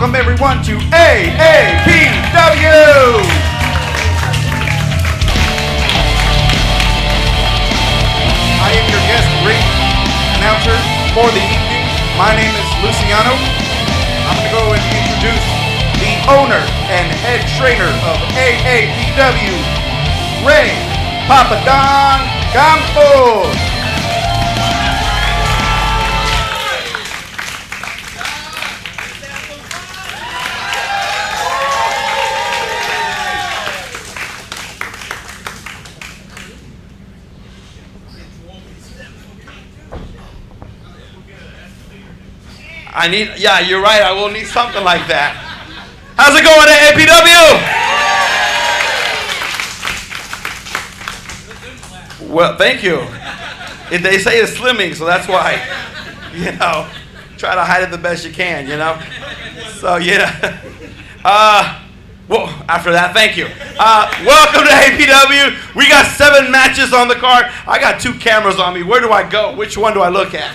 welcome everyone to AAPW! I am your guest ring announcer for the evening. My name is Luciano. I'm going to go and introduce the owner and head trainer of AAPW, Ray Papadon Campos. Yeah, you're right. I will need something like that. How's it going at APW? Well, thank you. They say it's slimming, so that's why, try to hide it the best you can, So, yeah. Well, after that, thank you. Welcome to APW. We got 7 matches on the card. I got 2 cameras on me. Where do I go? Which one do I look at?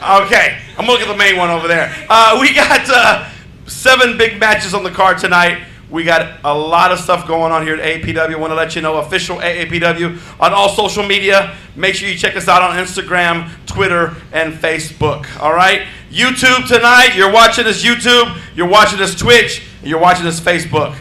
Okay, I'm looking at the main one over there. We got 7 big matches on the card tonight. We got a lot of stuff going on here at AAPW. I want to let you know, official AAPW on all social media. Make sure you check us out on Instagram, Twitter, and Facebook. All right? YouTube tonight. You're watching this YouTube. You're watching this Twitch. And you're watching this Facebook.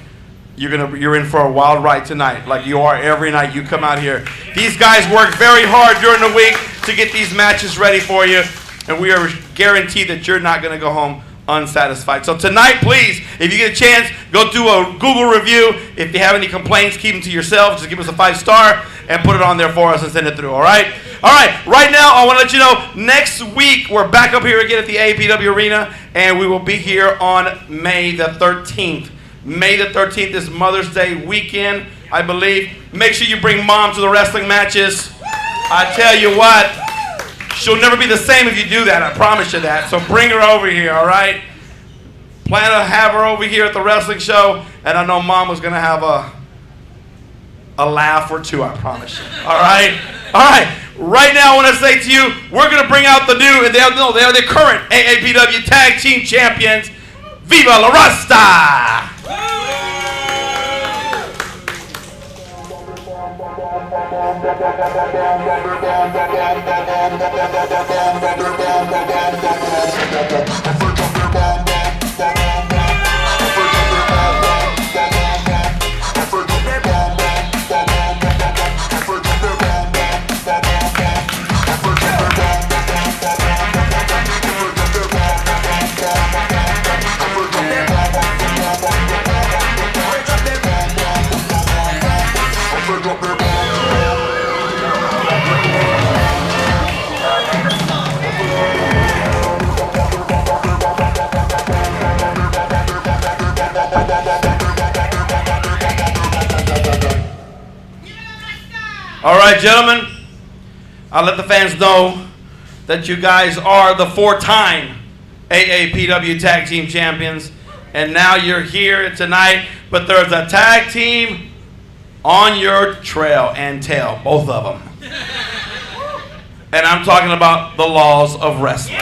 You're in for a wild ride tonight, like you are every night you come out here. These guys work very hard during the week to get these matches ready for you. And we are guaranteed that you're not going to go home unsatisfied. So tonight, please, if you get a chance, go do a Google review. If you have any complaints, keep them to yourself. Just give us a 5-star and put it on there for us and send it through, all right? All right, right now, I want to let you know, next week, we're back up here again at the AAPW Arena, and we will be here on May the 13th. May the 13th is Mother's Day weekend, I believe. Make sure you bring Mom to the wrestling matches. I tell you what. She'll never be the same if you do that, I promise you that. So bring her over here, all right? Plan to have her over here at the wrestling show, and I know Mom was going to have a laugh or two, I promise you. All right? All right. Right now, I want to say to you, we're going to bring out the new, and they are the current AAPW Tag Team Champions. Viva la Rasta! All right, gentlemen, I'll let the fans know that you guys are the 4-time AAPW Tag Team Champions, and now you're here tonight, but there's a tag team on your trail and tail, both of them. And I'm talking about the Laws of Wrestling.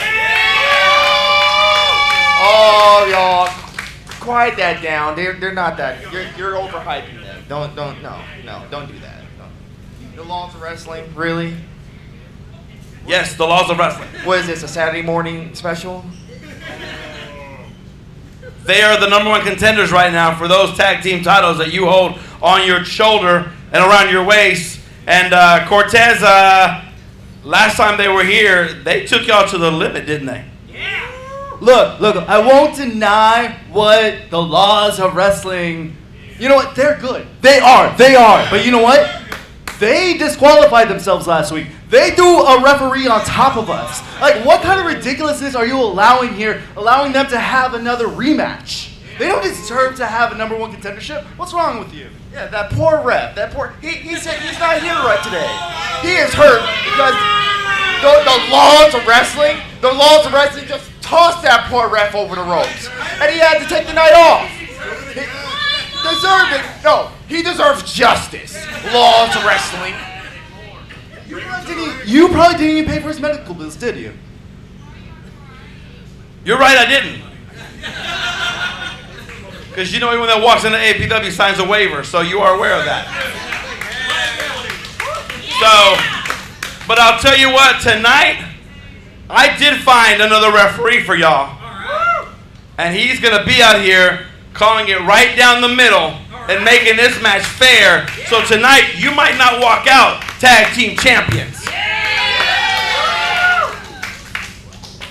Oh, y'all, quiet that down. They're not that. You're overhyping them. Don't do that. The Laws of Wrestling, really? Yes, the Laws of Wrestling. What is this, a Saturday morning special? They are the #1 contenders right now for those tag team titles that you hold on your shoulder and around your waist. And Cortez, last time they were here, they took y'all to the limit, didn't they? Yeah. Look, I won't deny what the Laws of Wrestling, you know what, they're good. They are. But you know what? They disqualified themselves last week. They threw a referee on top of us. Like, what kind of ridiculousness are you allowing here, allowing them to have another rematch? They don't deserve to have a #1 contendership. What's wrong with you? Yeah, that poor ref. He said he's not here right today. He is hurt because the Laws of Wrestling just tossed that poor ref over the ropes. And he had to take the night off. He deserved it. No, he deserves justice. Laws of Wrestling. You probably didn't even pay for his medical bills, did you? You're right, I didn't. Because you know anyone that walks into APW signs a waiver, so you are aware of that. So, but I'll tell you what, tonight, I did find another referee for y'all. And he's going to be out here calling it right down the middle and making this match fair. So tonight, you might not walk out tag team champions.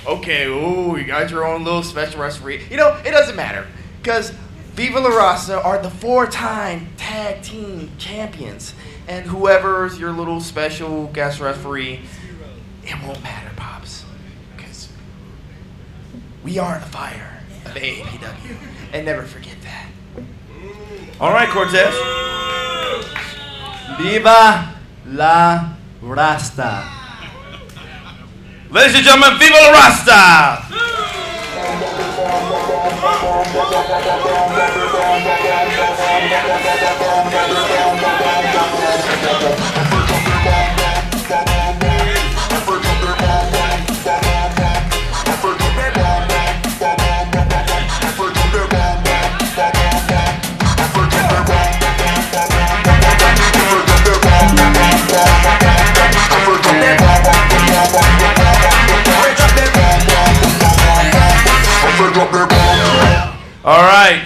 Okay, ooh, you got your own little special referee. You know, it doesn't matter, because Viva La Raza are the 4-time tag team champions. And whoever's your little special guest referee, it won't matter, Pops. Because we are the fire of AAPW. And never forget that. All right, Cortez. Viva la Rasta. Ladies and gentlemen, Viva la Rasta! All right.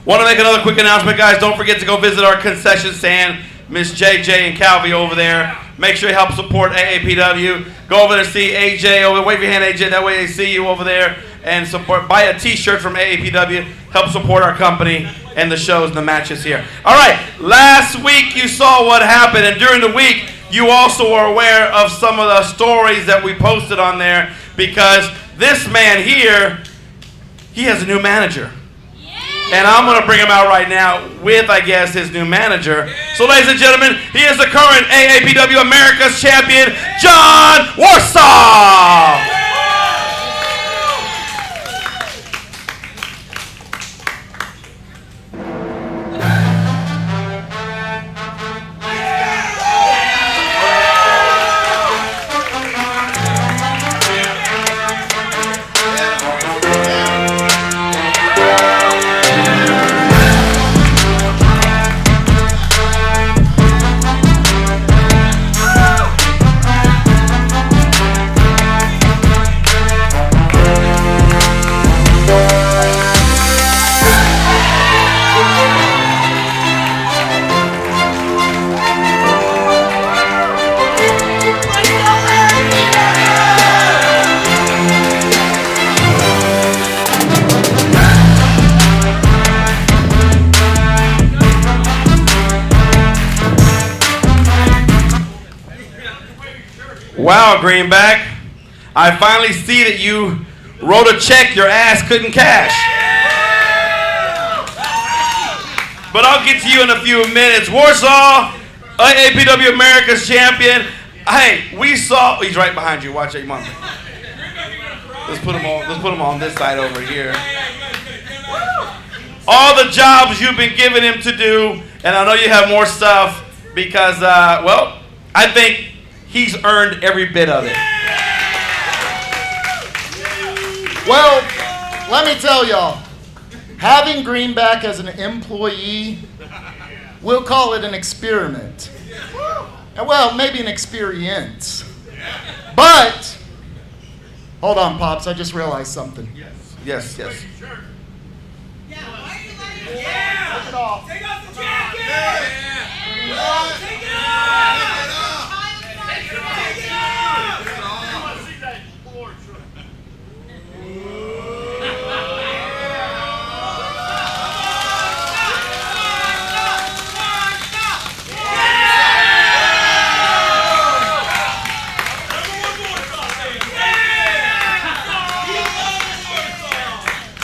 Want to make another quick announcement, guys. Don't forget to go visit our concession stand, Miss JJ and Calvi over there. Make sure you help support AAPW. Go over there and see AJ over there. Wave your hand, AJ. That way they see you over there. And support. Buy a T-shirt from AAPW. Help support our company and the shows and the matches here. All right. Last week you saw what happened, and during the week you also are aware of some of the stories that we posted on there, because this man here, he has a new manager. And I'm going to bring him out right now with, I guess, his new manager. So, ladies and gentlemen, he is the current AAPW America's Champion, John Warsaw! Wow, Greenback. I finally see that you wrote a check your ass couldn't cash. But I'll get to you in a few minutes. Warsaw, AAPW America's Champion. Hey, we saw, he's right behind you. Watch it, Mom. Let's put him on this side over here. All the jobs you've been giving him to do, and I know you have more stuff because, well, I think he's earned every bit of it. Well, let me tell y'all, having Greenback as an employee, we'll call it an experiment. Well, maybe an experience. But, hold on, Pops, I just realized something. Yes. Take it off. Take off the jacket! Take it off! Take it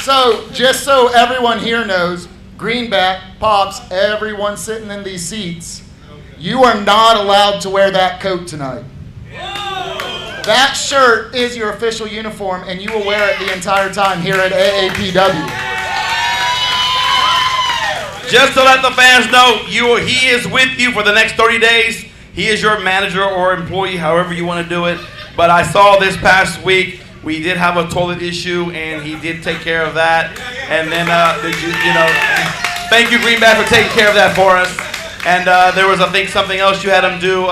So, just so everyone here knows, Greenback, Pops, everyone sitting in these seats, you are not allowed to wear that coat tonight. That shirt is your official uniform, and you will wear it the entire time here at AAPW. Just to let the fans know, he is with you for the next 30 days. He is your manager or employee, however you want to do it. But I saw this past week We did have a toilet issue, and he did take care of that. And then, thank you, Greenback, for taking care of that for us. And there was, I think, something else you had him do.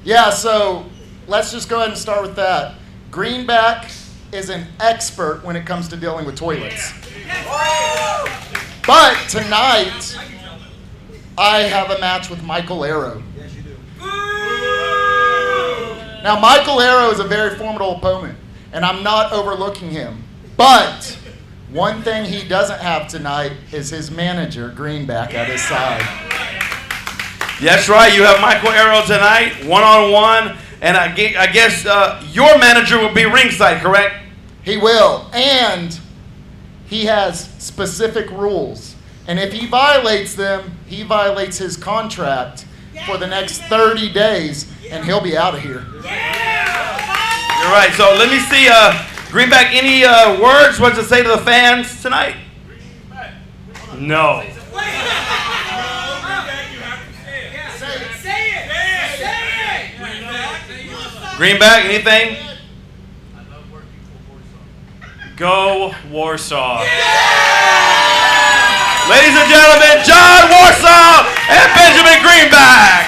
Yeah, so let's just go ahead and start with that. Greenback is an expert when it comes to dealing with toilets. But tonight, I have a match with Michael Arrow. Now, Michael Arrow is a very formidable opponent, and I'm not overlooking him. But one thing he doesn't have tonight is his manager, Greenback, at his side. That's right. You have Michael Arrow tonight, one-on-one. And I guess your manager will be ringside, correct? He will. And he has specific rules. And if he violates them, he violates his contract for the next 30 days, and he'll be out of here. You're right. So let me see, Greenback, any words what to say to the fans tonight? No. Greenback, anything? Go Warsaw. Ladies and gentlemen, John Warsaw and Benjamin Greenback.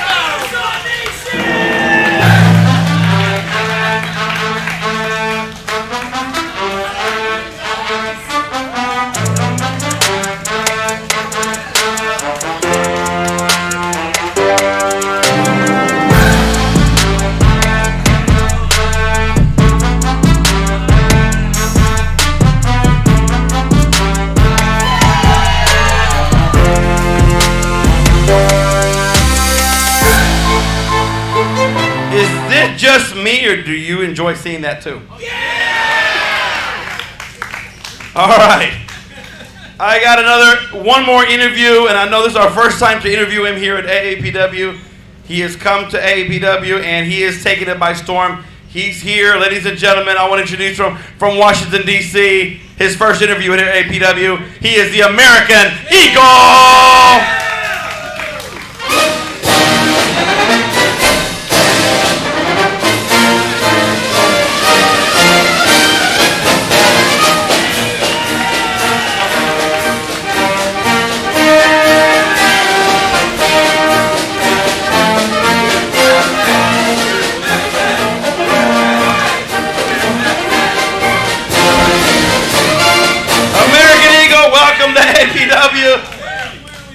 Just me, or do you enjoy seeing that too? All right. I got one more interview, and I know this is our first time to interview him here at AAPW. He has come to AAPW, and he is taking it by storm. He's here, ladies and gentlemen. I want to introduce him from Washington, D.C., his first interview at AAPW. He is the American Eagle!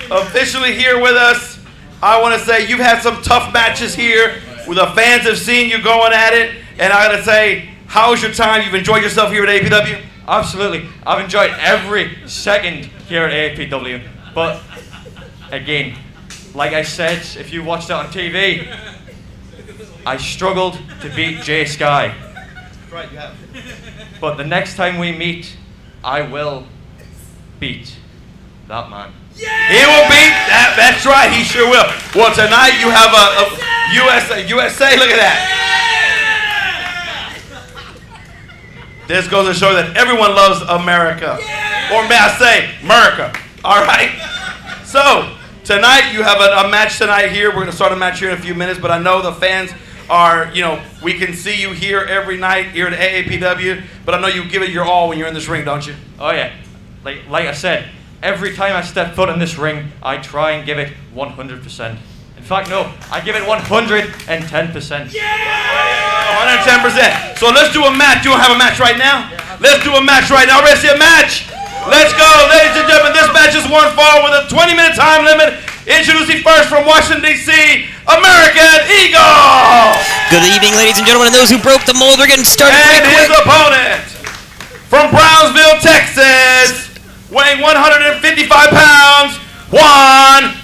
Officially here with us. I want to say you've had some tough matches here where the fans have seen you going at it, and I got to say, how was your time? You've enjoyed yourself here at APW? Absolutely. I've enjoyed every second here at APW. But again, like I said, if you watched it on TV, I struggled to beat Skye. Right, you have. But the next time we meet, I will beat that man. He will beat that. That's right. He sure will. Well, tonight you have a USA. Look at that. This goes to show that everyone loves America, or may I say, America. All right. So tonight you have a match tonight here. We're going to start a match here in a few minutes, but I know the fans are, we can see you here every night here at AAPW, but I know you give it your all when you're in this ring, don't you? Oh yeah. Like I said, every time I step foot in this ring, I try and give it 100%. In fact, no, I give it 110%. 110%. So let's do a match. You want to have a match right now? Let's do a match right now. Ready to see a match? Let's go, ladies and gentlemen. This match is one fall with a 20-minute time limit. Introducing first from Washington, D.C., American Eagle. Good evening, ladies and gentlemen, and those who broke the mold. We're getting started and pretty his quick. Opponent from Brownsville, Texas, weighing 155 pounds, Juan.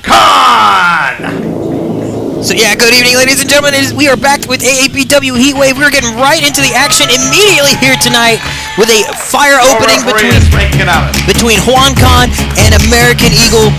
So yeah, good evening, ladies and gentlemen. We are back with AAPW Heatwave. We're getting right into the action immediately here tonight with a fire opening between Juan and American Eagle.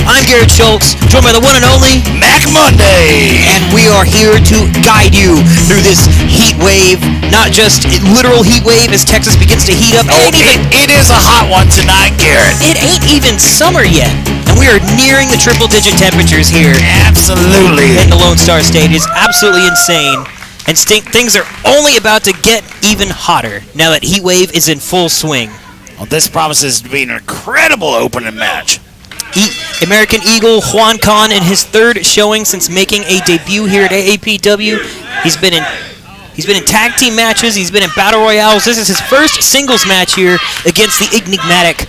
I'm Garrett Schultz, joined by the one and only Mac Monday, and we are here to guide you through this heat wave. Not just literal heat wave as Texas begins to heat up. Oh, it is a hot one tonight, Garrett. It ain't even summer yet, and we are nearing the triple-digit temperatures here. Absolutely. In the Lone Star State. It's absolutely insane. And things are only about to get even hotter now that Heatwave is in full swing. Well, this promises to be an incredible opening match. American Eagle Juan Con in his third showing since making a debut here at AAPW. He's been in tag team matches. He's been in battle royales. This is his first singles match here against the enigmatic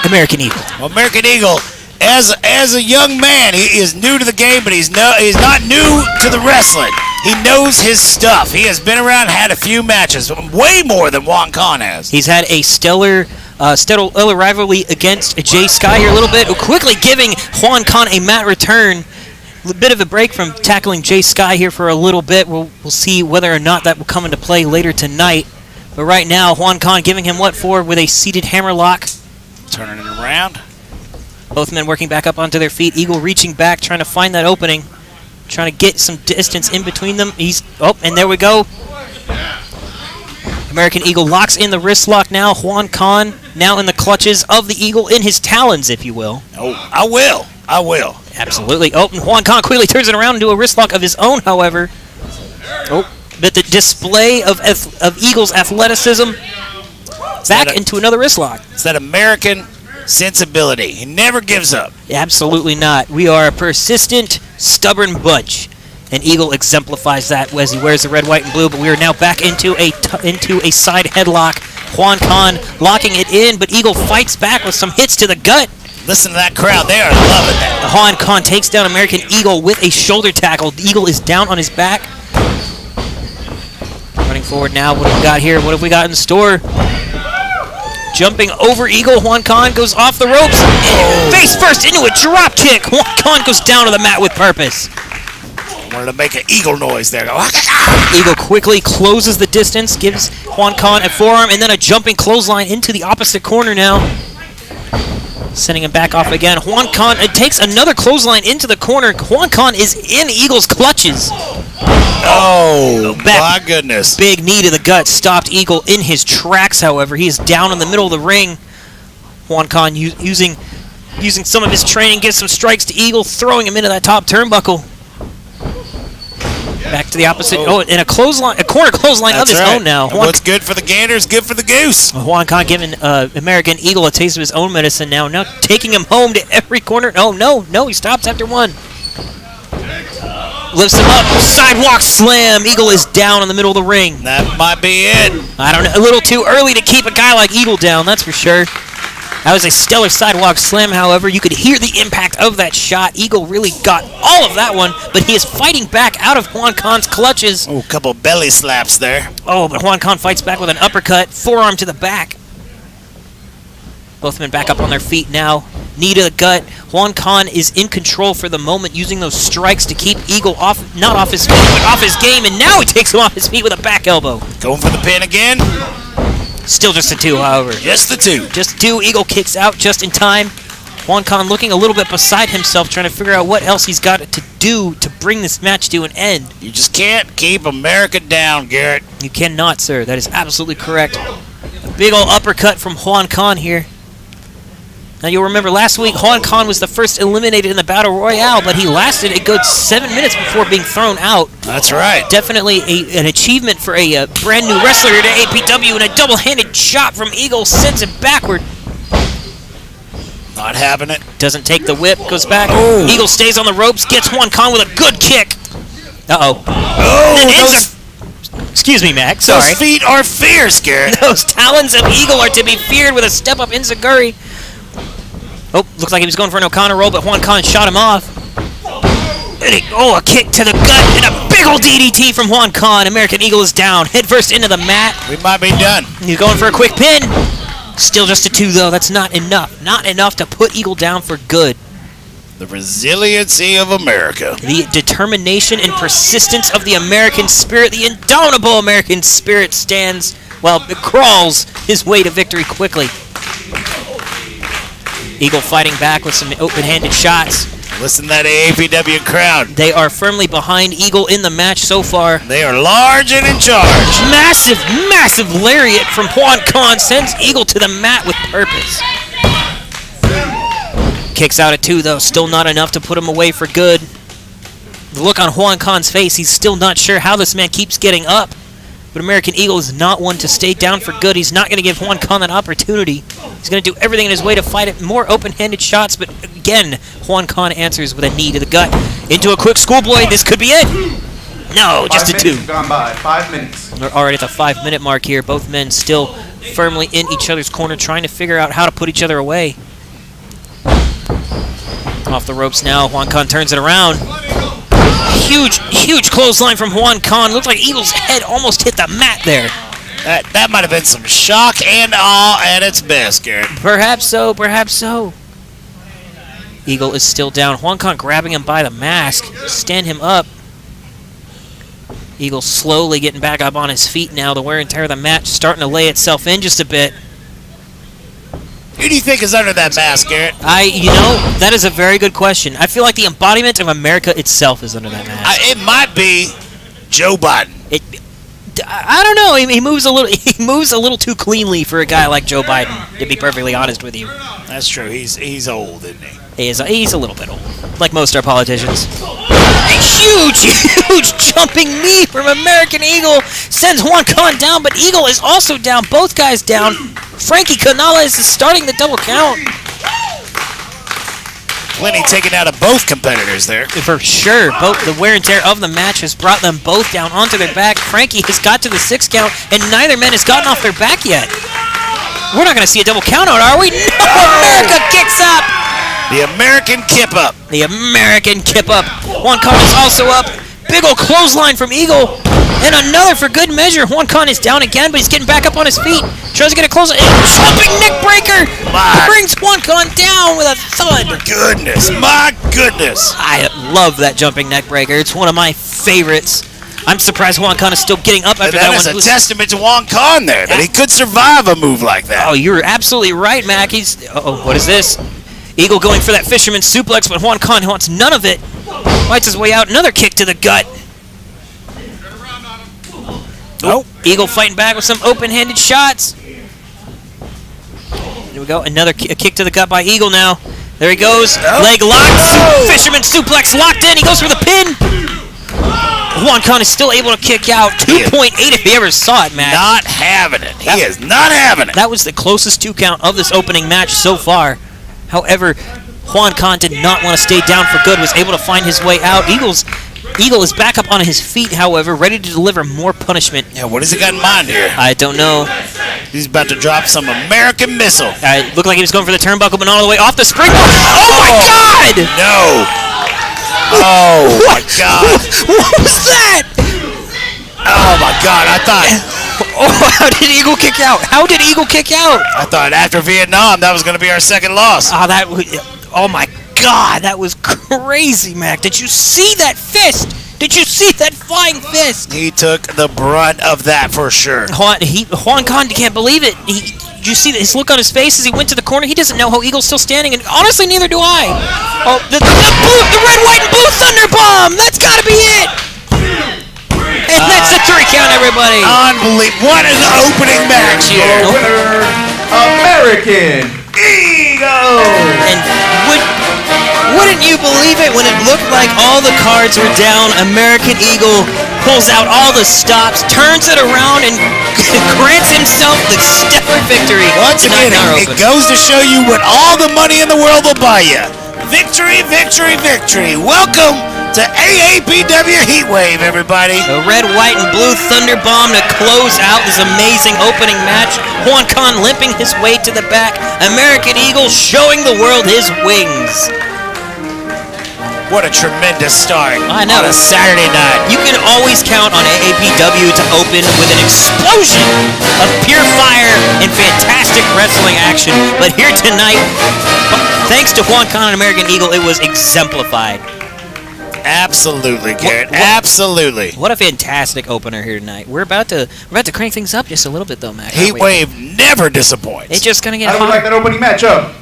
American Eagle. Well, American Eagle, as a young man, he is new to the game, but he's not new to the wrestling. He knows his stuff. He has been around, had a few matches, way more than Juan Con has. He's had a stellar rivalry against Jay Skye here a little bit, quickly giving Juan Con a mat return. A bit of a break from tackling Jay Skye here for a little bit. We'll see whether or not that will come into play later tonight. But right now, Juan Con giving him what for with a seated hammerlock. Turning it around. Both men working back up onto their feet. Eagle reaching back, trying to find that opening. Trying to get some distance in between them. And there we go. American Eagle locks in the wrist lock now. Juan Con now in the clutches of the Eagle, in his talons, if you will. Oh, I will. Absolutely. Oh, and Juan Con quickly turns it around into a wrist lock of his own, however. Oh, but the display of Eagle's athleticism back into another wrist lock. It's that American sensibility. He never gives up. Absolutely not. We are a persistent, stubborn bunch. And Eagle exemplifies that as he wears the red, white, and blue. But we are now back into a side headlock. Juan Con locking it in, but Eagle fights back with some hits to the gut. Listen to that crowd. They are loving that. Juan Con takes down American Eagle with a shoulder tackle. The Eagle is down on his back. Running forward now. What have we got here? What have we got in store? Jumping over Eagle. Juan Con goes off the ropes. Face first into a drop kick. Juan Con goes down to the mat with purpose. Wanted to make an eagle noise there. Eagle quickly closes the distance, gives Juan Con a forearm, and then a jumping clothesline into the opposite corner now. Sending him back off again. Juan Con takes another clothesline into the corner. Juan Con is in Eagle's clutches. Oh, my goodness. Big knee to the gut stopped Eagle in his tracks, however. He is down in the middle of the ring. Juan Con using some of his training, gives some strikes to Eagle, throwing him into that top turnbuckle. Back to the opposite. Oh, and a corner clothesline of his own now. What's good for the gander is good for the goose. Juan Con giving American Eagle a taste of his own medicine now. Now taking him home to every corner. Oh, no, he stops after one. Lifts him up. Sidewalk slam. Eagle is down in the middle of the ring. That might be it. I don't know. A little too early to keep a guy like Eagle down, that's for sure. That was a stellar sidewalk slam, however. You could hear the impact of that shot. Eagle really got all of that one, but he is fighting back out of Juan Con's clutches. Oh, a couple belly slaps there. Oh, but Juan Con fights back with an uppercut, forearm to the back. Both men back up on their feet now. Knee to the gut. Juan Con is in control for the moment, using those strikes to keep Eagle not off his feet, but off his game, and now he takes him off his feet with a back elbow. Going for the pin again. Still just a two, however. Just the two. Just two. Eagle kicks out just in time. Juan Con looking a little bit beside himself, trying to figure out what else he's got to do to bring this match to an end. You just can't keep America down, Garrett. You cannot, sir. That is absolutely correct. A big old uppercut from Juan Con here. Now, you'll remember last week, Juan Con was the first eliminated in the Battle Royale, but he lasted a good 7 minutes before being thrown out. That's right. Definitely an achievement for a brand new wrestler here to APW, and a double-handed shot from Eagle sends him backward. Not having it. Doesn't take the whip, goes back. Oh. Eagle stays on the ropes, gets Juan Con with a good kick. Uh-oh. Excuse me, Mac, sorry. Those feet are fierce, Garrett. Those talons of Eagle are to be feared with a step-up enziguri. Oh, looks like he was going for an O'Connor roll, but Juan Con shot him off. And a kick to the gut, and a big old DDT from Juan Con. American Eagle is down, head first into the mat. We might be done. He's going for a quick pin. Still just a two, though. That's not enough. Not enough to put Eagle down for good. The resiliency of America. The determination and persistence of the American spirit. The indomitable American spirit crawls his way to victory quickly. Eagle fighting back with some open-handed shots. Listen to that AAPW crowd. They are firmly behind Eagle in the match so far. They are large and in charge. Massive, massive lariat from Juan Con sends Eagle to the mat with purpose. Kicks out at two, though. Still not enough to put him away for good. The look on Juan Khan's face, he's still not sure how this man keeps getting up. But American Eagle is not one to stay down for good. He's not going to give Juan Khan that opportunity. He's going to do everything in his way to fight it. More open-handed shots, but again, Juan Khan answers with a knee to the gut. Into a quick schoolboy. This could be it. No, just a 2. 5 minutes gone by. 5 minutes. They're already at the 5-minute mark here. Both men still firmly in each other's corner, trying to figure out how to put each other away. Off the ropes now. Juan Khan turns it around. Huge clothesline from Juan Khan. Looked like Eagle's head almost hit the mat there. That might have been some shock and awe at its best, Garrett. Perhaps so, perhaps so. Eagle is still down. Juan Khan grabbing him by the mask. Stand him up. Eagle slowly getting back up on his feet now. The wear and tear of the match starting to lay itself in just a bit. Who do you think is under that mask, Garrett? That is a very good question. I feel like the embodiment of America itself is under that mask. It might be Joe Biden. I don't know. He moves a little. He moves a little too cleanly for a guy like Joe Biden. To be perfectly honest with you. That's true. He's old, isn't he? He's a little bit old, like most of our politicians. A huge jumping knee from American Eagle sends Juan Khan down, but Eagle is also down. Both guys down. Frankie Canales is starting the double count. Lenny taking out of both competitors there. For sure. Both the wear and tear of the match has brought them both down onto their back. Frankie has got to the 6 count, and neither man has gotten off their back yet. We're not going to see a double count out, are we? No! America kicks up! The American kip up. The American kip up. Juan Khan is also up. Big ol' clothesline from Eagle. And another for good measure. Juan Khan is down again, but he's getting back up on his feet. Tries to get a close. Jumping neck breaker. Brings Juan Khan down with a thud. My goodness. I love that jumping neck breaker. It's one of my favorites. I'm surprised Juan Khan is still getting up after that one. That is a testament to Juan Khan there, that he could survive a move like that. Oh, you're absolutely right, Mac. What is this? Eagle going for that fisherman suplex, but Juan Khan wants none of it. Fights his way out. Another kick to the gut. Oh, Eagle fighting back with some open-handed shots. Here we go. Another kick to the gut by Eagle now. There he goes. Leg locked. Fisherman suplex locked in. He goes for the pin. Juan Khan is still able to kick out. 2.8 if he ever saw it, Matt. Not having it. He is not having it. That was the closest 2 count of this opening match so far. However, Juan Khan did not want to stay down for good, was able to find his way out. Eagle is back up on his feet, however, ready to deliver more punishment. Yeah, what has he got in mind here? I don't know. He's about to drop some American missile. It looked like he was going for the turnbuckle, but all the way off the springboard. Oh my God! No. Oh my God. What was that? Oh my God, I thought... how did Eagle kick out? How did Eagle kick out? I thought after Vietnam, that was going to be our second loss. Oh my God, that was crazy, Mac. Did you see that fist? Did you see that flying fist? He took the brunt of that for sure. Juan Khan can't believe it. Did you see his look on his face as he went to the corner? He doesn't know how Eagle's still standing, and honestly, neither do I. Oh, the red, white, and blue Thunder Bomb! That's got to be it! And that's the 3 count, everybody. Unbelievable. What an opening match here. Your winner, American Eagle. And wouldn't you believe it when it looked like all the cards were down, American Eagle pulls out all the stops, turns it around, and grants himself the stellar victory. Once again, it goes to show you what all the money in the world will buy you. Victory, victory, victory. Welcome to AAPW Heatwave, everybody. The red, white, and blue Thunder Bomb to close out this amazing opening match. Juan Khan limping his way to the back. American Eagle showing the world his wings. What a tremendous start I know. On a Saturday night. You can always count on AAPW to open with an explosion of pure fire and fantastic wrestling action. But here tonight, thanks to Juan Khan and American Eagle, it was exemplified. Absolutely, Garrett. Absolutely. What a fantastic opener here tonight. We're about to crank things up just a little bit, though, Mac. Heatwave never disappoints. It's just gonna get hot. How do you like that opening matchup?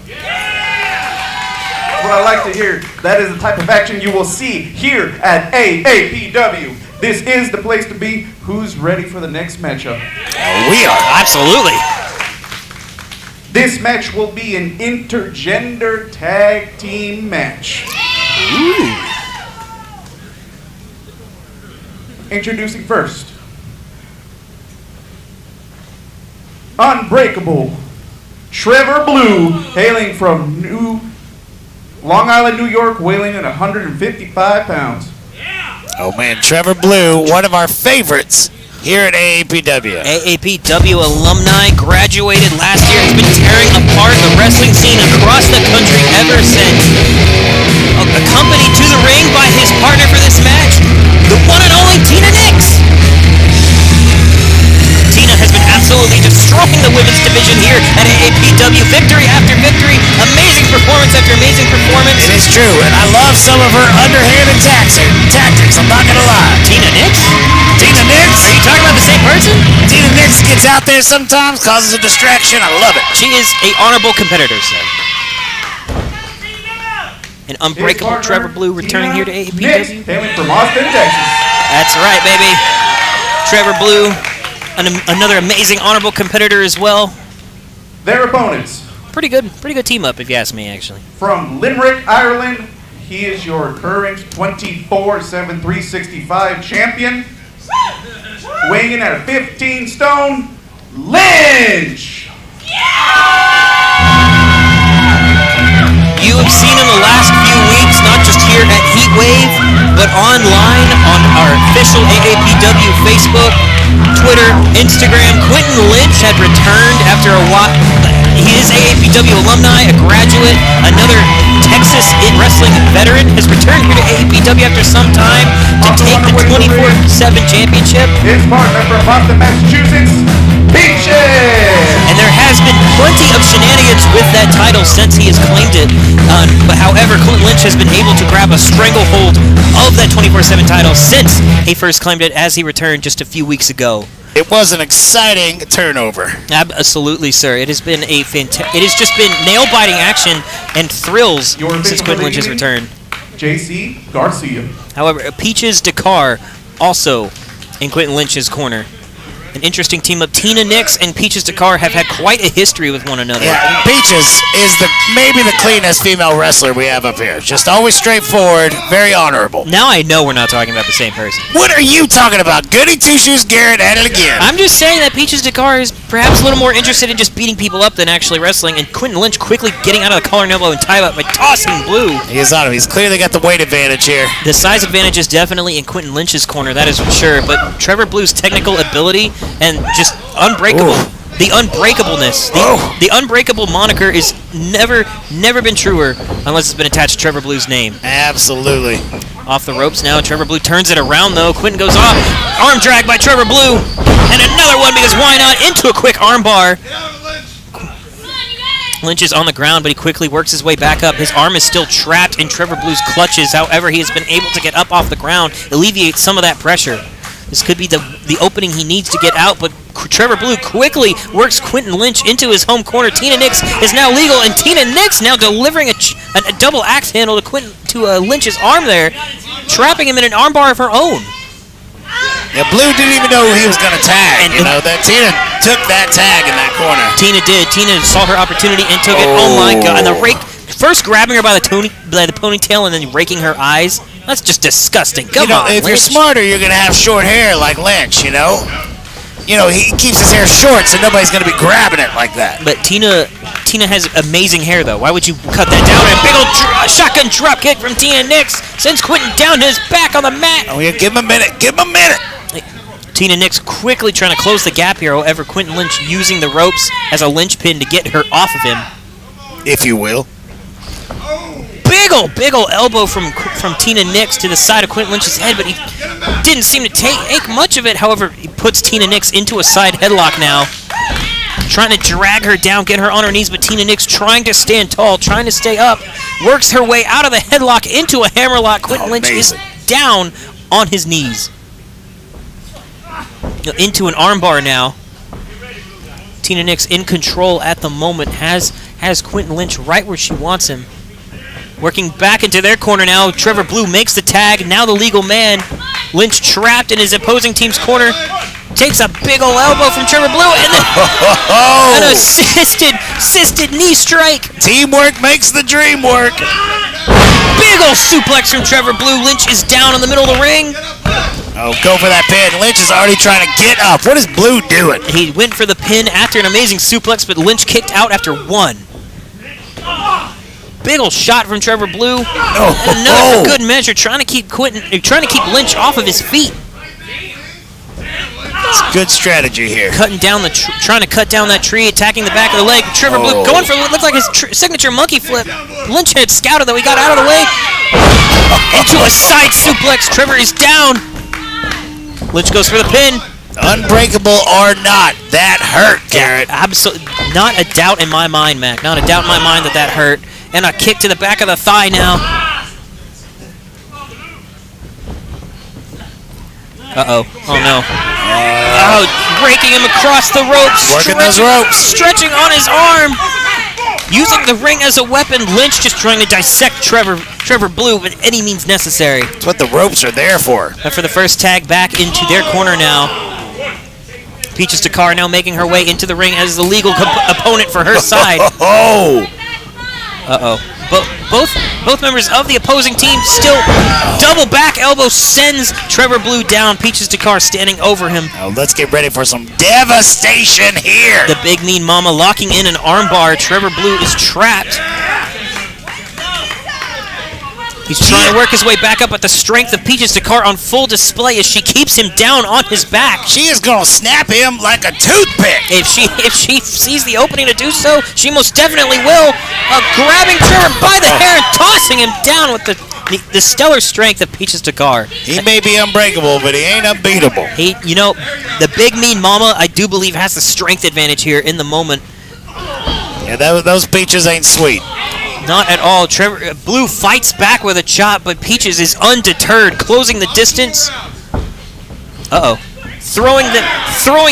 What I like to hear. That is the type of action you will see here at AAPW. This is the place to be. Who's ready for the next matchup? We are. Absolutely. This match will be an intergender tag team match. Ooh. Introducing first, Unbreakable, Trevor Blue, hailing from Long Island, New York, weighing in 155 pounds. Oh man, Trevor Blue, one of our favorites here at AAPW. AAPW alumni, graduated last year, has been tearing apart the wrestling scene across the country ever since. Accompanied to the ring by his partner for this match, the one and only Tina Nix. Tina has been absolutely destroying the women's division here at AAPW. Victory after victory, amazing performance after amazing performance. It is true, and I love some of her underhanded tactics, I'm not gonna lie. Tina Nix? Tina Nix? Are you talking about the same person? Tina Nix gets out there sometimes, causes a distraction. I love it. She is a honorable competitor, sir. An unbreakable Trevor Blue returning here to AAPW. Nix, hailing from Austin, Texas. That's right, baby. Trevor Blue, another amazing honorable competitor as well. Their opponents. Pretty good team up, if you ask me, actually. From Limerick, Ireland, he is your current 24/7 365 champion. Weighing in at 15 stone, Lynch! You have seen in the last few weeks, not just here at Heatwave, but online on our official AAPW Facebook, Twitter, Instagram. Quentin Lynch had returned after a while. He is AAPW alumni, a graduate, another Texas wrestling veteran, has returned here to AAPW after some time to take the 24/7 championship. His partner from Boston, Massachusetts, Peaches! And there has been plenty of shenanigans with that title since he has claimed it. But however, Quentin Lynch has been able to grab a stranglehold of that 24/7 title since he first claimed it as he returned just a few weeks ago. It was an exciting turnover. Absolutely, sir. It has been it has just been nail-biting action and thrills since Quentin Lynch has returned. JC Garcia. However, Peaches Dakar also in Quentin Lynch's corner. An interesting team up. Tina Nix and Peaches Dakar have had quite a history with one another. Yeah, and Peaches is maybe the cleanest female wrestler we have up here. Just always straightforward, very honorable. Now I know we're not talking about the same person. What are you talking about? Goody Two-Shoes Garrett at it again. I'm just saying that Peaches Dakar is perhaps a little more interested in just beating people up than actually wrestling, and Quentin Lynch quickly getting out of the collar and elbow and tie up by tossing Blue. He is on him. He's clearly got the weight advantage here. The size advantage is definitely in Quentin Lynch's corner, that is for sure, but Trevor Blue's technical ability and just unbreakable. Ooh. The unbreakableness. The unbreakable moniker is never been truer unless it's been attached to Trevor Blue's name. Absolutely. Off the ropes now. Trevor Blue turns it around though. Quentin goes off. Arm drag by Trevor Blue. And another one because why not? Into a quick arm bar. Lynch is on the ground, but he quickly works his way back up. His arm is still trapped in Trevor Blue's clutches. However, he has been able to get up off the ground, alleviate some of that pressure. This could be the opening he needs to get out, but Trevor Blue quickly works Quentin Lynch into his home corner. Tina Nix is now legal, and Tina Nix now delivering a double axe handle to Lynch's arm there, trapping him in an armbar of her own. Yeah, Blue didn't even know he was going to tag. That Tina took that tag in that corner. Tina did. Tina saw her opportunity and took it. Oh my God! And the rake. First grabbing her by the ponytail and then raking her eyes. That's just disgusting. Come on, if Lynch. you're smarter, you're going to have short hair like Lynch, you know? He keeps his hair short, so nobody's going to be grabbing it like that. But Tina has amazing hair, though. Why would you cut that down? And a big old shotgun drop kick from Tina Nix sends Quentin down his back on the mat. Oh, yeah, give him a minute. Give him a minute. Tina Nix quickly trying to close the gap here. However, Quentin Lynch using the ropes as a linchpin to get her off of him. If you will. Big ol' elbow from Tina Nix to the side of Quentin Lynch's head, but he didn't seem to take much of it. However, he puts Tina Nix into a side headlock now. Trying to drag her down, get her on her knees, but Tina Nix trying to stand tall, trying to stay up. Works her way out of the headlock into a hammerlock. Quentin Lynch is down on his knees. Into an armbar now. Tina Nix in control at the moment, has Quentin Lynch right where she wants him. Working back into their corner now. Trevor Blue makes the tag. Now the legal man. Lynch trapped in his opposing team's corner. Takes a big ol' elbow from Trevor Blue and then an assisted knee strike. Teamwork makes the dream work. Big ol' suplex from Trevor Blue. Lynch is down in the middle of the ring. Oh, go for that pin. Lynch is already trying to get up. What is Blue doing? He went for the pin after an amazing suplex, but Lynch kicked out after 1. Big ol' shot from Trevor Blue. Another for good measure, trying to keep Lynch off of his feet. It's good strategy here. Cutting down trying to cut down that tree, attacking the back of the leg. Trevor Blue going for what looked like his signature monkey flip. Lynch had scouted though. He got out of the way. Into a side suplex. Trevor is down. Lynch goes for the pin. Unbreakable or not, that hurt, Garrett. Absolutely, not a doubt in my mind, Mac. Not a doubt in my mind that hurt. And a kick to the back of the thigh now. Uh-oh. Oh, no. Raking him across the ropes. Working those ropes. Stretching on his arm. Using the ring as a weapon. Lynch just trying to dissect Trevor Blue with any means necessary. That's what the ropes are there for. But for the first tag back into their corner now. Peaches Takar now making her way into the ring as the legal opponent for her side. Uh-oh. Both members of the opposing team still double back elbow sends Trevor Blue down. Peaches Takar standing over him. Now let's get ready for some devastation here. The Big Mean Mama locking in an armbar. Trevor Blue is trapped. He's trying to work his way back up, but the strength of Peaches Takar on full display as she keeps him down on his back. She is going to snap him like a toothpick. If she sees the opening to do so, she most definitely will. Grabbing Trevor by the hair and tossing him down with the stellar strength of Peaches Takar. He may be unbreakable, but he ain't unbeatable. The Big Mean Mama, I do believe, has the strength advantage here in the moment. Yeah, those Peaches ain't sweet. Not at all. Trevor Blue fights back with a chop, but Peaches is undeterred, closing the distance. Uh-oh. Throwing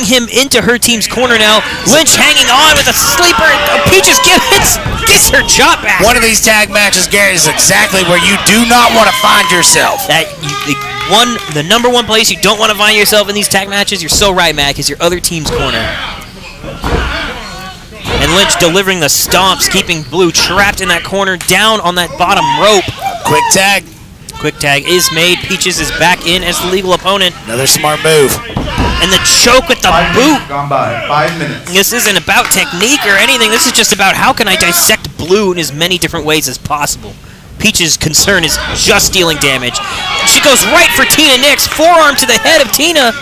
him into her team's corner now. Lynch hanging on with a sleeper. Peaches gets her chop back. One of these tag matches, Gary, is exactly where you do not want to find yourself. The number one place you don't want to find yourself in these tag matches, you're so right, Mac, is your other team's corner. And Lynch delivering the stomps, keeping Blue trapped in that corner, down on that bottom rope. Quick tag. Quick tag is made. Peaches is back in as the legal opponent. Another smart move. And the choke with the boot. Gone by. 5 minutes. This isn't about technique or anything. This is just about how can I dissect Blue in as many different ways as possible. Peaches' concern is just dealing damage. She goes right for Tina Nix. Forearm to the head of Tina.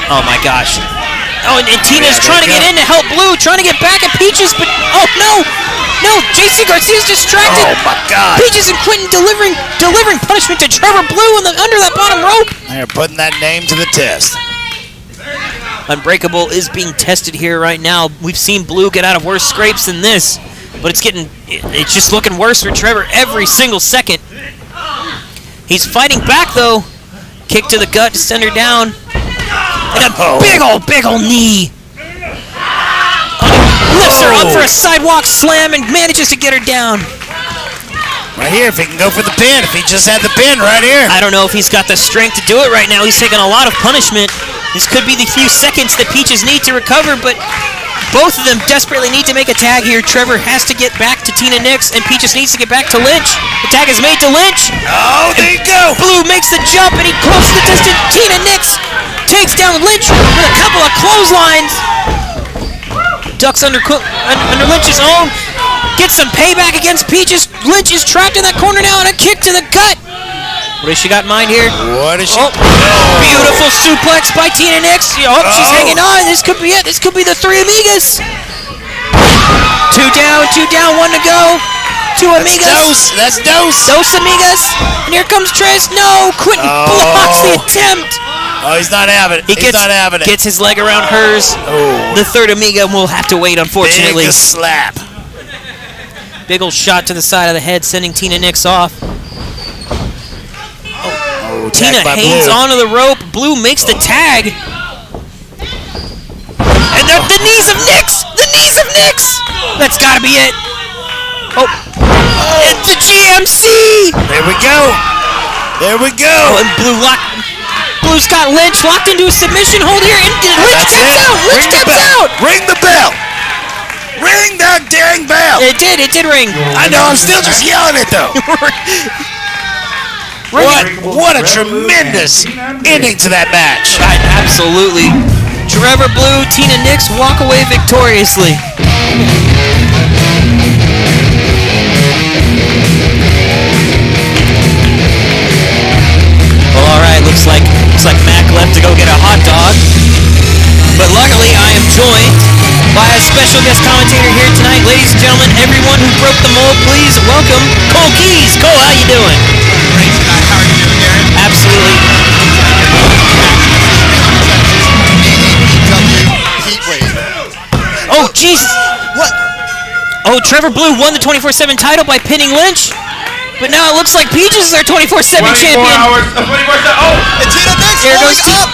Oh my gosh. Oh, and Tina's trying to get in to help Blue, trying to get back at Peaches, but oh no! No, JC Garcia's distracted. Oh my God! Peaches and Quentin delivering punishment to Trevor Blue under that bottom rope. They're putting that name to the test. Unbreakable is being tested here right now. We've seen Blue get out of worse scrapes than this, but it's just looking worse for Trevor every single second. He's fighting back though. Kick to the gut to send her down. And a big ol' knee. Lifts her up for a sidewalk slam and manages to get her down. Right here, if he can go for the pin. If he just had the pin right here. I don't know if he's got the strength to do it right now. He's taking a lot of punishment. This could be the few seconds that Peaches need to recover, but both of them desperately need to make a tag here. Trevor has to get back to Tina Nix, and Peaches needs to get back to Lynch. The tag is made to Lynch. Oh, there you go. Blue makes the jump, and he closes the distance. Tina Nix takes down Lynch with a couple of clotheslines. Ducks under Lynch's own. Gets some payback against Peaches. Lynch is trapped in that corner now, and a kick to the gut. What has she got in mind here? What is she? Beautiful suplex by Tina Nix. She's hanging on. This could be it. This could be the Three Amigas. Two down, one to go. Two Amigas. That's Dos. Dos Amigas. And here comes Tres. No, Quentin blocks the attempt. Oh, he's not having it. He's not having it. Gets his leg around hers. Oh. The third Amiga will have to wait, unfortunately. Big slap. Big ol' shot to the side of the head, sending Tina Nix off. Tina hangs onto the rope. Blue makes the tag. And the knees of Nix! The knees of Nix! That's gotta be it. Oh. It's the GMC! There we go. There we go. Oh, and Blue's got Lynch locked into a submission hold here. And Lynch taps out! Lynch taps out! Ring the bell! Ring that dang bell! It did ring. I know, I'm still just yelling it though. What a tremendous ending to that match. Right, absolutely. Trevor Blue, Tina Nix walk away victoriously. Well, all right, looks like Mac left to go get a hot dog. But luckily, I am joined by a special guest commentator here tonight. Ladies and gentlemen, everyone who broke the mold, please welcome Cole Keys. Cole, how you doing? Great tonight. How are you doing, Darren? Absolutely. Heatwave. Oh, Jesus. What? Oh, Trevor Blue won the 24/7 title by pinning Lynch. But now it looks like Peaches is our 24/7 champion. 24 hours. 24/7. Oh, And Tina Nix There goes up.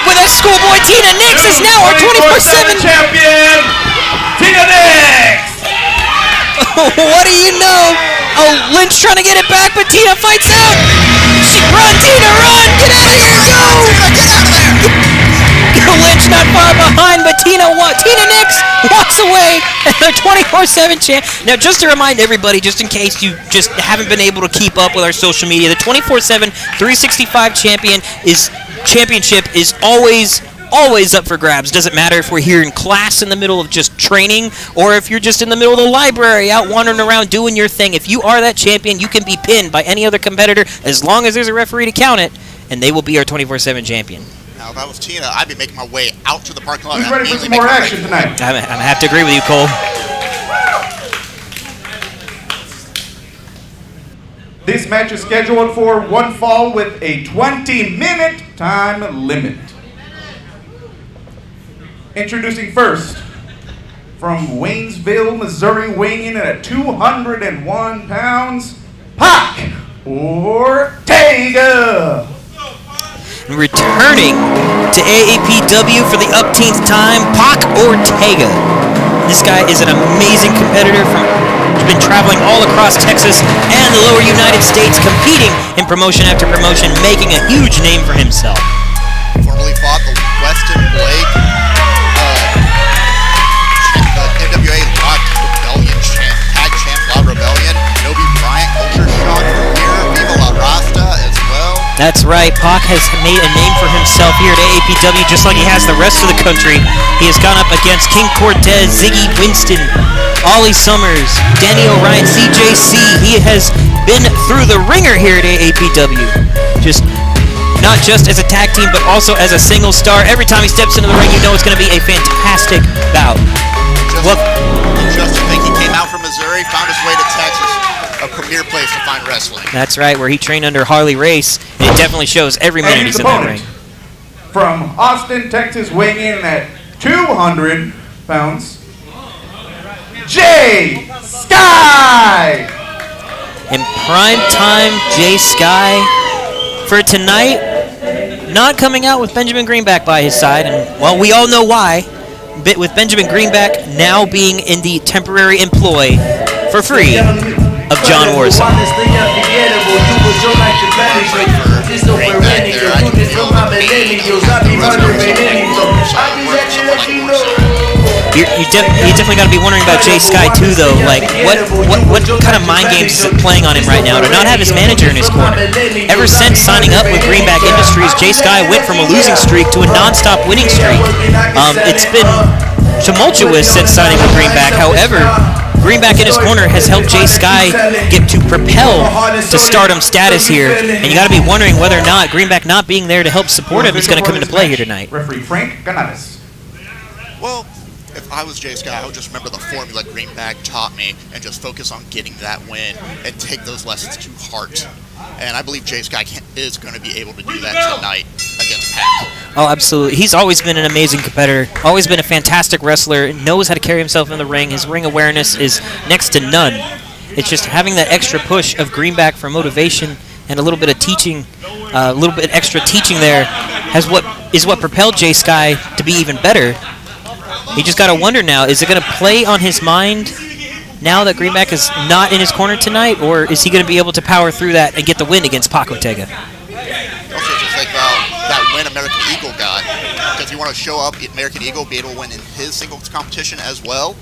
With a schoolboy, Tina Nix is now our 24/7 champion. Tina Nix. What do you know? Oh, Lynch trying to get it back, but Tina fights out. Run, Tina, run! Get out of here, go! Tina, get out of there! Lynch not far behind, but Tina Nix walks away as their 24/7 champ. Now, just to remind everybody, just in case you just haven't been able to keep up with our social media, the 24/7 365 championship is always up for grabs. Doesn't matter if we're here in class in the middle of just training or if you're just in the middle of the library out wandering around doing your thing. If you are that champion, you can be pinned by any other competitor as long as there's a referee to count it, and they will be our 24/7 champion. Now, if I was Tina, I'd be making my way out to the parking lot. Who's ready for some more action tonight? I have to agree with you, Cole. This match is scheduled for one fall with a 20-minute time limit. Introducing first, from Waynesville, Missouri, weighing in at 201 pounds, Paco Ortega. Returning to AAPW for the upteenth time, Paco Ortega. This guy is an amazing competitor he's been traveling all across Texas and the lower United States, competing in promotion after promotion, making a huge name for himself. Formerly fought the Weston Blake, the NWA Lock Rebellion tag champ, La Rebellion, Nobi Bryant, Culture Shock from here, Viva La Rasta as well. That's right, Pac has made a name for himself here at AAPW, just like he has the rest of the country. He has gone up against King Cortez, Ziggy Winston, Ollie Summers, Danny O'Ryan, CJC. He has been through the ringer here at AAPW. Not just as a tag team, but also as a single star. Every time he steps into the ring, you know it's going to be a fantastic bout. Just to think he came out from Missouri, found his way to Texas, a premier place to find wrestling. That's right, where he trained under Harley Race, and it definitely shows every minute he's in that ring. From Austin, Texas, weighing in at 200 pounds, Skye. In prime time, Skye for tonight, not coming out with Benjamin Greenback by his side, and well, we all know why. With Benjamin Greenback now being in the temporary employ for free of John Warsaw. You definitely got to be wondering about Skye too, though. Like, what kind of mind games is it playing on him right now to not have his manager in his corner? Ever since signing up with Greenback Industries, Skye went from a losing streak to a non-stop winning streak. It's been tumultuous since signing with Greenback. However, Greenback in his corner has helped Skye get to propel to stardom status here, and you got to be wondering whether or not Greenback not being there to help support him is going to come into play here tonight. Referee Frank Canales. Well, if I was Skye, I would just remember the formula Greenback taught me and just focus on getting that win and take those lessons to heart. And I believe Skye is going to be able to do that tonight against Pac. Oh, absolutely. He's always been an amazing competitor, always been a fantastic wrestler, knows how to carry himself in the ring. His ring awareness is next to none. It's just having that extra push of Greenback for motivation and a little bit of teaching, a little bit extra teaching there is what propelled Skye to be even better. You just got to wonder now, is it going to play on his mind now that Greenback is not in his corner tonight, or is he going to be able to power through that and get the win against Paco Ortega? Also, just like that win American Eagle got. Does he want to show up American Eagle, be able to win in his singles competition as well?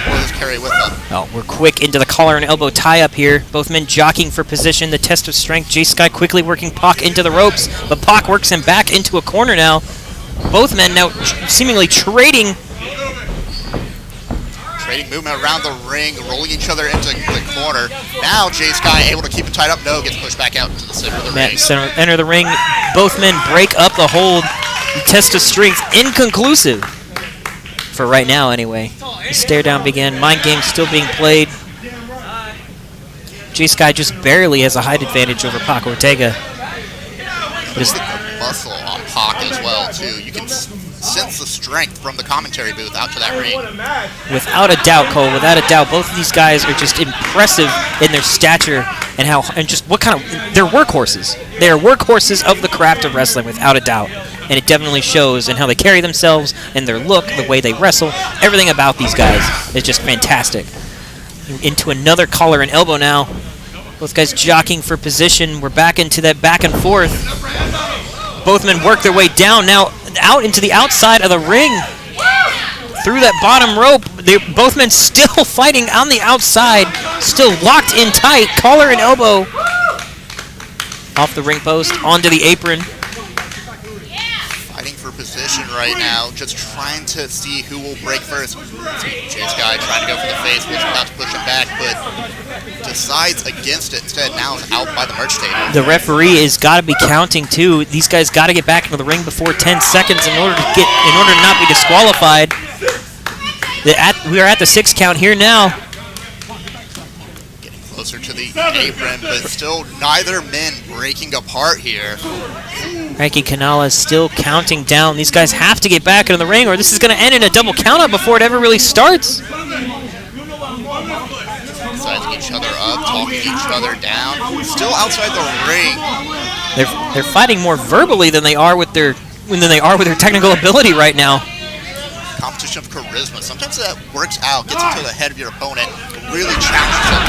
will this carry with them? Oh, we're quick into the collar and elbow tie-up here. Both men jockeying for position. The test of strength. Skye quickly working Pac into the ropes, but Pac works him back into a corner now. Both men now seemingly trading movement around the ring, rolling each other into the corner. Now Skye able to keep it tied up. No, gets pushed back out into the center of the ring. Enter the ring. Both men break up the hold. The test of strength inconclusive. For right now, anyway. The stare down began. Mind game still being played. Skye just barely has a height advantage over Paco Ortega. But it's the muscle on Pac as well, too. You can sense the strength from the commentary booth out to that ring. Without a doubt, Cole, without a doubt, both of these guys are just impressive in their stature and just what kind of, they're workhorses. They are workhorses of the craft of wrestling, without a doubt. And it definitely shows in how they carry themselves and their look, the way they wrestle. Everything about these guys is just fantastic. Into another collar and elbow now. Both guys jockeying for position. We're back into that back and forth. Both men work their way down now, out into the outside of the ring. Through that bottom rope. Both men still fighting on the outside. Still locked in tight. Collar and elbow. Off the ring post. Onto the apron. Fighting for position right now. Just trying to see who will break first. Skye trying to go for the face. Was about to push him back, but decides against it instead. Now is out by the merch table. The referee has got to be counting too. These guys got to get back into the ring before 10 seconds in order to not be disqualified. We are at the 6 count here now. Getting closer to the apron, but still neither men breaking apart here. Frankie Canales still counting down. These guys have to get back into the ring or this is going to end in a double count-out before it ever really starts. Sizing each other up, talking each other down. Still outside the ring. They're fighting more verbally than they are with their technical ability right now. Competition of charisma. Sometimes that works out, gets into the head of your opponent, really challenges them.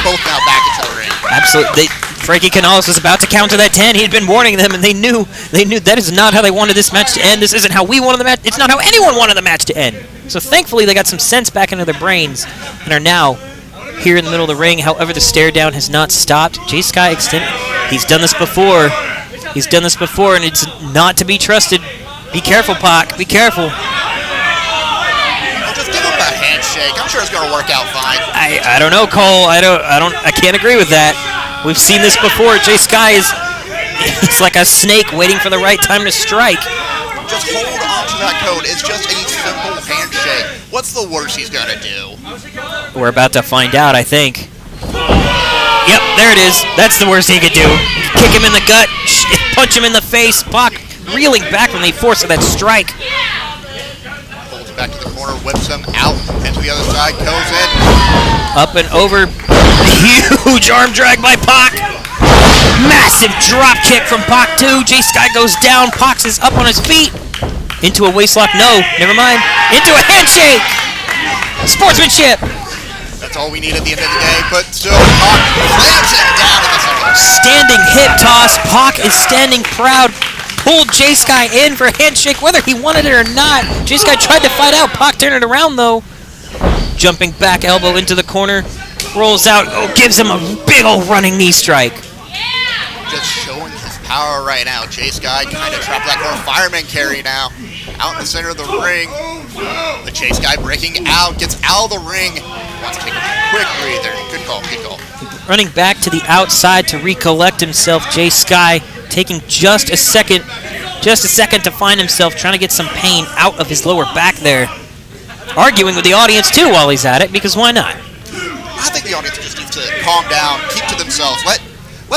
Both now back into the ring. Absolutely. Frankie Canales was about to counter that 10. He had been warning them, and they knew that is not how they wanted this match to end. This isn't how we wanted the match. It's not how anyone wanted the match to end. So thankfully, they got some sense back into their brains and are now here in the middle of the ring. However, the stare down has not stopped. Skye extended. He's done this before. He's done this before, and it's not to be trusted. Be careful, Pac. Be careful. Just give him a handshake. I'm sure it's gonna work out fine. I don't know, Cole. I can't agree with that. We've seen this before. Skye it's like a snake waiting for the right time to strike. Just hold on to that code. It's just a simple handshake. What's the worst he's gonna do? We're about to find out, I think. Yep, there it is. That's the worst he could do. Kick him in the gut, punch him in the face. Pac reeling back from the force of that strike. Holds back to the corner, whips him out, and to the other side, goes in. Up and over. Huge arm drag by Pac. Massive drop kick from Pac too. Skye goes down. Pac is up on his feet. Into a waistlock. No, never mind. Into a handshake. Sportsmanship. That's all we need at the end of the day, but still Pac slams it down in the second. Standing hip toss. Pac is standing proud. Pulled Skye in for a handshake, whether he wanted it or not. Skye tried to fight out. Pac turned it around though. Jumping back elbow into the corner. Rolls out. Oh, gives him a big old running knee strike. Just showing his power right now. Skye kind of trapped that corner. Fireman carry now. Out in the center of the ring. But Skye breaking out. Gets out of the ring. Wants to take a quick breather. Good call. Good call. Running back to the outside to recollect himself. Skye taking just a second to find himself, trying to get some pain out of his lower back there. Arguing with the audience too while he's at it, because why not? I think the audience just needs to calm down, keep to themselves, let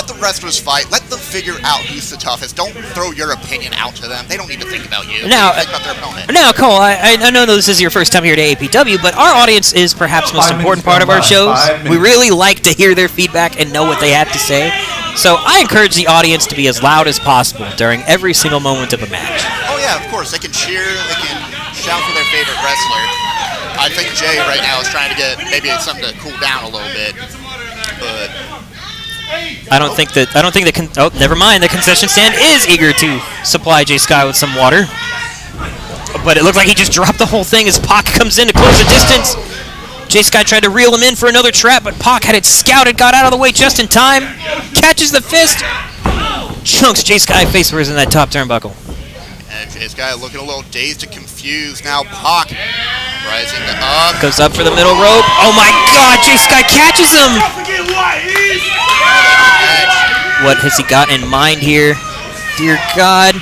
the wrestlers fight, let them figure out who's the toughest. Don't throw your opinion out to them. They don't need to think about you. Now, think about their opponent. Now, Cole, I know this is your first time here at AAPW, but our audience is perhaps the most important part of our shows. We really like to hear their feedback and know what they have to say. So I encourage the audience to be as loud as possible during every single moment of a match. Oh yeah, of course. They can cheer, they can shout for their favorite wrestler. I think Jay right now is trying to get maybe something to cool down a little bit, but never mind. The concession stand is eager to supply Skye with some water. But it looked like he just dropped the whole thing as Pac comes in to close the distance. Skye tried to reel him in for another trap, but Pac had it scouted, got out of the way just in time. Catches the fist. Chunks Skye face first in that top turnbuckle. And Skye looking a little dazed and confused. Now Pac rising up. Goes up for the middle rope. Oh my God, Skye catches him. What has he got in mind here? Dear God.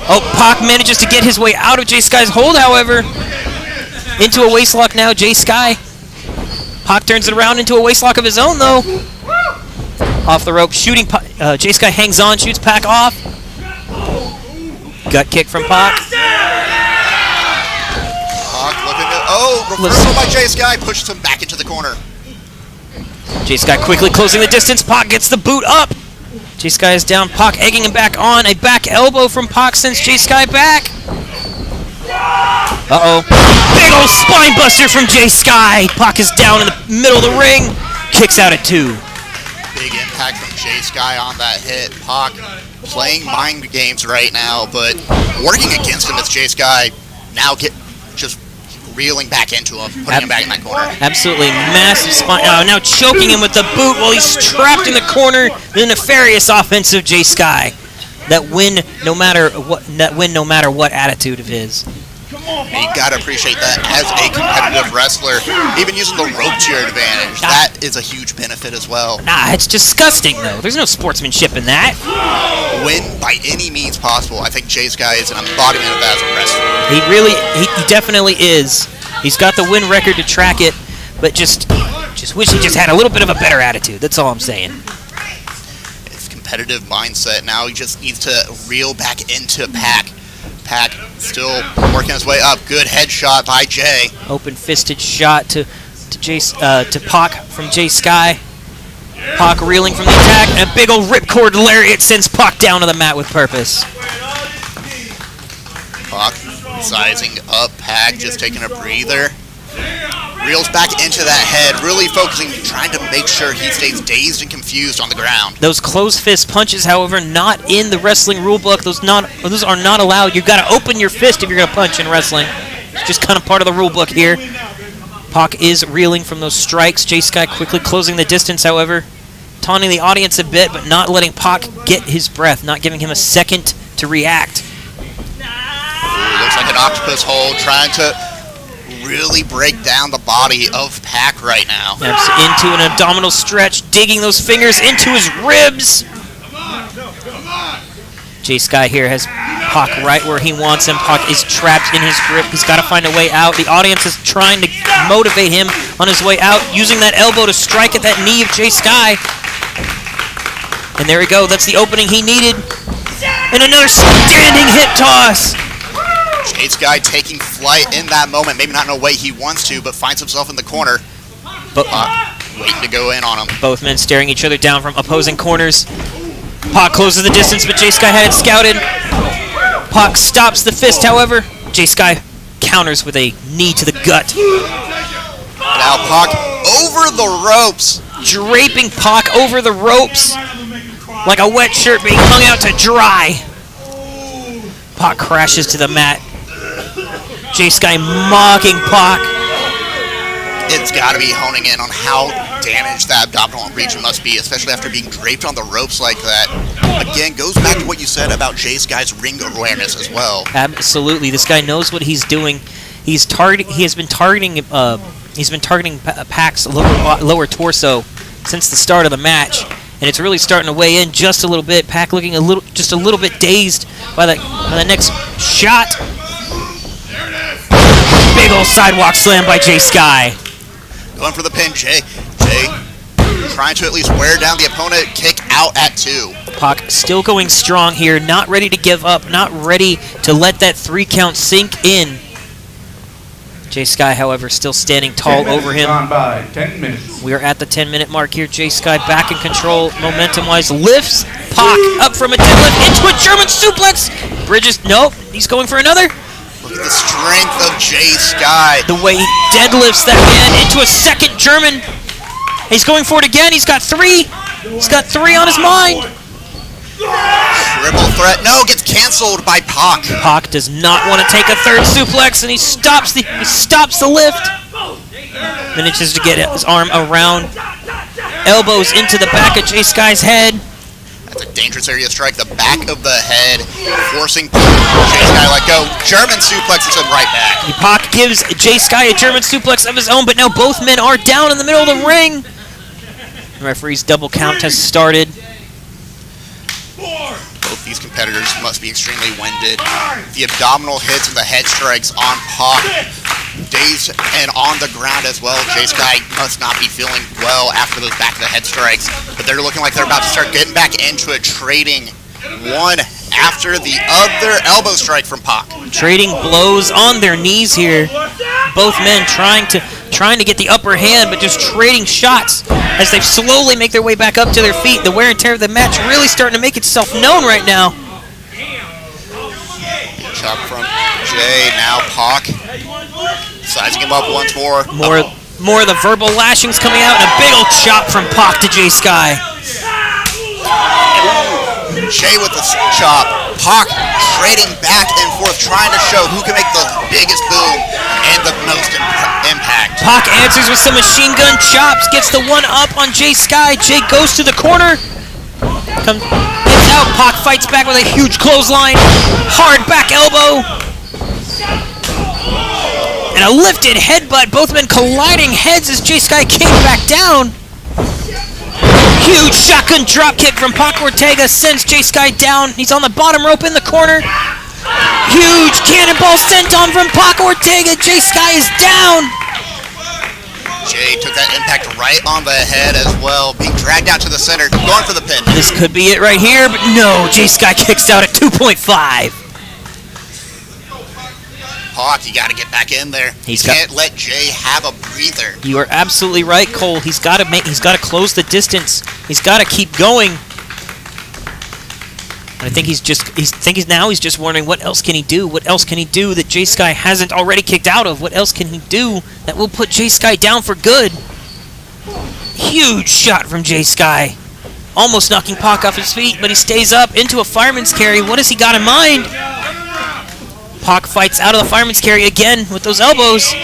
Oh, Pac manages to get his way out of Skye's hold, however. Into a waistlock now, Skye. Pac turns it around into a waistlock of his own, though. Off the rope, shooting. Skye hangs on, shoots Pac off. Gut kick from Pac. Pac looking at, reversal by Skye, pushes him back into the corner. Skye quickly closing the distance. Pac gets the boot up. Skye is down. Pac egging him back on. A back elbow from Pac sends Skye back. Uh-oh. Big old spine buster from Skye. Pac is down in the middle of the ring. Kicks out at 2. Big impact from Skye on that hit. Pac playing mind games right now, but working against him as Skye now just reeling back into him, putting him back in that corner. Absolutely massive spine. Now choking him with the boot while he's trapped in the corner. The nefarious offense of Skye. That win no matter what attitude of his. And you gotta appreciate that as a competitive wrestler, even using the rope to your advantage, that is a huge benefit as well. Nah, it's disgusting though. There's no sportsmanship in that. Win by any means possible. I think Skye is an embodiment of that as a wrestler. He definitely is. He's got the win record to track it, but just wish he just had a little bit of a better attitude. That's all I'm saying. It's competitive mindset. Now he just needs to reel back into Pac. Pac still working his way up. Good headshot by Jay. Open fisted shot to Pac from Skye. Pac reeling from the attack, and a big old ripcord lariat sends Pac down to the mat with purpose. Pac sizing up. Pac just taking a breather. Reels back into that head, really focusing, trying to make sure he stays dazed and confused on the ground. Those closed fist punches, however, not in the wrestling rulebook. Those are not allowed. You've got to open your fist if you're going to punch in wrestling. It's just kind of part of the rulebook here. Pac is reeling from those strikes. Skye quickly closing the distance, however, taunting the audience a bit, but not letting Pac get his breath, not giving him a second to react. Ooh, looks like an octopus hold, trying to really break down the body of Pac right now. Into an abdominal stretch, digging those fingers into his ribs. Skye here has Pac right where he wants him. Pac is trapped in his grip. He's got to find a way out. The audience is trying to motivate him on his way out, using that elbow to strike at that knee of Skye. And there we go. That's the opening he needed. And another standing hip toss. Skye taking flight in that moment. Maybe not in a way he wants to, but finds himself in the corner. But waiting to go in on him. Both men staring each other down from opposing corners. Pac closes the distance, but Skye had it scouted. Pac stops the fist, however. Skye counters with a knee to the gut. Now Pac over the ropes. Draping Pac over the ropes like a wet shirt being hung out to dry. Pac crashes to the mat. Skye mocking Pac. It's got to be honing in on how damaged that abdominal region must be, especially after being draped on the ropes like that. Again, goes back to what you said about Skye's ring awareness as well. Absolutely, this guy knows what he's doing. He has been targeting Pac's lower torso since the start of the match, and it's really starting to weigh in just a little bit. Pac looking just a little bit dazed by the next shot. Big old sidewalk slam by Skye. Going for the pin, Jay trying to at least wear down the opponent. Kick out at 2. Pac still going strong here, not ready to give up, not ready to let that 3 count sink in. Skye, however, still standing tall over him. Gone by 10 minutes. We are at the 10-minute mark here. Skye back in control, momentum-wise, lifts Pac up from a deadlift into a German suplex. Bridges, nope, he's going for another. Look at the strength of Skye. The way he deadlifts that man into a second German. He's going for it again. He's got 3. He's got 3 on his mind. Triple threat. No, gets canceled by Pac. Pac does not want to take a third suplex, and he stops the lift. Manages to get his arm around. Elbows into the back of Jay Skye's head. That's a dangerous area to strike. The back of the head, forcing Jay Skye let go. German suplexes him right back. Pac gives Jay Skye a German suplex of his own, but now both men are down in the middle of the ring. The referee's double count has started. Both these competitors must be extremely winded. The abdominal hits and the head strikes on Pac. Dazed and on the ground as well. Jay Skye must not be feeling well after those back of the head strikes, but they're looking like they're about to start getting back into it, trading one after the other elbow strike from Pac. Trading blows on their knees here. Both men trying to get the upper hand, but just trading shots as they slowly make their way back up to their feet. The wear and tear of the match really starting to make itself known right now. Chop from Jay, now Pac. Sizing him up once more. More of the verbal lashings coming out, and a big old chop from Pac to Jay Skye. Jay with the chop. Pac trading back and forth, trying to show who can make the biggest boom and the most impact. Pac answers with some machine gun chops, gets the one up on Jay Skye. Jay goes to the corner. Gets out. Pac fights back with a huge clothesline. Hard back elbow. And a lifted headbutt. Both men colliding heads as Jay Skye came back down. Huge shotgun drop kick from Pac Ortega sends Jay Skye down. He's on the bottom rope in the corner. Huge cannonball sent on from Pac Ortega. Jay Skye is down. Jay took that impact right on the head as well, being dragged out to the center, going for the pin. This could be it right here, but no, Jay Skye kicks out at 2.5. Pac, you got to get back in there. You can't let Jay have a breather. You are absolutely right, Cole. He's got to close the distance. He's got to keep going. And I think he's just wondering what else can he do? What else can he do that Jay Skye hasn't already kicked out of? What else can he do that will put Jay Skye down for good? Huge shot from Jay Skye. Almost knocking Pac off his feet, but he stays up into a fireman's carry. What has he got in mind? Pac fights out of the fireman's carry again with those elbows.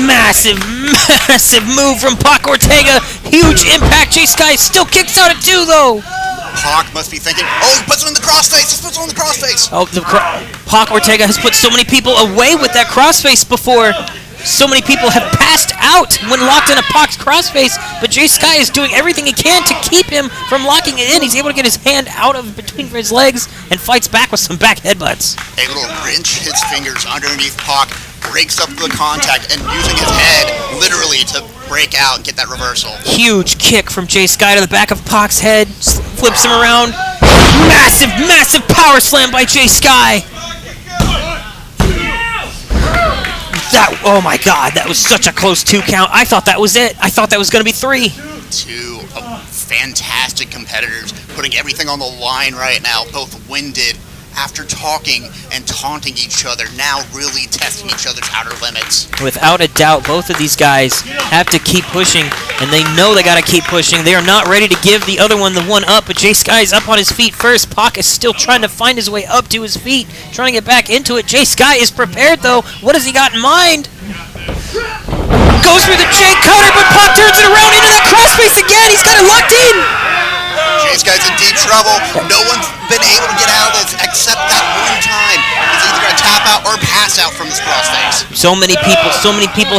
Massive move from Pac Ortega. Huge impact. Jay Skye still kicks out at 2, though. Pac must be thinking, oh, he puts him in the crossface. He puts him in the crossface. Oh, Pac Ortega has put so many people away with that crossface before. So many people have passed out when locked in a Pac's crossface, but Jay Skye is doing everything he can to keep him from locking it in. He's able to get his hand out of between his legs and fights back with some back headbutts. Able to wrench his fingers underneath Pac, breaks up the contact, and using his head literally to break out and get that reversal. Huge kick from Jay Skye to the back of Pac's head, flips him around. Massive power slam by Jay Skye. Oh my God, that was such a close 2 count. I thought that was it. I thought that was going to be 3. Two fantastic competitors putting everything on the line right now, both winded after talking and taunting each other, now really testing each other's outer limits. Without a doubt, both of these guys have to keep pushing, and they know they got to keep pushing. They are not ready to give the other one the one up, but Jay Skye is up on his feet first. Pac is still trying to find his way up to his feet, trying to get back into it. Jay Skye is prepared, though. What has he got in mind? Goes for the Jay cutter, but Pac turns it around into that crossface again. He's got it locked in. Jay Skye's in deep trouble. No one's been able to get out of this except that one time. He's either going to tap out or pass out from this crossface. So many people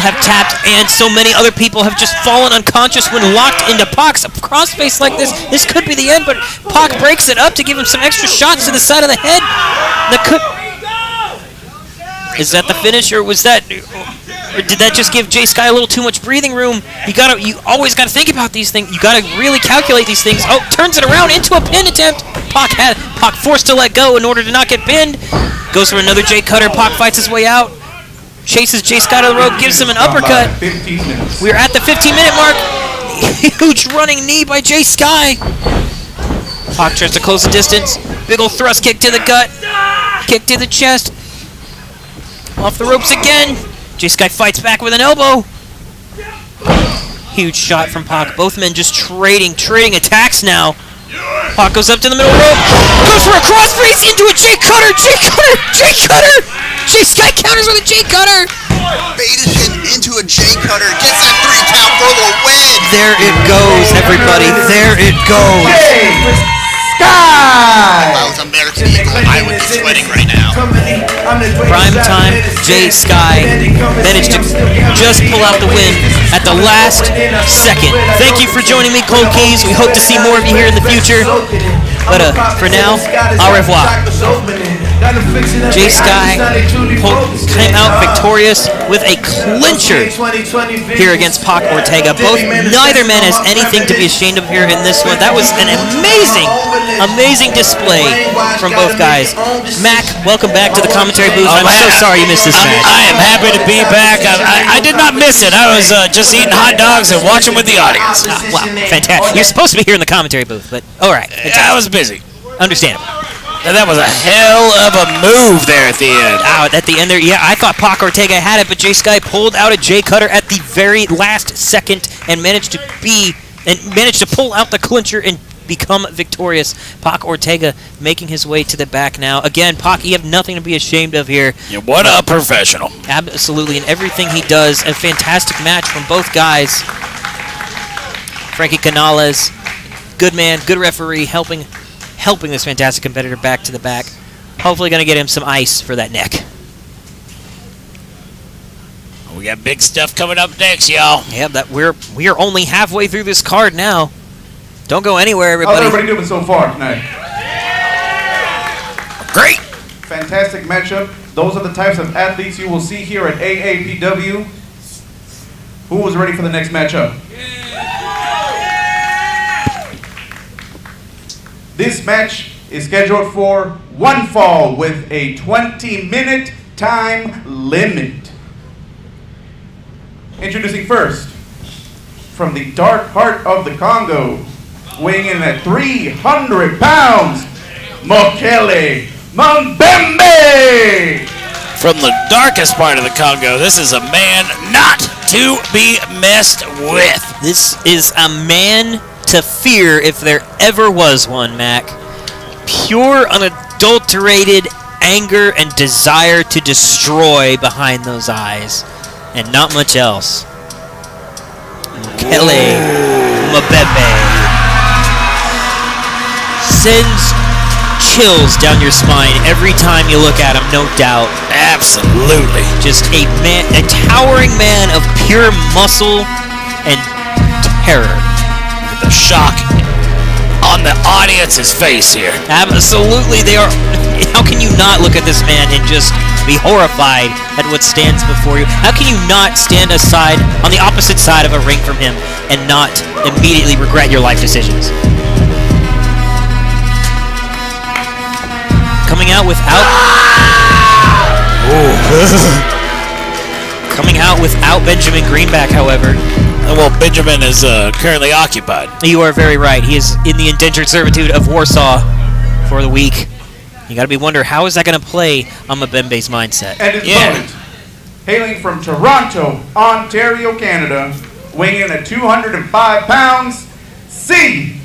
have tapped, and so many other people have just fallen unconscious when locked into Pac's crossface like this. This could be the end, but Pac breaks it up to give him some extra shots to the side of the head. Is that the finish, or was that... Or did that just give Jay Skye a little too much breathing room? You always gotta think about these things. You gotta really calculate these things. Oh, turns it around into a pin attempt. Pac forced to let go in order to not get pinned. Goes for another Jay cutter. Pac fights his way out. Chases Jay Skye to the rope, gives him an uppercut. We're at the 15-minute mark. Huge running knee by Jay Skye. Pac tries to close the distance. Big ol' thrust kick to the gut. Kick to the chest. Off the ropes again. Jay Skye fights back with an elbow. Huge shot from Pac. Both men just trading attacks now. Pac goes up to the middle rope. Goes for a crossface into a J cutter. Skye counters with a J cutter. Baited him into a J cutter. Gets that 3 count for the win. There it goes, everybody. There it goes. If I was American Eagle, I would be sweating right now. Prime time, Skye managed to just pull out the win at the last second. Thank you for joining me, Cold Keys. We hope to see more of you here in the future. But for now, au revoir. Skye came out victorious with a clincher here against Pac Ortega. Neither man has anything to be ashamed of here in this one. That was an amazing display from both guys. Mac, welcome back to the commentary booth. I'm so sorry you missed this match. I am happy to be back. I did not miss it. I was just eating hot dogs and watching with the audience. Wow, fantastic. You're supposed to be here in the commentary booth, but all right. I was busy. Understandable. And that was a hell of a move there at the end. At the end there, yeah, I thought Pac Ortega had it, but Skye pulled out a J cutter at the very last second and managed to pull out the clincher and become victorious. Pac Ortega making his way to the back now. Again, Pac, you have nothing to be ashamed of here. Yeah, what a professional. Absolutely, and everything he does, a fantastic match from both guys. Frankie Canales, good man, good referee, helping this fantastic competitor back to the back. Hopefully going to get him some ice for that neck. We got big stuff coming up next, y'all. Yeah, we are only halfway through this card now. Don't go anywhere, everybody. How's everybody doing so far tonight? Great. Fantastic matchup. Those are the types of athletes you will see here at AAPW. Who was ready for the next matchup? This match is scheduled for one fall with a 20-minute time limit. Introducing first, from the dark heart of the Congo, weighing in at 300 pounds, Mokele Mbembe. From the darkest part of the Congo, this is a man not to be messed with. This is a man to fear if there ever was one, Mac. Pure, unadulterated anger and desire to destroy behind those eyes, and not much else. Mokele Mbembe sends chills down your spine every time you look at him, no doubt. Absolutely. Just a towering man of pure muscle and terror. The shock on the audience's face here. Absolutely, they are. How can you not look at this man and just be horrified at what stands before you? How can you not stand aside on the opposite side of a ring from him and not immediately regret your life decisions? Coming out without. Coming out without Benjamin Greenback, however. Well, Benjamin is currently occupied. You are very right. He is in the indentured servitude of Warsaw for the week. You got to be wondering, how is that going to play on Mbembe's mindset? And his opponent, hailing from Toronto, Ontario, Canada, weighing in at 205 pounds, CJC!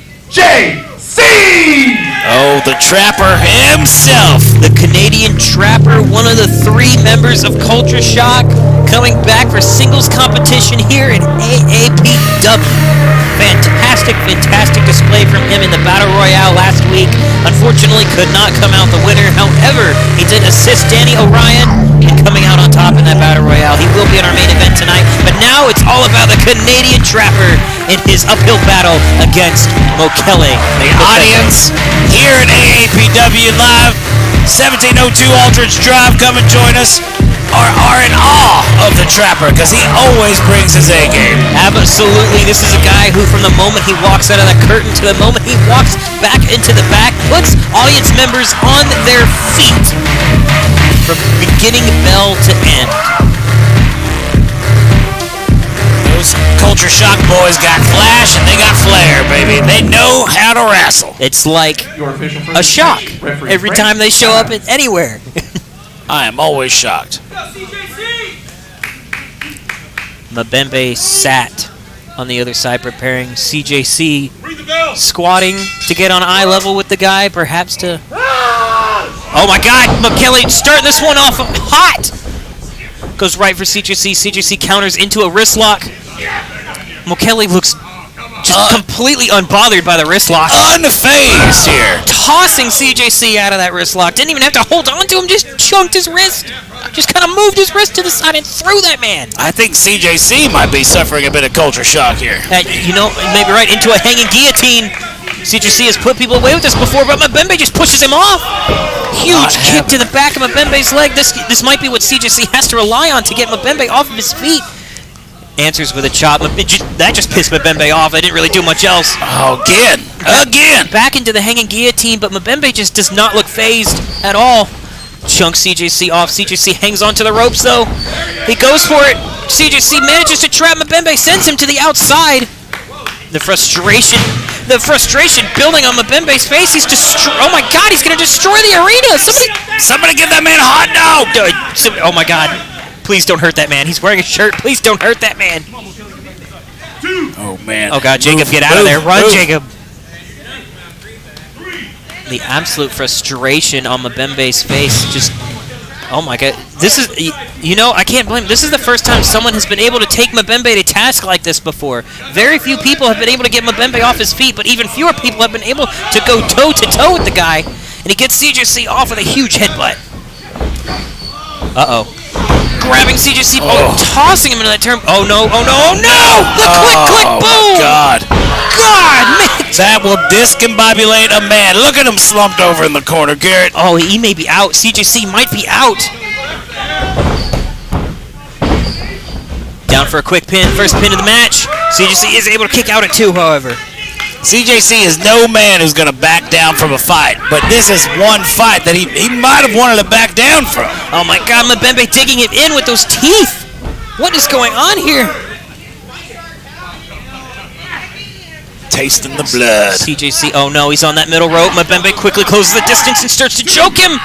Oh, the Trapper himself. The Canadian Trapper, one of the 3 members of Culture Shock, coming back for singles competition here at AAPW. Fantastic display from him in the Battle Royale last week. Unfortunately, could not come out the winner. However, he did assist Danny O'Ryan in coming out on top in that Battle Royale. He will be in our main event tonight. But now it's all about the Canadian Trapper in his uphill battle against Mokele. The audience here at AAPW Live, 1702 Aldridge Drive, come and join us. Are in awe of the Trapper because he always brings his A game. Absolutely. This is a guy who, from the moment he walks out of the curtain to the moment he walks back into the back, puts audience members on their feet from beginning bell to end. Those Culture Shock boys got flash and they got flair, baby. They know how to wrestle. It's like a shock every time they show up anywhere. I am always shocked. Mbembe sat on the other side preparing. CJC squatting to get on eye level with the guy, perhaps to... Oh my God, McKelly starting this one off hot! Goes right for CJC. CJC counters into a wrist lock. McKelly looks just completely unbothered by the wrist lock. Unfazed here. Tossing CJC out of that wrist lock. Didn't even have to hold on to him, just chunked his wrist. Just kind of moved his wrist to the side and threw that man. I think CJC might be suffering a bit of culture shock here. You know, maybe right into a hanging guillotine. CJC has put people away with this before, but Mbembe just pushes him off. Huge kick to the back of Mbembe's leg. This might be what CJC has to rely on to get Mbembe off of his feet. Answers with a chop. That just pissed Mbembe off. I didn't really do much else. Again. Back into the hanging guillotine, but Mbembe just does not look phased at all. Chunks CJC off. CJC hangs onto the ropes, though. He goes for it. CJC manages to trap Mbembe, sends him to the outside. The frustration building on Mbembe's face. He's oh my God, he's going to destroy the arena. Somebody give that man a hot dog. Oh my God. Please don't hurt that man. He's wearing a shirt. Please don't hurt that man. Oh, man. Oh, God, Jacob, get out of there. Run, Jacob. The absolute frustration on Mbembe's face. Just, oh, my God. This is, you know, I can't blame him. This is the first time someone has been able to take Mbembe to task like this before. Very few people have been able to get Mbembe off his feet, but even fewer people have been able to go toe-to-toe with the guy. And he gets CJC off with a huge headbutt. Uh-oh. Grabbing CJC, tossing him into that turn. Oh no, oh no, oh no! The click, boom! God, man! That will discombobulate a man. Look at him slumped over in the corner, Garrett. Oh, he may be out. CJC might be out. Down for a quick pin. First pin of the match. CJC is able to kick out at 2, however. CJC is no man who's going to back down from a fight, but this is one fight that he might have wanted to back down from. Oh my God, Mbembe digging it in with those teeth. What is going on here? Tasting the blood. CJC, oh no, he's on that middle rope. Mbembe quickly closes the distance and starts to choke him.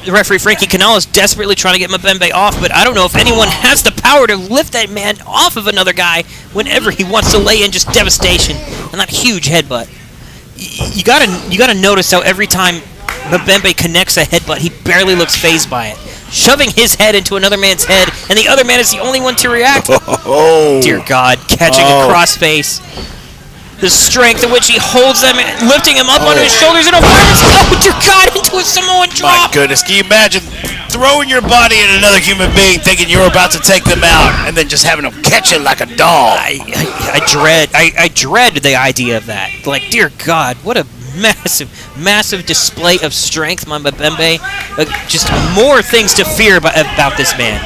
The referee, Frankie Canal, is desperately trying to get Mbembe off, but I don't know if anyone has the power to lift that man off of another guy whenever he wants to lay in just devastation and that huge headbutt. You gotta notice how every time Mbembe connects a headbutt, he barely looks fazed by it. Shoving his head into another man's head, and the other man is the only one to react. Dear God, catching a crossface. The strength at which he holds them, lifting him up onto his shoulders in a oh dear God, into a Samoan drop. My goodness, can you imagine throwing your body at another human being, thinking you're about to take them out, and then just having them catch it like a doll? I dread the idea of that. Like, dear God, what a massive display of strength, my Mbembe. Just more things to fear about this man.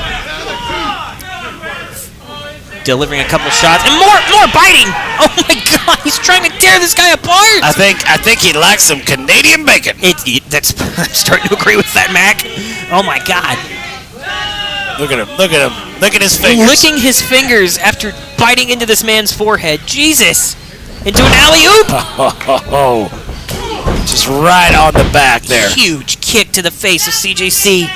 Delivering a couple shots and more biting. Oh my God, he's trying to tear this guy apart. I think he likes some Canadian bacon. I'm starting to agree with that, Mac. Oh my God. Look at him. Look at his fingers. Licking his fingers after biting into this man's forehead. Jesus. Into an alley-oop. Just right on the back there. Huge kick to the face of CJC.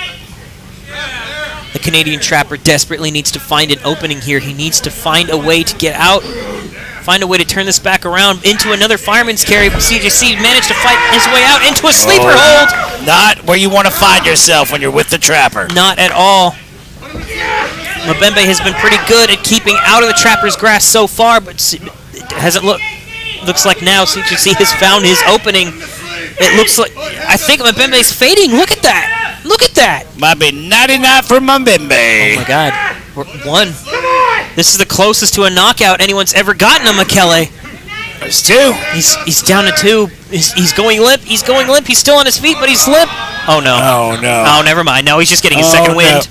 The Canadian Trapper desperately needs to find an opening here. He needs to find a way to get out, find a way to turn this back around into another fireman's carry. But CJC managed to fight his way out into a sleeper hold. Not where you want to find yourself when you're with the Trapper. Not at all. Mbembe has been pretty good at keeping out of the Trapper's grasp so far, but it hasn't looks like now CJC has found his opening. It looks like, I think Mbembe's fading. Look at that. Look at that. Might be 99 for Mbembe. Oh my God. One. This is the closest to a knockout anyone's ever gotten on Mekele. There's 2. He's down to 2. He's going limp. He's going limp. He's still on his feet, but he's limp. Oh no. Oh no. Oh, never mind. No, he's just getting his second wind.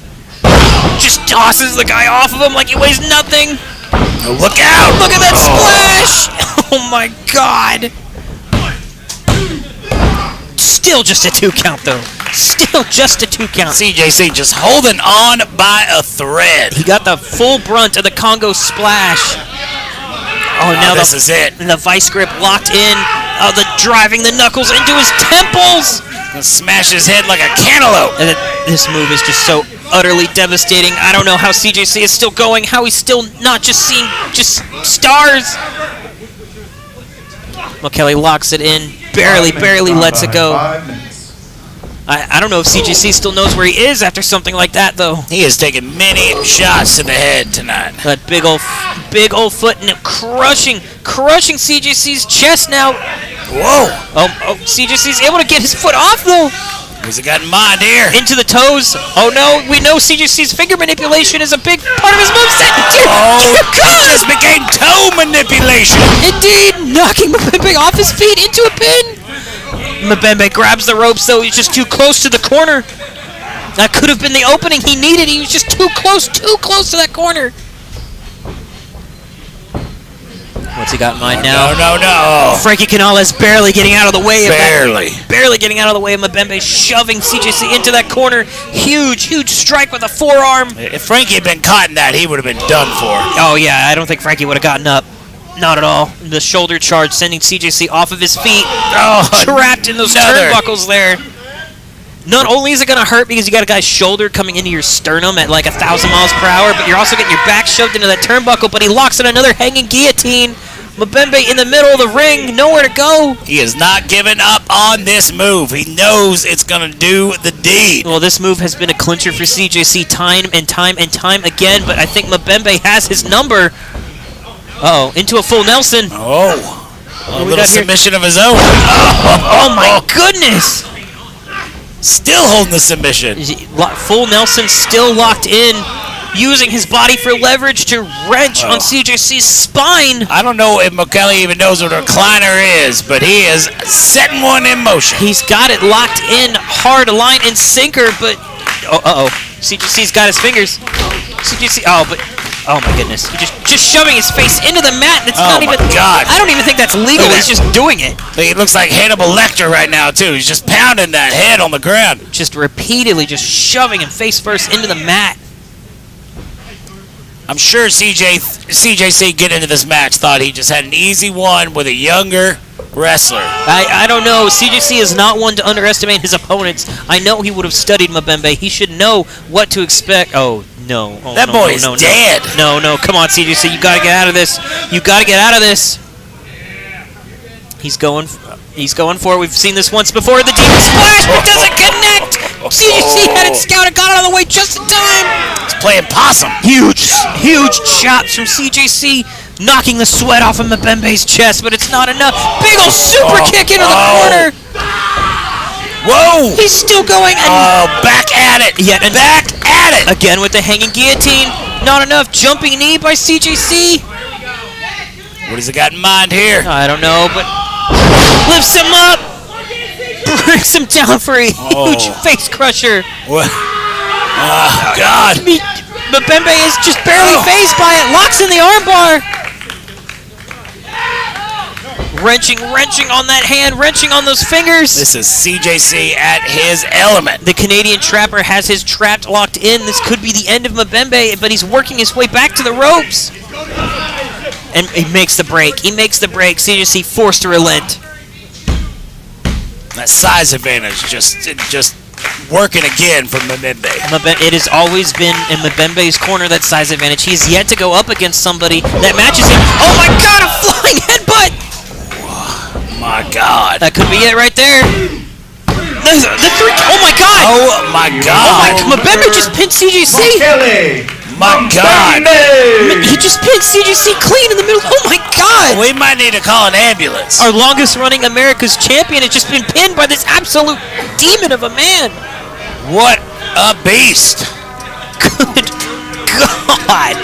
Just tosses the guy off of him like he weighs nothing. Oh, look out! Look at that splash! Oh my God. Still just a 2 count, though. Still just a 2 count. CJC just holding on by a thread. He got the full brunt of the Congo splash. Oh, now this is it. The vice grip locked in. Oh, the driving the knuckles into his temples. Gonna smash his head like a cantaloupe. And this move is just so utterly devastating. I don't know how CJC is still going, how he's still not just seeing just stars. Kelly locks it in, barely lets it go. I don't know if CJC still knows where he is after something like that, though. He has taken many shots to the head tonight. That big old foot and crushing CJC's chest now. Whoa! Oh, CJC's able to get his foot off, though. Who's it got in mind here? Into the toes. Oh no, we know CJC's finger manipulation is a big part of his moveset. It just became toe manipulation. Indeed, knocking Mbembe off his feet into a pin. Mbembe grabs the ropes, though. He's just too close to the corner. That could have been the opening he needed. He was just too close to that corner. What's he got in mind now? No. Frankie Canales barely getting out of the way. Barely getting out of the way of Mbembe, shoving CJC into that corner. Huge strike with a forearm. If Frankie had been caught in that, he would have been done for. Oh, yeah, I don't think Frankie would have gotten up. Not at all. The shoulder charge sending CJC off of his feet. Trapped in those turnbuckles there. Not only is it going to hurt because you got a guy's shoulder coming into your sternum at like 1,000 miles per hour, but you're also getting your back shoved into that turnbuckle, but he locks in another hanging guillotine. Mbembe in the middle of the ring, nowhere to go. He has not given up on this move. He knows it's going to do the deed. Well, this move has been a clincher for CJC time and time again, but I think Mbembe has his number. Uh-oh, into a full Nelson. A little submission of his own. Oh my goodness! Still holding the submission. Full Nelson still locked in, using his body for leverage to wrench on CJC's spine. I don't know if Kelly even knows what a recliner is, but he is setting one in motion. He's got it locked in hard, line and sinker, but... CJC's got his fingers. CJC... Oh my goodness! He's just shoving his face into the mat. It's not even. God! I don't even think that's legal. He's just doing it. He looks like Hannibal Lecter right now too. He's just pounding that head on the ground. Just repeatedly, just shoving him face first into the mat. I'm sure CJC getting into this match thought he just had an easy one with a younger wrestler. I don't know. CJC is not one to underestimate his opponents. I know he would have studied Mbembe. He should know what to expect. Oh, no. That boy is dead. No. Come on, CJC. You got to get out of this. He's going for it. We've seen this once before. The Demon Splash, but doesn't connect. CJC had it scouted, got out of the way just in time. He's playing possum. Huge chops from CJC, knocking the sweat off of Mbembe's chest, but it's not enough. Big ol' super kick into the corner. Whoa! He's still going. Back at it. Back at it. Again with the hanging guillotine. Not enough. Jumping knee by CJC. What has he got in mind here? I don't know, but lifts him up. Brings him down for a huge face crusher. Oh, God. Mbembe is just barely phased by it. Locks in the armbar. Wrenching on that hand, wrenching on those fingers. This is CJC at his element. The Canadian Trapper has his trap locked in. This could be the end of Mbembe, but he's working his way back to the ropes. And he makes the break. CJC forced to relent. That size advantage just working again for Mbembe. It has always been in Mbembe's corner, that size advantage. He's yet to go up against somebody that matches him. Oh my God, a flying headbutt! My God. That could be it right there. The three. Oh my God. Oh my God. Mbembe just pinned CJC. My God. He just pinned CJC clean in the middle. Oh my God. We might need to call an ambulance. Our longest running America's champion has just been pinned by this absolute demon of a man. What a beast. Good God.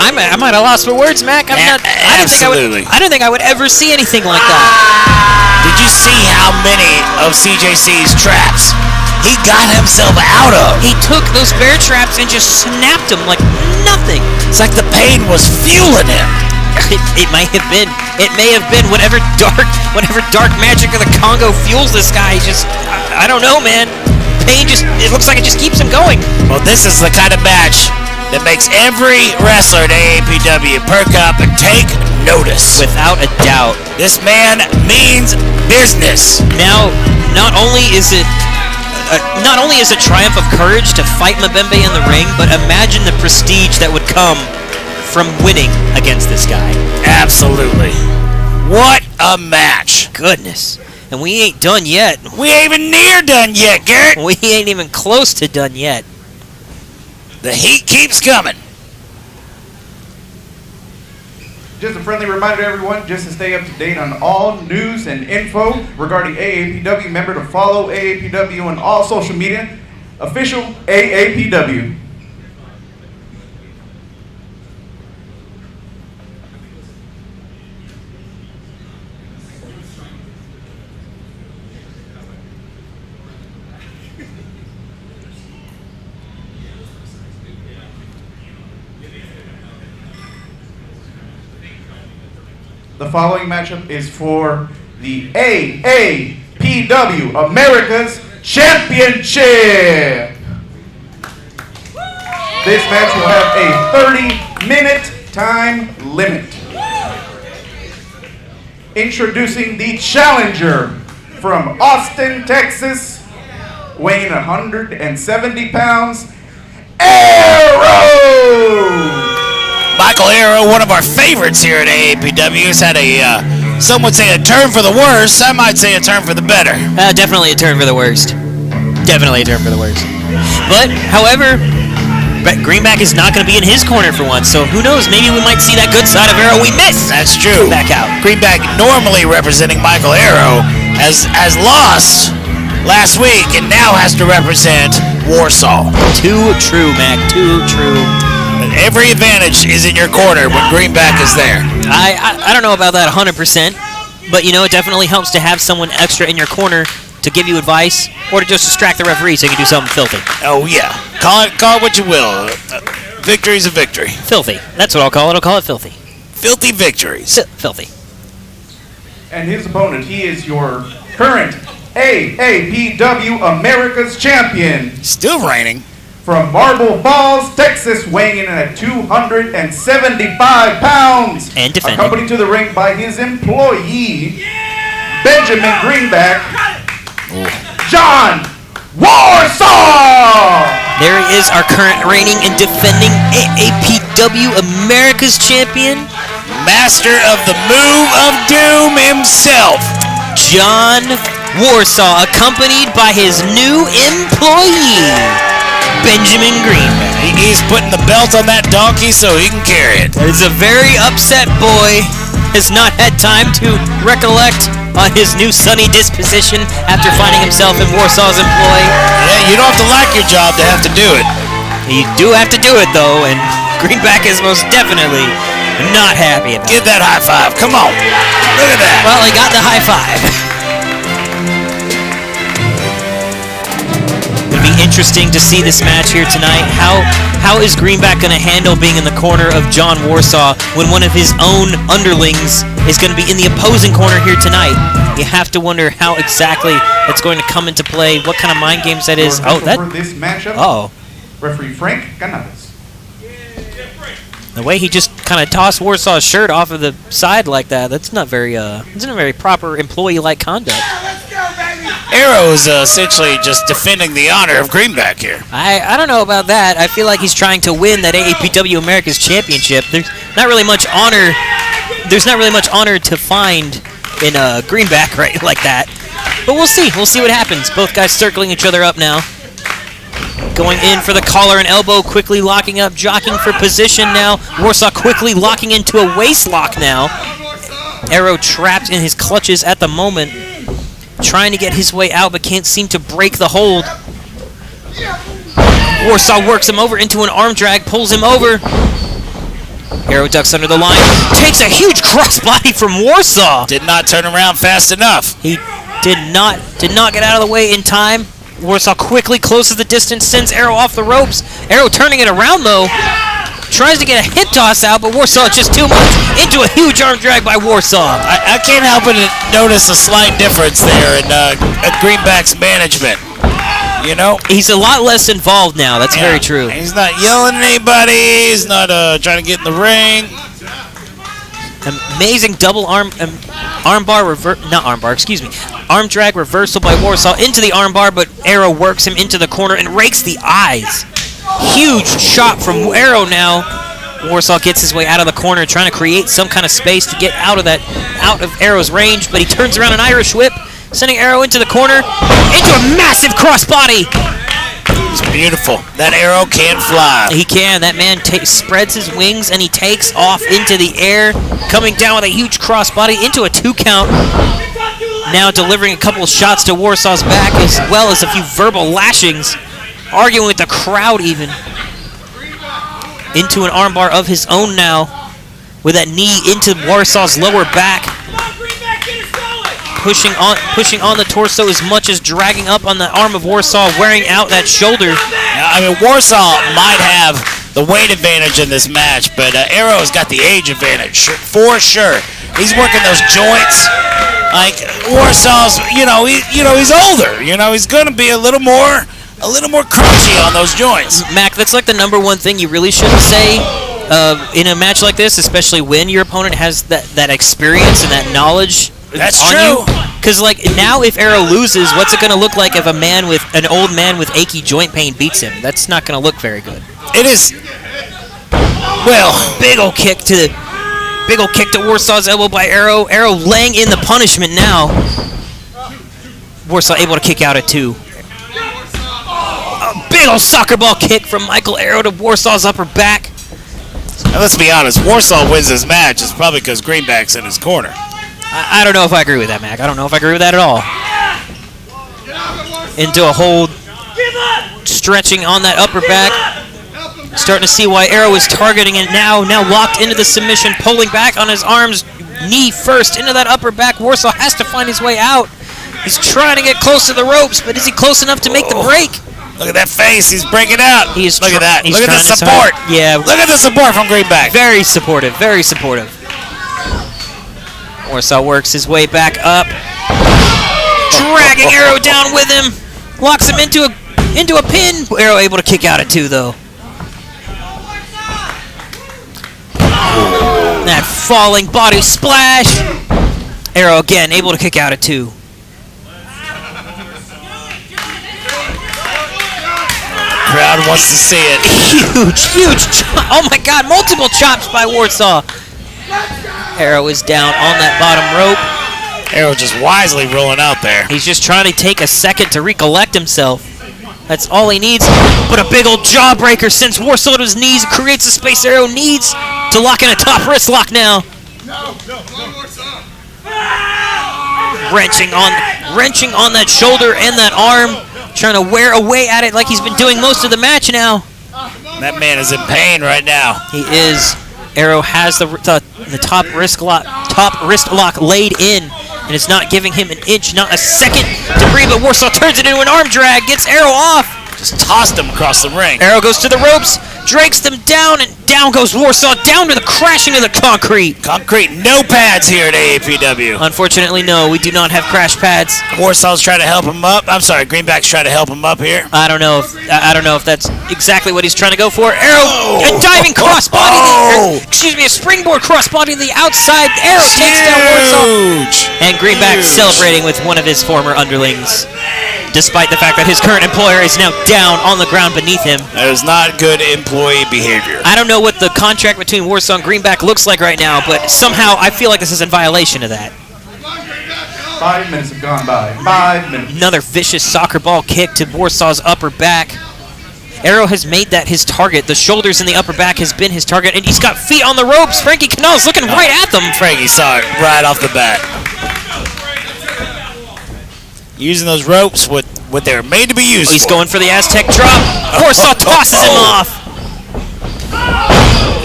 I might have lost for words, Mac. Absolutely. I don't think I would ever see anything like that. Did you see how many of CJC's traps he got himself out of? He took those bear traps and just snapped them like nothing. It's like the pain was fueling him. It may have been. It may have been whatever dark magic of the Congo fuels this guy. I don't know, man. Pain it looks like it just keeps him going. Well, this is the kind of match that makes every wrestler at AAPW perk up and take notice. Without a doubt. This man means business. Now, not only is it not only is it a triumph of courage to fight Mbembe in the ring, but imagine the prestige that would come from winning against this guy. Absolutely. What a match. Goodness. And we ain't done yet. We ain't even near done yet, Garrett. We ain't even close to done yet. The heat keeps coming. Just a friendly reminder to everyone, just to stay up to date on all news and info regarding AAPW, remember to follow AAPW on all social media. Official AAPW. The following matchup is for the AAPW America's Championship. This match will have a 30-minute time limit. Introducing the challenger from Austin, Texas, weighing 170 pounds, Aapw! Michael Aapw, one of our favorites here at AAPW, has had a, some would say a turn for the worse. I might say a turn for the better. Definitely a turn for the worst. Definitely a turn for the worst. But, however, Greenback is not going to be in his corner for once, so who knows? Maybe we might see that good side of Aapw we missed. That's true. Back out. Greenback, normally representing Michael Aapw, has lost last week and now has to represent Warsaw. Too true, Mac. Too true. Every advantage is in your corner when Greenback is there. I don't know about that 100%, but, you know, it definitely helps to have someone extra in your corner to give you advice or to just distract the referee so you can do something filthy. Oh, yeah. Call it what you will. Victory's a victory. Filthy. That's what I'll call it. I'll call it filthy. Filthy victories. Filthy. And his opponent, he is your current AAPW America's Champion. Still reigning. From Marble Falls, Texas, weighing in at 275 pounds. And defending. Accompanied to the ring by his employee, Benjamin Greenback, John Warsaw! There is our current reigning and defending AAPW America's Champion. Master of the Move of Doom himself, John Warsaw, accompanied by his new employee, Benjamin Greenback. He's putting the belt on that donkey so he can carry it. It's a very upset boy. Has not had time to recollect on his new sunny disposition after finding himself in Warsaw's employ. Yeah, you don't have to like your job to have to do it. You do have to do it, though, and Greenback is most definitely not happy about it. Give that high five. Come on. Look at that. Well, he got the high five. It'll be interesting to see this match here tonight. How is Greenback going to handle being in the corner of John Warsaw when one of his own underlings is going to be in the opposing corner here tonight? You have to wonder how exactly it's going to come into play, what kind of mind games that is. For this matchup, referee Frank Canales. The way he just kind of tossed Warsaw's shirt off of the side like that, that's not very proper employee-like conduct. Aapw is essentially just defending the honor of Greenback here. I don't know about that. I feel like he's trying to win that AAPW America's Championship. There's not really much honor. There's not really much honor to find in Greenback right like that. But we'll see. We'll see what happens. Both guys circling each other up now. Going in for the collar and elbow, quickly locking up, jockeying for position now. Warsaw quickly locking into a waist lock now. Aapw trapped in his clutches at the moment, trying to get his way out, but can't seem to break the hold. Warsaw works him over into an arm drag, pulls him over. Aapw ducks under the line, takes a huge crossbody from Warsaw. Did not turn around fast enough. He did not get out of the way in time. Warsaw quickly closes the distance, sends Aapw off the ropes. Aapw turning it around though. Tries to get a hip toss out, but Warsaw just too much. Into a huge arm drag by Warsaw. I can't help but notice a slight difference there in Greenback's management. You know? He's a lot less involved now. That's very true. He's not yelling at anybody. He's not trying to get in the ring. Amazing double armbar arm drag reversal by Warsaw into the armbar, but Aapw works him into the corner and rakes the eyes. Huge shot from Aapw now. Warsaw gets his way out of the corner, trying to create some kind of space to get out of Aapw's range, but he turns around an Irish whip, sending Aapw into the corner, into a massive crossbody. It's beautiful. That Aapw can fly. He can. That man spreads his wings and he takes off into the air, coming down with a huge crossbody into a 2 count. Now delivering a couple of shots to Warsaw's back, as well as a few verbal lashings, arguing with the crowd even. Into an armbar of his own now, with that knee into Warsaw's lower back. Pushing on the torso as much as dragging up on the arm of Warsaw, wearing out that shoulder. Now, I mean, Warsaw might have the weight advantage in this match, but Aapw's got the age advantage for sure. He's working those joints. Like Warsaw's, he's older. He's going to be a little more crunchy on those joints. Mac, that's like the number one thing you really shouldn't say in a match like this, especially when your opponent has that experience and that knowledge. That's true. Because now, if Aapw loses, what's it going to look like if an old man with achy joint pain beats him? That's not going to look very good. It is. Well, big ol' kick to Warsaw's elbow by Aapw. Aapw laying in the punishment now. Warsaw able to kick out at 2. A big ol' soccer ball kick from Michael Aapw to Warsaw's upper back. Now, let's be honest. Warsaw wins this match. It's probably because Greenback's in his corner. I don't know if I agree with that, Mac. I don't know if I agree with that at all. Into a hold. Stretching on that upper back. Starting to see why Aapw is targeting it now. Now locked into the submission. Pulling back on his arms. Knee first into that upper back. Warsaw has to find his way out. He's trying to get close to the ropes, but is he close enough to make the break? Look at that face. He's breaking out. Look at that. Look at the support. Yeah. Look at the support from Greenback. Very supportive. Very supportive. Warsaw works his way back up, dragging Aapw down with him, locks him into a pin. Aapw able to kick out at 2 though. That falling body splash. Aapw again able to kick out at 2. Crowd wants to see it. Huge chop. Oh my God, multiple chops by Warsaw. Aapw is down on that bottom rope. Aapw just wisely rolling out there. He's just trying to take a second to recollect himself. That's all he needs. But a big old jawbreaker sends Warsaw to his knees, creates the space Aapw needs to lock in a top wrist lock now. Wrenching on that shoulder and that arm, trying to wear away at it like he's been doing most of the match now. That man is in pain right now. He is. Aapw has the top wrist lock laid in, and it's not giving him an inch, not a second to breathe, but Warsaw turns it into an arm drag, gets Aapw off. Just tossed him across the ring. Aapw goes to the ropes, drakes them down, and down goes Warsaw, down to the crashing of the concrete. Concrete, no pads here at AAPW. Unfortunately, no, we do not have crash pads. Warsaw's trying to help him up. I'm sorry, Greenback's trying to help him up here. I don't know if that's exactly what he's trying to go for. Aapw, a diving crossbody, a springboard crossbody to the outside. Aapw takes down Warsaw. And Greenback celebrating with one of his former underlings, despite the fact that his current employer is now down on the ground beneath him. That is not good employee behavior. I don't know what the contract between Warsaw and Greenback looks like right now, but somehow I feel like this is in violation of that. 5 minutes have gone by. 5 minutes. Another vicious soccer ball kick to Warsaw's upper back. Aapw has made that his target. The shoulders and the upper back has been his target, and he's got feet on the ropes. Frankie Canal's looking right at them. Frankie saw it right off the bat. Using those ropes, what they're made to be used for. He's going for the Aztec drop. Warsaw tosses him off.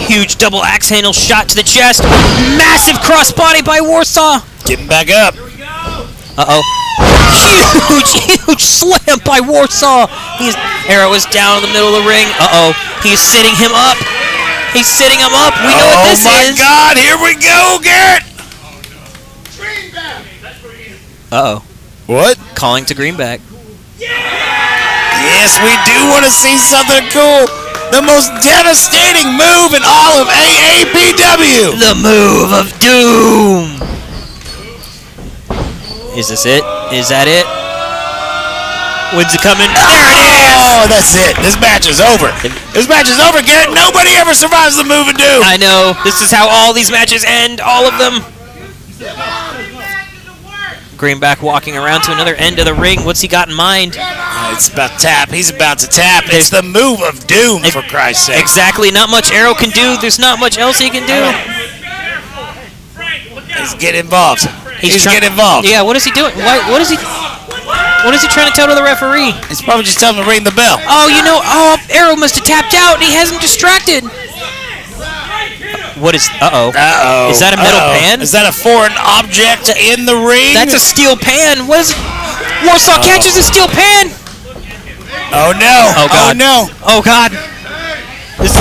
Huge double axe handle shot to the chest. Massive crossbody by Warsaw. Getting back up. Uh-oh. Huge slam by Warsaw. Aapw is down in the middle of the ring. Uh-oh. He's sitting him up. He's sitting him up. We know what this is. Oh, my God. Here we go, Garrett. Uh-oh. What? Calling to Greenback. Yes, we do want to see something cool. The most devastating move in all of AAPW. The move of doom. Is this it? Is that it? When's it coming? There it is! Oh, that's it. This match is over. This match is over, Garrett. Nobody ever survives the move and do. I know. This is how all these matches end. All of them. Greenback walking around to another end of the ring. What's he got in mind? It's about tap. He's about to tap. It's the move of doom, for Christ's sake. Exactly. Not much Arrow can do. There's not much else he can do. He's getting involved. He's getting involved. Yeah, what is he doing? What is he trying to tell to the referee? He's probably just telling him to ring the bell. Oh, Arrow must have tapped out and he has him distracted. What is, Uh-oh. Is that a metal pan? Is that a foreign object in the ring? That's a steel pan. What is, Warsaw catches a steel pan. Oh no. Oh God. Oh no. Oh God. This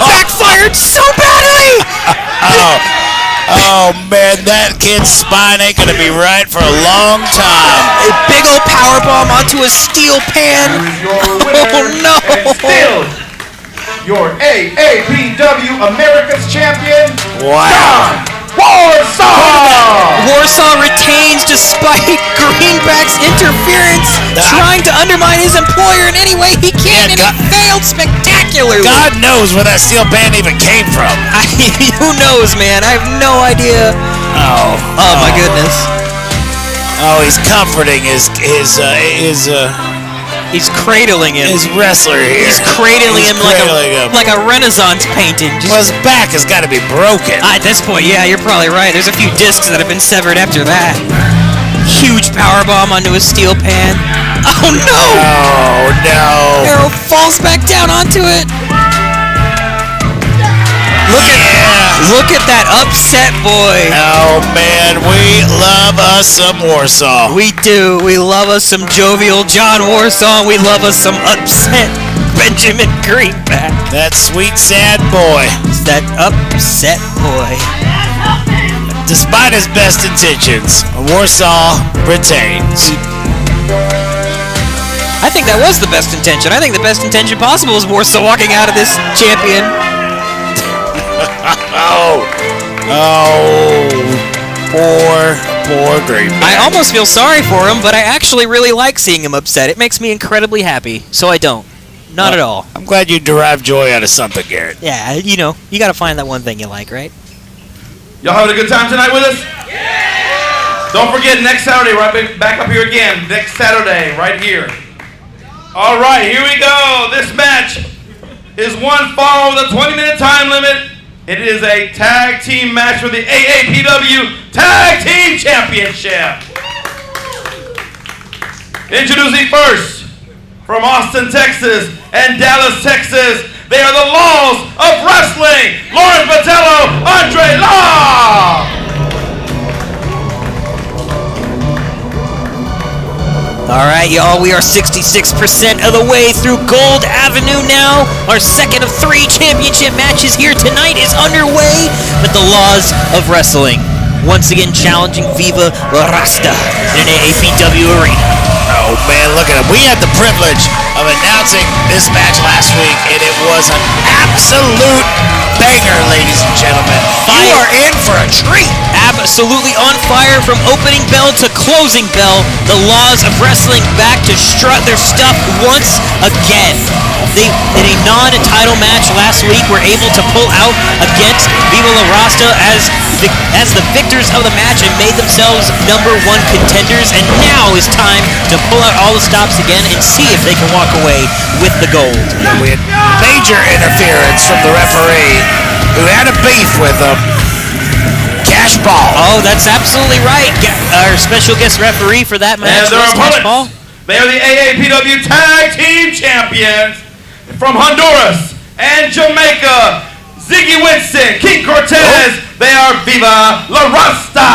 backfired so badly. Oh man, that kid's spine ain't gonna be right for a long time. A big old power bomb onto a steel pan. Oh no! And still, your AAPW America's Champion, Wow. Warsaw! Warsaw retains despite Greenback's interference, trying to undermine his employer in any way he can, and it failed spectacularly. God knows where that steel pan even came from. Who knows, man? I have no idea. Oh my goodness. Oh, he's comforting his He's cradling him. His wrestler here. He's cradling him like a Renaissance painting. Well, his back has got to be broken. At this point, yeah, you're probably right. There's a few discs that have been severed after that. Huge powerbomb onto a steel pan. Oh no! Oh no! Arrow falls back down onto it. Look at that upset boy. Oh man, we love us some Warsaw. We do. We love us some jovial John Warsaw. We love us some upset Benjamin Greenback. That sweet, sad boy. That upset boy. Despite his best intentions, Warsaw retains. I think that was the best intention. I think the best intention possible is Warsaw walking out of this champion. Poor Greenback. I almost feel sorry for him, but I actually really like seeing him upset. It makes me incredibly happy, so I don't. Not at all. I'm glad you derive joy out of something, Garrett. Yeah, you gotta find that one thing you like, right? Y'all having a good time tonight with us? Yeah! Don't forget, next Saturday, right back up here again. Next Saturday, right here. All right, here we go. This match is one fall with a 20-minute time limit. It is a tag team match for the AAPW Tag Team Championship. Introducing first, from Austin, Texas and Dallas, Texas, they are the Laws of Wrestling, Lawrence Botello, Andre Law. All right, y'all, we are 66% of the way through Gold Avenue now. Our second of 3 championship matches here tonight is underway with the Laws of Wrestling. Once again challenging Viva La Rasta in an AAPW arena. Oh man, look at him. We had the privilege of announcing this match last week, and it was an absolute banger, ladies and gentlemen. You are in for a treat. Absolutely on fire from opening bell to closing bell. The Laws of Wrestling back to strut their stuff once again. They, in a non-title match last week, were able to pull out against Viva La Rasta as the victors of the match and made themselves #1 contenders. And now is time to pull out all the stops again and see if they can walk away with the gold. We had major interference from the referee, who had a beef with them. Cash Ball. Oh, that's absolutely right. Our special guest referee for that match was Cash Ball. They are the AAPW Tag Team Champions from Honduras and Jamaica. Ziggy Winston, King Cortez, they are Viva La Rasta.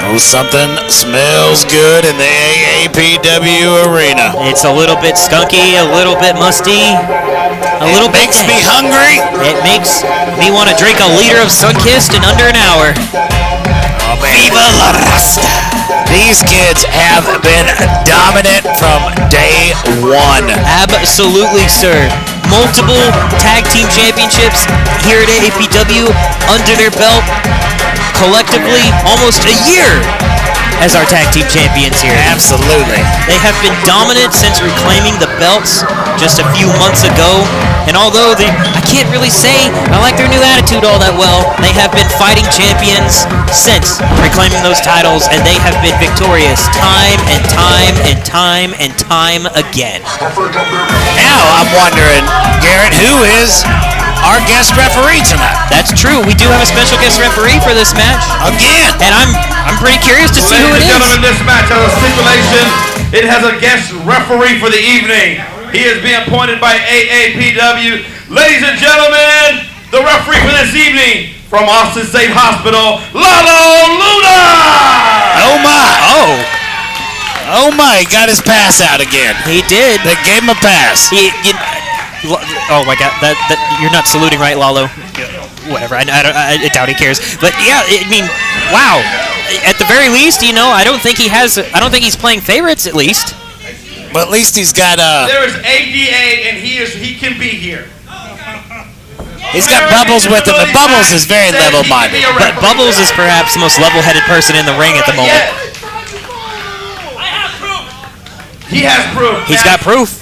Oh, something smells good in the AAPW arena. It's a little bit skunky, a little bit musty, a little bit. Makes me hungry. It makes me want to drink a liter of Sunkist in under an hour. Oh, man. Viva La Rasta. These kids have been dominant from day one. Absolutely, sir. Multiple tag team championships here at AAPW under their belt. Collectively, almost a year as our tag team champions here. Absolutely. They have been dominant since reclaiming the belts just a few months ago. And although I can't really say I like their new attitude all that well, they have been fighting champions since reclaiming those titles, and they have been victorious time and time and time and time again. Now I'm wondering, Garrett, who is our guest referee tonight? That's true. We do have a special guest referee for this match. Again. And I'm pretty curious to see who it Ladies and is. gentlemen, this match has a stipulation. It has a guest referee for the evening. He is being appointed by AAPW. Ladies and gentlemen, the referee for this evening from Austin State Hospital, Lalo Luna! Oh my. Oh my, he got his pass out again. He did. They gave him a pass. Oh my God! That you're not saluting, right, Lalo? Whatever. I doubt he cares. But yeah, I mean, wow. At the very least, I don't think he's playing favorites. At least. But at least he's got There is ADA, and he can be here. He's got Bubbles with him, and Bubbles is very level-minded. But Bubbles is perhaps the most level-headed person in the ring at the moment. He has proof. He's got proof.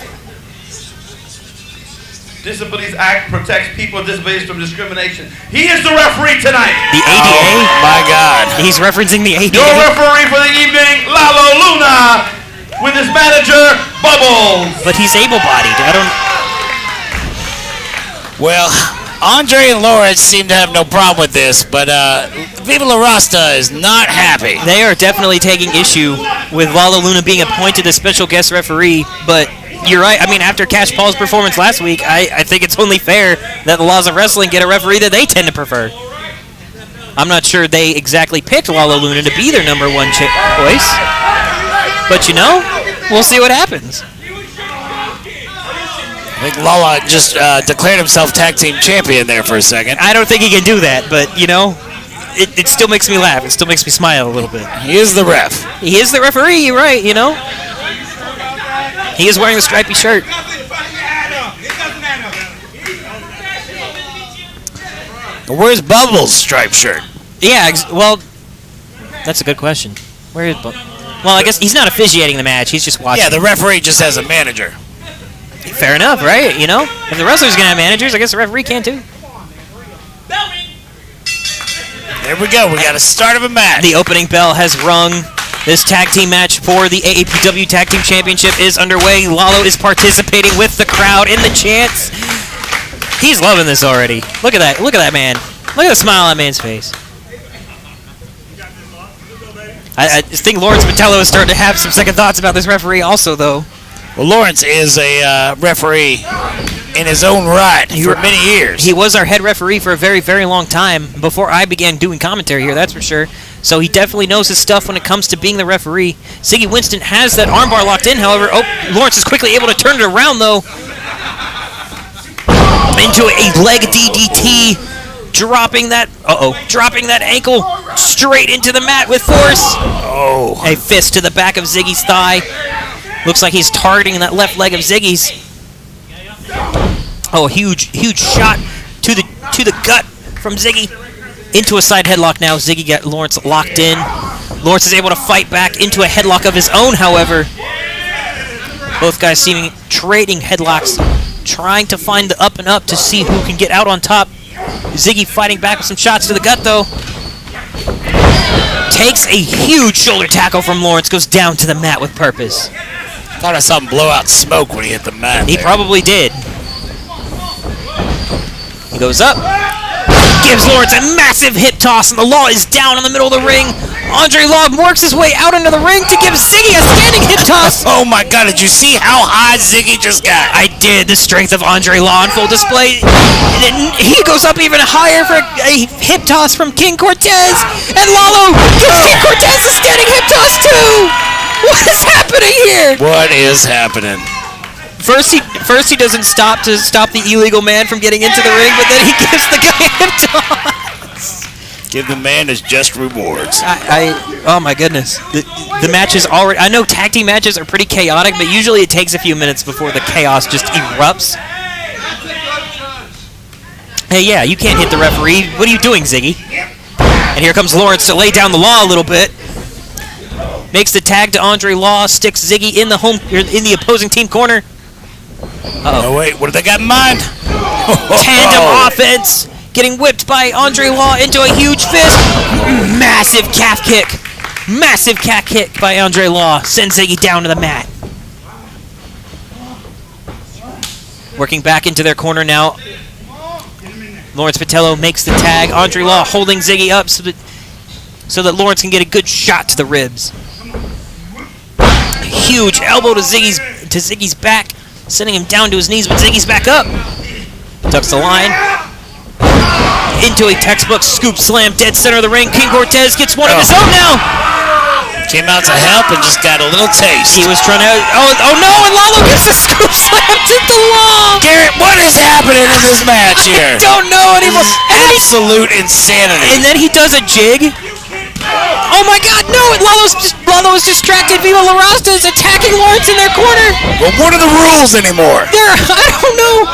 Disabilities Act protects people with disabilities from discrimination. He is the referee tonight. The ADA? Oh, my God. He's referencing the ADA. Your referee for the evening, Lalo Luna, with his manager, Bubbles. But he's able-bodied. Well, Andre and Lawrence seem to have no problem with this, but Viva La Rasta is not happy. They are definitely taking issue with Lalo Luna being appointed as special guest referee, but you're right. I mean, after Cash Paul's performance last week, I think it's only fair that the Laws of Wrestling get a referee that they tend to prefer. I'm not sure they exactly picked Lalo Luna to be their number one choice, but we'll see what happens. I think Lala just declared himself tag team champion there for a second. I don't think he can do that, but, it still makes me laugh. It still makes me smile a little bit. He is the ref. He is the referee, you're right, He is wearing the stripy shirt. Where's Bubbles' striped shirt? Yeah, well, that's a good question. Where is Bubbles? Well, I guess he's not officiating the match. He's just watching. Yeah, the referee just has a manager. Fair enough, right? If the wrestler's going to have managers, I guess the referee can too. There we go. We got a start of a match. The opening bell has rung. This tag team match for the AAPW Tag Team Championship is underway. Lalo is participating with the crowd in the chants. He's loving this already. Look at that. Look at that man. Look at the smile on that man's face. I think Lawrence Metello is starting to have some second thoughts about this referee also, though. Well, Lawrence is a referee in his own right for many years. He was our head referee for a very, very long time before I began doing commentary here, that's for sure. So he definitely knows his stuff when it comes to being the referee. Ziggy Winston has that armbar locked in, however. Oh, Lawrence is quickly able to turn it around, though. Into a leg DDT. Dropping that ankle straight into the mat with force. Oh. A fist to the back of Ziggy's thigh. Looks like he's targeting that left leg of Ziggy's. Oh, huge shot to the gut from Ziggy. Into a side headlock now. Ziggy got Lawrence locked in. Lawrence is able to fight back into a headlock of his own, however. Both guys seeming trading headlocks, trying to find the up and up to see who can get out on top. Ziggy fighting back with some shots to the gut, though. Takes a huge shoulder tackle from Lawrence, goes down to the mat with purpose. Thought I saw him blow out smoke when he hit the mat. He probably did. He goes up. Gives Lawrence a massive hip toss, and the Law is down in the middle of the ring. Andre Law works his way out into the ring to give Ziggy a standing hip toss. Oh my God, did you see how high Ziggy just got? I did. The strength of Andre Law on full display. He goes up even higher for a hip toss from King Cortez. And Lalo gives King Cortez a standing hip toss too. What is happening here? What is happening? First he doesn't stop to stop the illegal man from getting into the ring, but then he gives the guy a hip toss. Give the man his just rewards. Oh my goodness. The match is already... I know tag team matches are pretty chaotic, but usually it takes a few minutes before the chaos just erupts. Hey, yeah, you can't hit the referee. What are you doing, Ziggy? And here comes Lawrence to lay down the law a little bit. Makes the tag to Andre Law, sticks Ziggy in the opposing team corner. Oh, wait, what do they got in mind? Tandem offense, getting whipped by Andre Law into a huge fist. Massive calf kick. Massive calf kick by Andre Law. Sends Ziggy down to the mat. Working back into their corner now. Lawrence Patello makes the tag. Andre Law holding Ziggy up so that Lawrence can get a good shot to the ribs. Huge elbow to Ziggy's back, sending him down to his knees, but Ziggy's back up. Tucks the line. Into a textbook scoop slam, dead center of the ring. King Cortez gets one of his own now. Came out to help and just got a little taste. He was trying to... Oh no, and Lalo gets the scoop slam to the wall. Garrett, what is happening in this match here? I don't know anymore. Absolute insanity. And then he does a jig. Oh my god, no! Lalo is distracted. Viva La Rasta is attacking Lawrence in their corner. Well, what are the rules anymore? I don't know.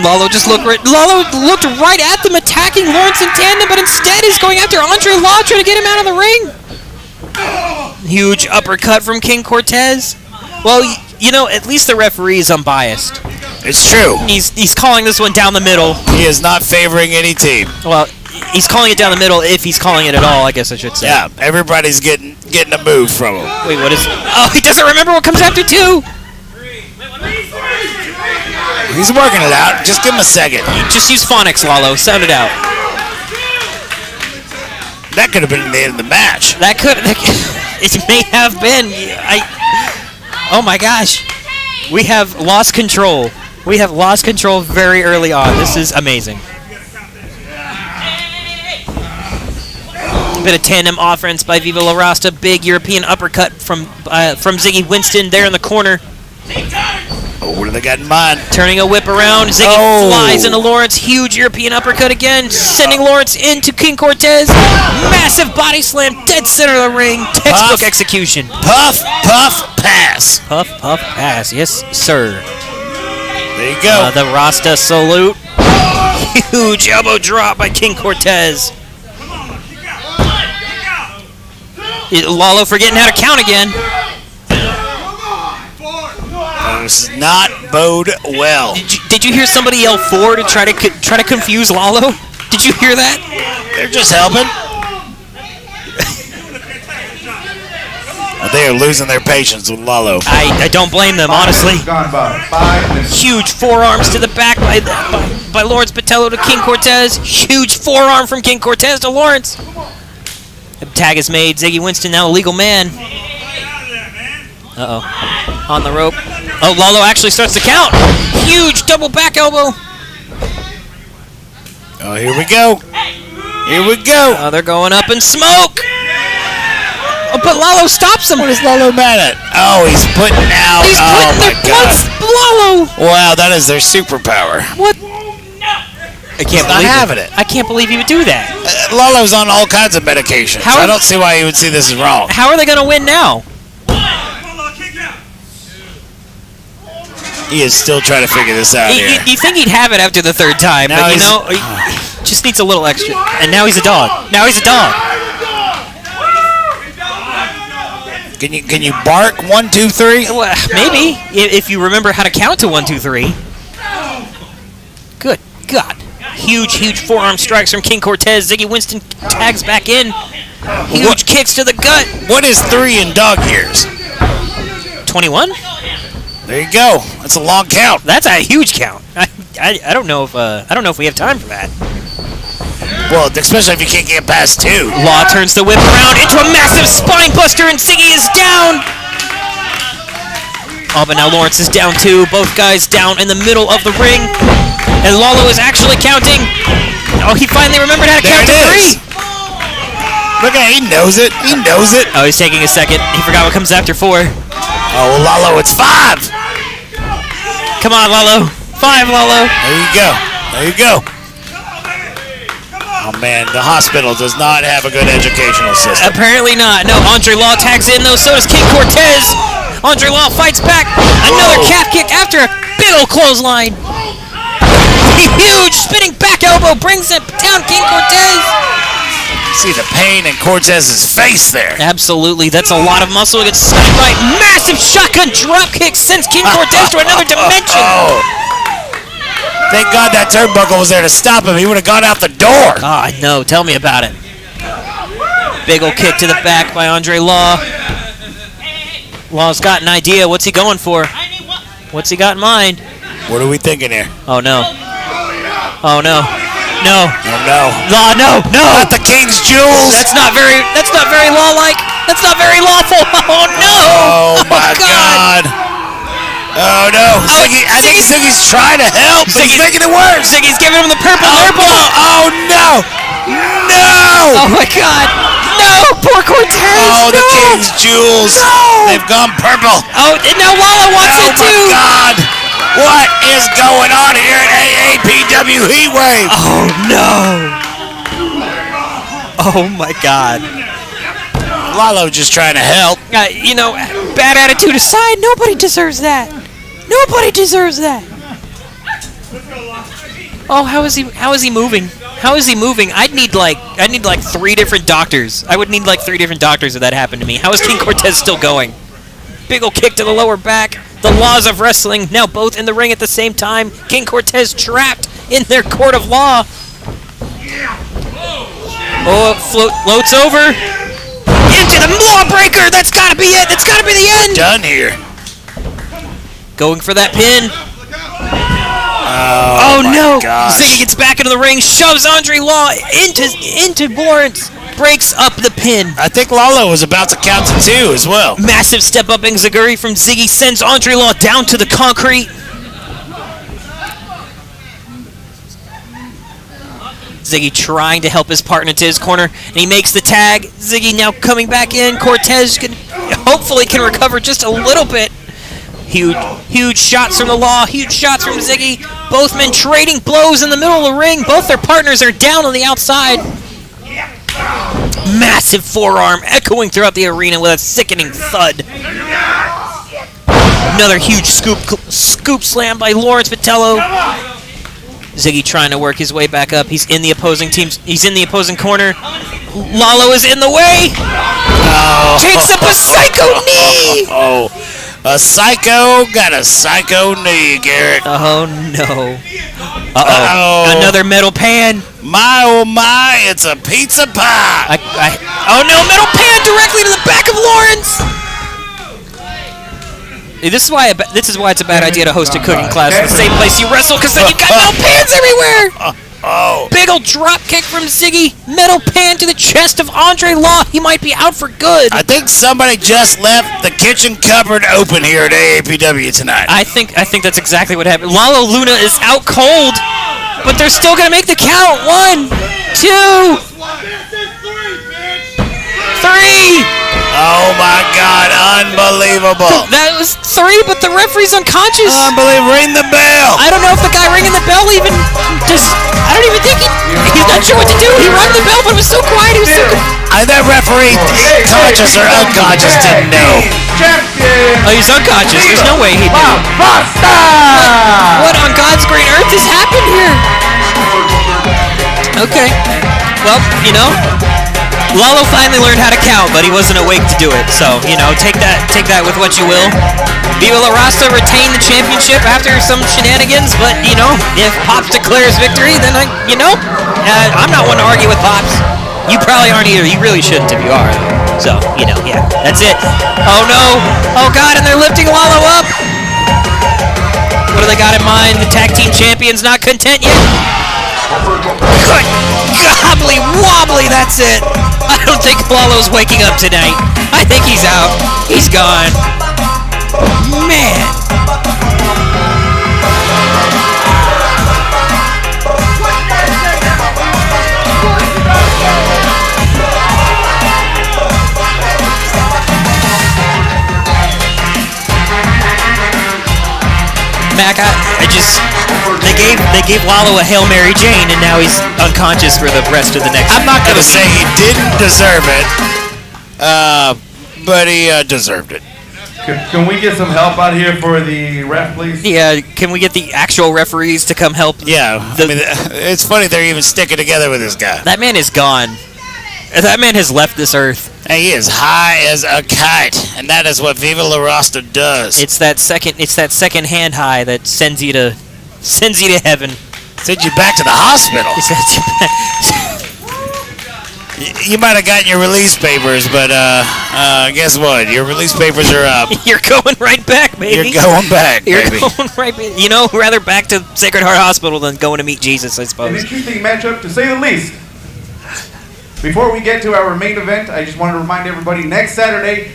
Lalo looked right at them, attacking Lawrence in tandem, but instead is going after Andre Law, trying to get him out of the ring. Huge uppercut from King Cortez. Well, you know, at least the referee is unbiased. It's true. He's calling this one down the middle. He is not favoring any team. Well, he's calling it down the middle, if he's calling it at all, I guess I should say. Yeah, everybody's getting a move from him. Wait, what is... Oh, he doesn't remember what comes after 2. He's working it out. Just give him a second. Just use phonics, Lalo. Sound it out. That could have been the end of the match. It may have been. Oh my gosh. We have lost control. We have lost control very early on. This is amazing. Bit of tandem offense by Viva La Rasta. Big European uppercut from Ziggy Winston there in the corner. Oh, what do they got in mind? Turning a whip around. Ziggy flies into Lawrence. Huge European uppercut again. Sending Lawrence into King Cortez. Massive body slam. Dead center of the ring. Textbook execution. Puff, puff, pass. Puff, puff, pass. Yes, sir. There you go. The Rasta salute. Huge elbow drop by King Cortez. Lalo forgetting how to count again. This does not bode well. Did you hear somebody yell 4 to try to confuse Lalo? Did you hear that? They're just helping. They are losing their patience with Lalo. I don't blame them, honestly. Gone about 5 minutes. Huge forearms to the back by Lawrence Patello to King Cortez. Huge forearm from King Cortez to Lawrence. The tag is made. Ziggy Winston now a legal man. Uh-oh. On the rope. Oh, Lalo actually starts to count. Huge double back elbow. Oh, here we go. Here we go. They're going up in smoke. Oh, but Lalo stops him. What is Lalo mad at? Oh, he's putting out. He's putting their points. Lalo. Wow, that is their superpower. What? I can't believe having it. I can't believe he would do that. Lalo's on all kinds of medications. I don't see why he would see this as wrong. How are they going to win now? He is still trying to figure this out here. You think he'd have it after the 3rd time, now but you know, he just needs a little extra. And now he's a dog. Now he's a dog. Can you bark 1, 2, 3? Well, maybe if you remember how to count to 1, 2, 3. Good God! Huge forearm strikes from King Cortez. Ziggy Winston tags back in. Huge kicks to the gut. What is 3 in dog years? 21. There you go. That's a long count. That's a huge count. I don't know if we have time for that. Well, especially if you can't get past 2. Law turns the whip around into a massive spine buster, and Ziggy is down. Oh, but now Lawrence is down too. Both guys down in the middle of the ring, and Lalo is actually counting. Oh, he finally remembered how to count to 3. Look at him. He knows it. He knows it. Oh, he's taking a second. He forgot what comes after 4. Oh, well, Lalo, it's 5. Come on, Lalo. 5, Lalo. There you go. There you go. Oh, man, the hospital does not have a good educational system. Apparently not. No, Andre Law tags in, though. So does King Cortez. Andre Law fights back. Another calf kick after a big old clothesline. Huge spinning back elbow brings it down King Cortez. See the pain in Cortez's face there. Absolutely, that's a lot of muscle. Gets stunned by massive shotgun drop kick, sends King Cortez to another dimension. Thank God that turnbuckle was there to stop him. He would have gone out the door. Oh, I know. Tell me about it. Big ol' kick to the back by Andre Law. Law's got an idea. What's he going for? What's he got in mind? What are we thinking here? Oh, no. Oh, no. No. Oh, no. Law, no. Not the King's jewels. That's not very law-like. That's not very lawful. Oh, no. Oh, my God. Oh, no. Ziggy, I think Ziggy's trying to help, but he's making it worse. Ziggy's giving him the purple. Oh, no. No. Oh, my God. No. Poor Cortez. Oh, the King's jewels. No. They've gone purple. Oh, and now Lala wants it, too. Oh, my God. What is going on here at AAPW Heatwave? Oh, no. Oh, my God. Lalo just trying to help. You know, bad attitude aside, nobody deserves that. Nobody deserves that. Oh, how is he moving? How is he moving? I'd need like 3 different doctors. I would need like 3 different doctors if that happened to me. How is King Cortez still going? Big ol' kick to the lower back. The laws of wrestling now both in the ring at the same time. King Cortez trapped in their court of law. Oh, it floats over. Into the lawbreaker. That's gotta be it. That's gotta be the end. Done here. Going for that pin. Oh no! Gosh. Ziggy gets back into the ring, shoves Andre Law into Lawrence, breaks up the pin. I think Lalo was about to count to 2 as well. Massive step up enziguri from Ziggy sends Andre Law down to the concrete. Ziggy trying to help his partner to his corner, and he makes the tag. Ziggy now coming back in. Cortez hopefully can recover just a little bit. Huge shots from the Law, huge shots from Ziggy. Both men trading blows in the middle of the ring. Both their partners are down on the outside. Massive forearm echoing throughout the arena with a sickening thud. Another huge scoop slam by Lawrence Vitello. Ziggy trying to work his way back up. He's in the opposing team's. He's in the opposing corner. Lalo is in the way. Oh. Takes up a psycho knee. Oh. A psycho got a psycho knee, Garrett. Oh, no. Uh-oh. Another metal pan. My, oh, my, it's a pizza pie. Oh, no, metal pan directly to the back of Lawrence. This is why it's a bad idea to host a cooking class in the same place you wrestle, because then you've got metal pans everywhere. Oh. Big ol' drop kick from Ziggy. Metal pan to the chest of Andre Law. He might be out for good. I think somebody just left the kitchen cupboard open here at AAPW tonight. I think that's exactly what happened. Lalo Luna is out cold, but they're still gonna make the count. 1, 2, 3. Oh my God! Unbelievable. That was 3, but the referee's unconscious. Unbelievable! Ring the bell. I don't know if the guy ringing the bell even just. I don't even think he's not sure what to do. He rang the bell, but it was so quiet. He was so. That referee, conscious or unconscious, didn't know. Oh, he's unconscious. There's no way he knew. What on God's green earth has happened here? Okay. Well, you know. Lalo finally learned how to count, but he wasn't awake to do it. So, you know, take that with what you will. Viva La Rasta retained the championship after some shenanigans, but, you know, if Pops declares victory, then, I'm not one to argue with Pops. You probably aren't either. You really shouldn't if you are. So, you know, yeah, that's it. Oh, no. Oh, God, and they're lifting Lalo up. What do they got in mind? The tag team champion's not content yet? Good gobbly wobbly, that's it. I don't think Lalo's waking up tonight. I think he's out. He's gone. Man. Mac, they gave Lalo a Hail Mary Jane, and now he's unconscious for the rest of the next. I'm not gonna say he didn't deserve it, but he deserved it. Can we get some help out here for the ref, please? Yeah, can we get the actual referees to come help? Yeah, I mean, it's funny they're even sticking together with this guy. That man is gone. That man has left this earth. Hey, he is high as a kite, and that is what Viva La Rasta does. It's that second hand high that sends you to heaven. Sends you back to the hospital. It sends you back. You might have gotten your release papers, but guess what? Your release papers are up. You're going right back, baby. You're going back, baby. You're going right back. You know, rather back to Sacred Heart Hospital than going to meet Jesus, I An suppose. interesting matchup, to say the least. Before we get to our main event, I just want to remind everybody, next Saturday,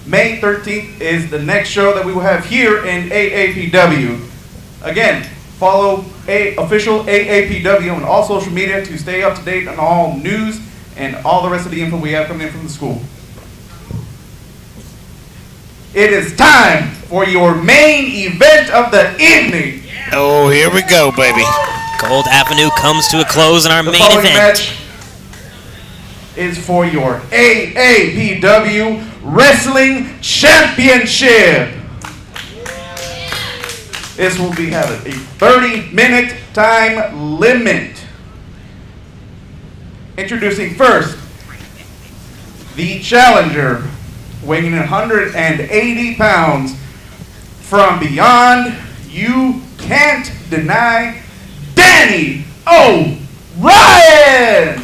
May 13th, is the next show that we will have here in AAPW. Again, follow official AAPW on all social media to stay up to date on all news and all the rest of the info we have coming in from the school. It is time for your main event of the evening. Oh, here we go, baby. Gold Avenue comes to a close in our The main following event. match is for your AAPW Wrestling Championship. This will be having a 30-minute time limit. Introducing first, the challenger, weighing 180 pounds, from Beyond You Can't Deny, Danny O'Ryan!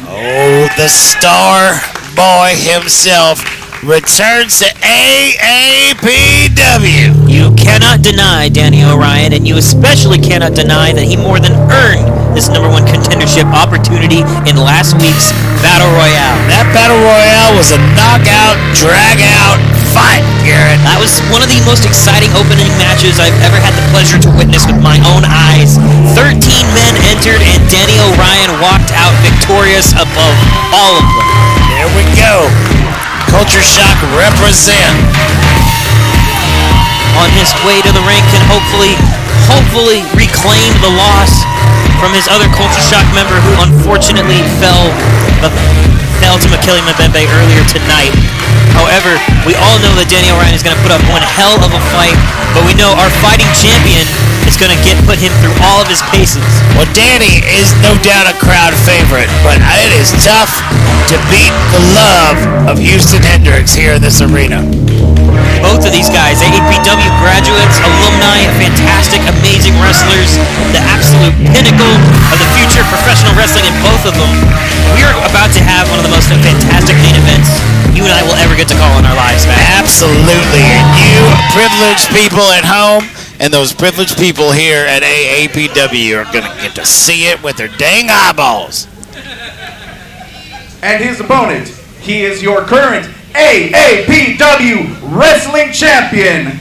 Oh, the star boy himself returns to AAPW. You cannot deny Danny O'Ryan, and you especially cannot deny that he more than earned this #1 contendership opportunity in last week's Battle Royale. That Battle Royale was a knockout, drag-out fight, Garrett. That was one of the most exciting opening matches I've ever had the pleasure to witness with my own eyes. 13 men entered, and Danny O'Ryan walked out victorious above all of them. There we go. Culture Shock represent. On his way to the ring, can hopefully reclaim the loss from his other Culture Shock member, who unfortunately fell to Makili Mbembe earlier tonight. However, we all know that Danny O'Ryan is going to put up one hell of a fight, but we know our fighting champion is going to put him through all of his paces. Well, Danny is no doubt a crowd favorite, but it is tough to beat the love of Houston Hendricks here in this arena. Both of these guys, AAPW graduates, alumni, fantastic, amazing wrestlers, the absolute pinnacle of the future of professional wrestling in both of them. We are about to have one of the most fantastic main events you and I will ever get to call in our lives, man. Absolutely, and you privileged people at home and those privileged people here at AAPW are going to get to see it with their dang eyeballs. And his opponent, he is your current AAPW Wrestling Champion,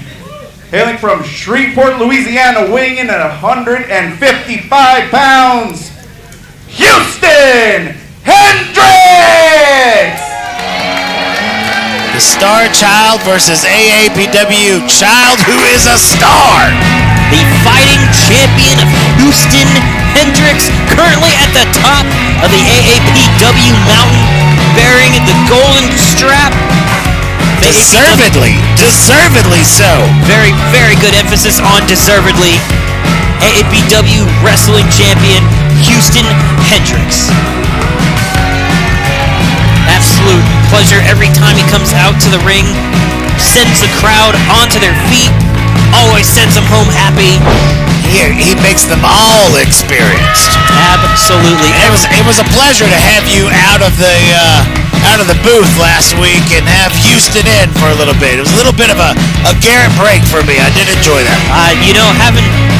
hailing from Shreveport, Louisiana, weighing in at 155 pounds, Houston Hendricks! The Star Child versus AAPW Child, who is a star. The fighting champion of Houston Hendricks, currently at the top of the AAPW mountain, bearing the golden strap. Deservedly so. Very, very good emphasis on deservedly. AAPW Wrestling Champion, Houston Hendricks. Absolute pleasure every time he comes out to the ring. Sends the crowd onto their feet. Always sends them home happy. He makes them all experienced. Absolutely. It was a pleasure to have you out of the booth last week and have Houston in for a little bit. It was a little bit of a Garrett break for me. I did enjoy that.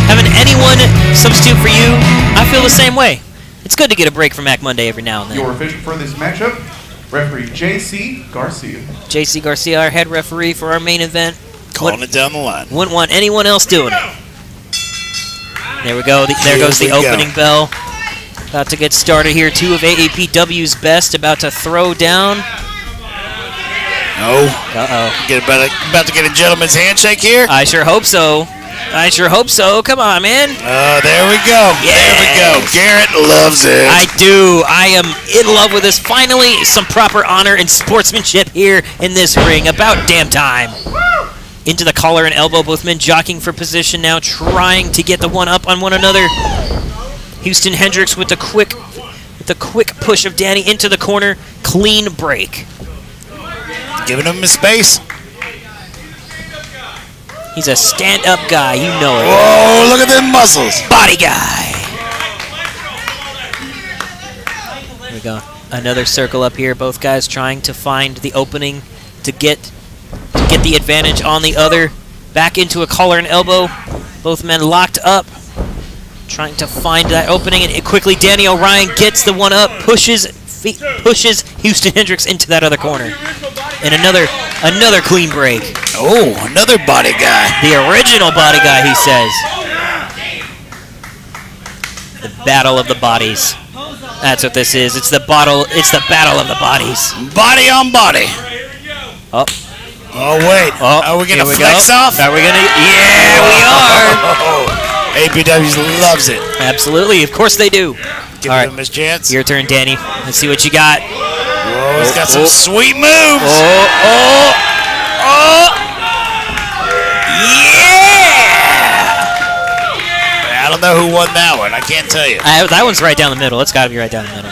Having anyone substitute for you, I feel the same way. It's good to get a break from Mac Monday every now and then. Your official for this matchup, referee J.C. Garcia. J.C. Garcia, our head referee for our main event. Calling it down the line. Wouldn't want anyone else doing it. There we go. There goes the opening bell. About to get started here. Two of AAPW's best about to throw down. Oh. Uh-oh. About to get a gentleman's handshake here? I sure hope so. Come on, man. There we go. Yes. There we go. Garrett loves it. I do. I am in love with this. Finally, some proper honor and sportsmanship here in this ring. About damn time. Into the collar and elbow. Both men jockeying for position now, trying to get the one up on one another. Houston Hendricks with the quick push of Danny into the corner. clean break. Giving him his space. He's a stand-up guy, you know it. Whoa, look at them muscles. Body guy. Here we go. Another circle up here. Both guys trying to find the opening to get the advantage on the other. Back into a collar and elbow. Both men locked up, trying to find that opening. And quickly, Danny O'Ryan gets the one up, pushes Houston Hendricks into that other corner. And another clean break. Oh, another body guy. The original body guy, he says. The battle of the bodies. That's what this is. It's the battle of the bodies. Body on body. Oh. Oh, wait. Oh, are we going to here we flex go. off? Are we going to? Yeah, we are. APW loves it. Absolutely. Of course they do. Give All right. him his chance. Your turn, Danny. Let's see what you got. Whoa, he's got some sweet moves. Oh. I don't know who won that one. I can't tell you. That one's right down the middle. It's got to be right down the middle.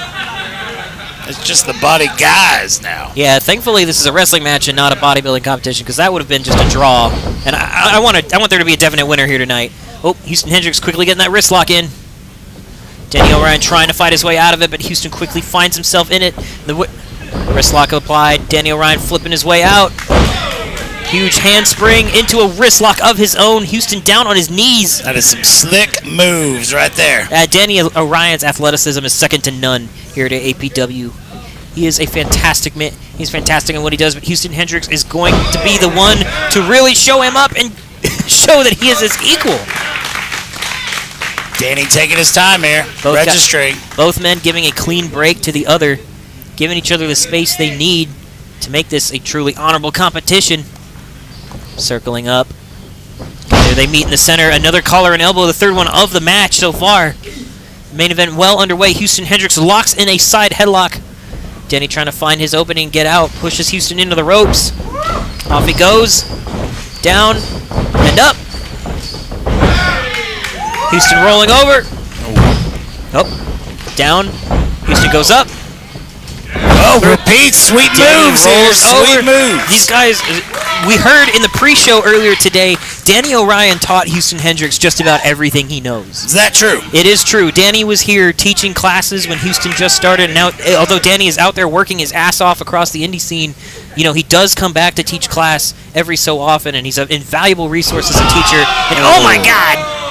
It's just the body guys now. Yeah, thankfully this is a wrestling match and not a bodybuilding competition, because that would have been just a draw. And I want there to be a definite winner here tonight. Oh, Houston Hendricks quickly getting that wrist lock in. Danny O'Ryan trying to fight his way out of it, but Houston quickly finds himself in it. The wrist lock applied. Danny O'Ryan flipping his way out. Huge handspring into a wrist lock of his own. Houston down on his knees. That is some slick moves right there. Danny O'Ryan's athleticism is second to none here at APW. He is a fantastic man. He's fantastic in what he does, but Houston Hendricks is going to be the one to really show him up and show that he is his equal. Danny taking his time here, registering. Both men giving a clean break to the other, giving each other the space they need to make this a truly honorable competition. Circling up. There they meet in the center. Another collar and elbow, the third one of the match so far. Main event well underway. Houston Hendricks locks in a side headlock. Danny trying to find his opening and get out. Pushes Houston into the ropes. Off he goes. Down and up. Houston rolling over. Oh. Down. Houston goes up. Oh, repeat. Sweet moves here. Sweet moves. These guys, we heard in the pre-show earlier today, Danny O'Ryan taught Houston Hendricks just about everything he knows. Is that true? It is true. Danny was here teaching classes when Houston just started. And now, although Danny is out there working his ass off across the indie scene, you know, he does come back to teach class every so often, and he's an invaluable resource as a teacher. And oh my God!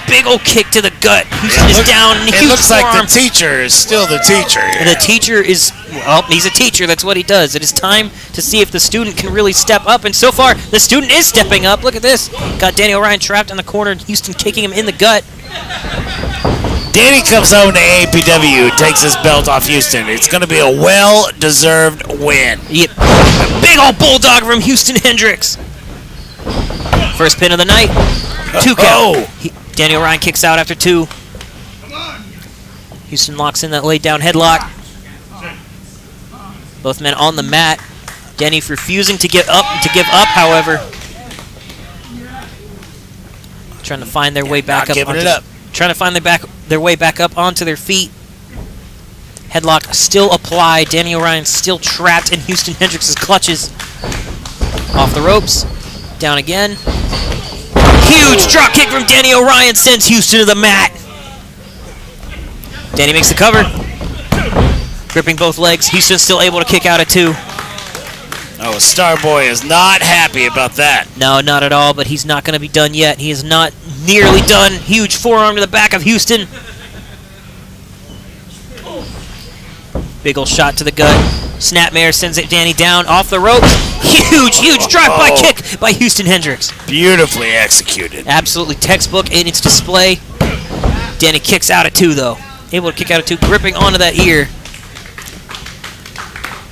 Big old kick to the gut. Houston is down. It looks like the teacher is still the teacher here. The teacher is, well, he's a teacher. That's what he does. It is time to see if the student can really step up. And so far, the student is stepping up. Look at this. Got Danny O'Ryan trapped in the corner, and Houston kicking him in the gut. Danny comes home to APW, takes his belt off Houston. It's going to be a well-deserved win. Yep. Big old bulldog from Houston Hendricks. First pin of the night. 2 count. Danny O'Ryan kicks out after 2. Houston locks in that laid down headlock. Both men on the mat. Danny refusing to give up, however. Trying to find their way back up. Trying to find their way back up onto their feet. Headlock still applied. Danny O'Ryan still trapped in Houston Hendricks' clutches. Off the ropes. Down again. Huge drop kick from Danny O'Ryan sends Houston to the mat. Danny makes the cover. Gripping both legs. Houston's still able to kick out at 2. Oh, Starboy is not happy about that. No, not at all, but he's not going to be done yet. He is not nearly done. Huge forearm to the back of Houston. Big ol' shot to the gut. Snapmare sends it Danny down off the ropes. Huge drive-by kick by Houston Hendricks. Beautifully executed. Absolutely textbook in its display. Danny kicks out at 2, though. Able to kick out at 2, gripping onto that ear.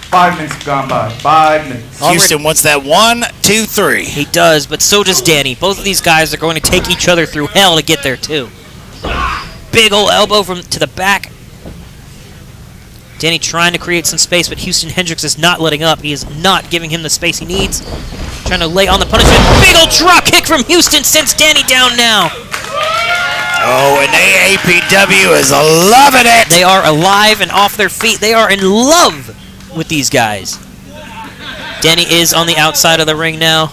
5 minutes gone by. 5 minutes. Houston wants that 1, 2, 3. He does, but so does Danny. Both of these guys are going to take each other through hell to get there, too. Big ol' elbow to the back. Danny trying to create some space, but Houston Hendricks is not letting up. He is not giving him the space he needs. Trying to lay on the punishment. Big ol' drop kick from Houston sends Danny down now. Oh, and APW is loving it. They are alive and off their feet. They are in love with these guys. Danny is on the outside of the ring now.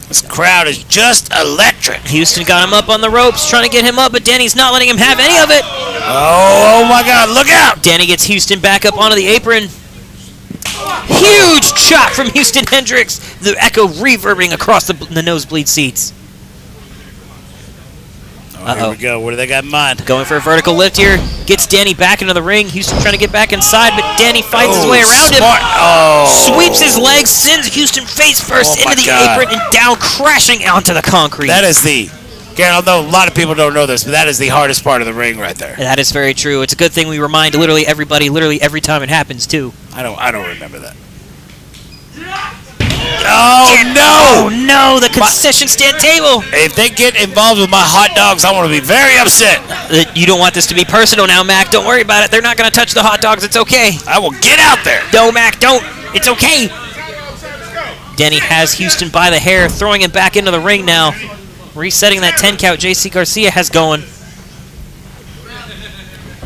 This crowd is just electric. Houston got him up on the ropes, trying to get him up, but Danny's not letting him have any of it. Oh my God, look out. Danny gets Houston back up onto the apron. Huge chop from Houston Hendricks. The echo reverbing across the nosebleed seats. Here we go. What do they got in mind? Going for a vertical lift here. Gets Danny back into the ring. Houston trying to get back inside, but Danny fights his way around him. Sweeps his legs, sends Houston face first into the apron and down, crashing onto the concrete. That is although a lot of people don't know this, but that is the hardest part of the ring right there. That is very true. It's a good thing we remind literally everybody, literally every time it happens, too. I don't remember that. Oh, no, the concession stand table. If they get involved with my hot dogs, I'm going to be very upset. You don't want this to be personal now, Mac. Don't worry about it. They're not going to touch the hot dogs. It's okay. I will get out there. No, Mac, don't. It's okay. Denny has Houston by the hair, throwing him back into the ring now. Resetting that 10 count JC Garcia has going.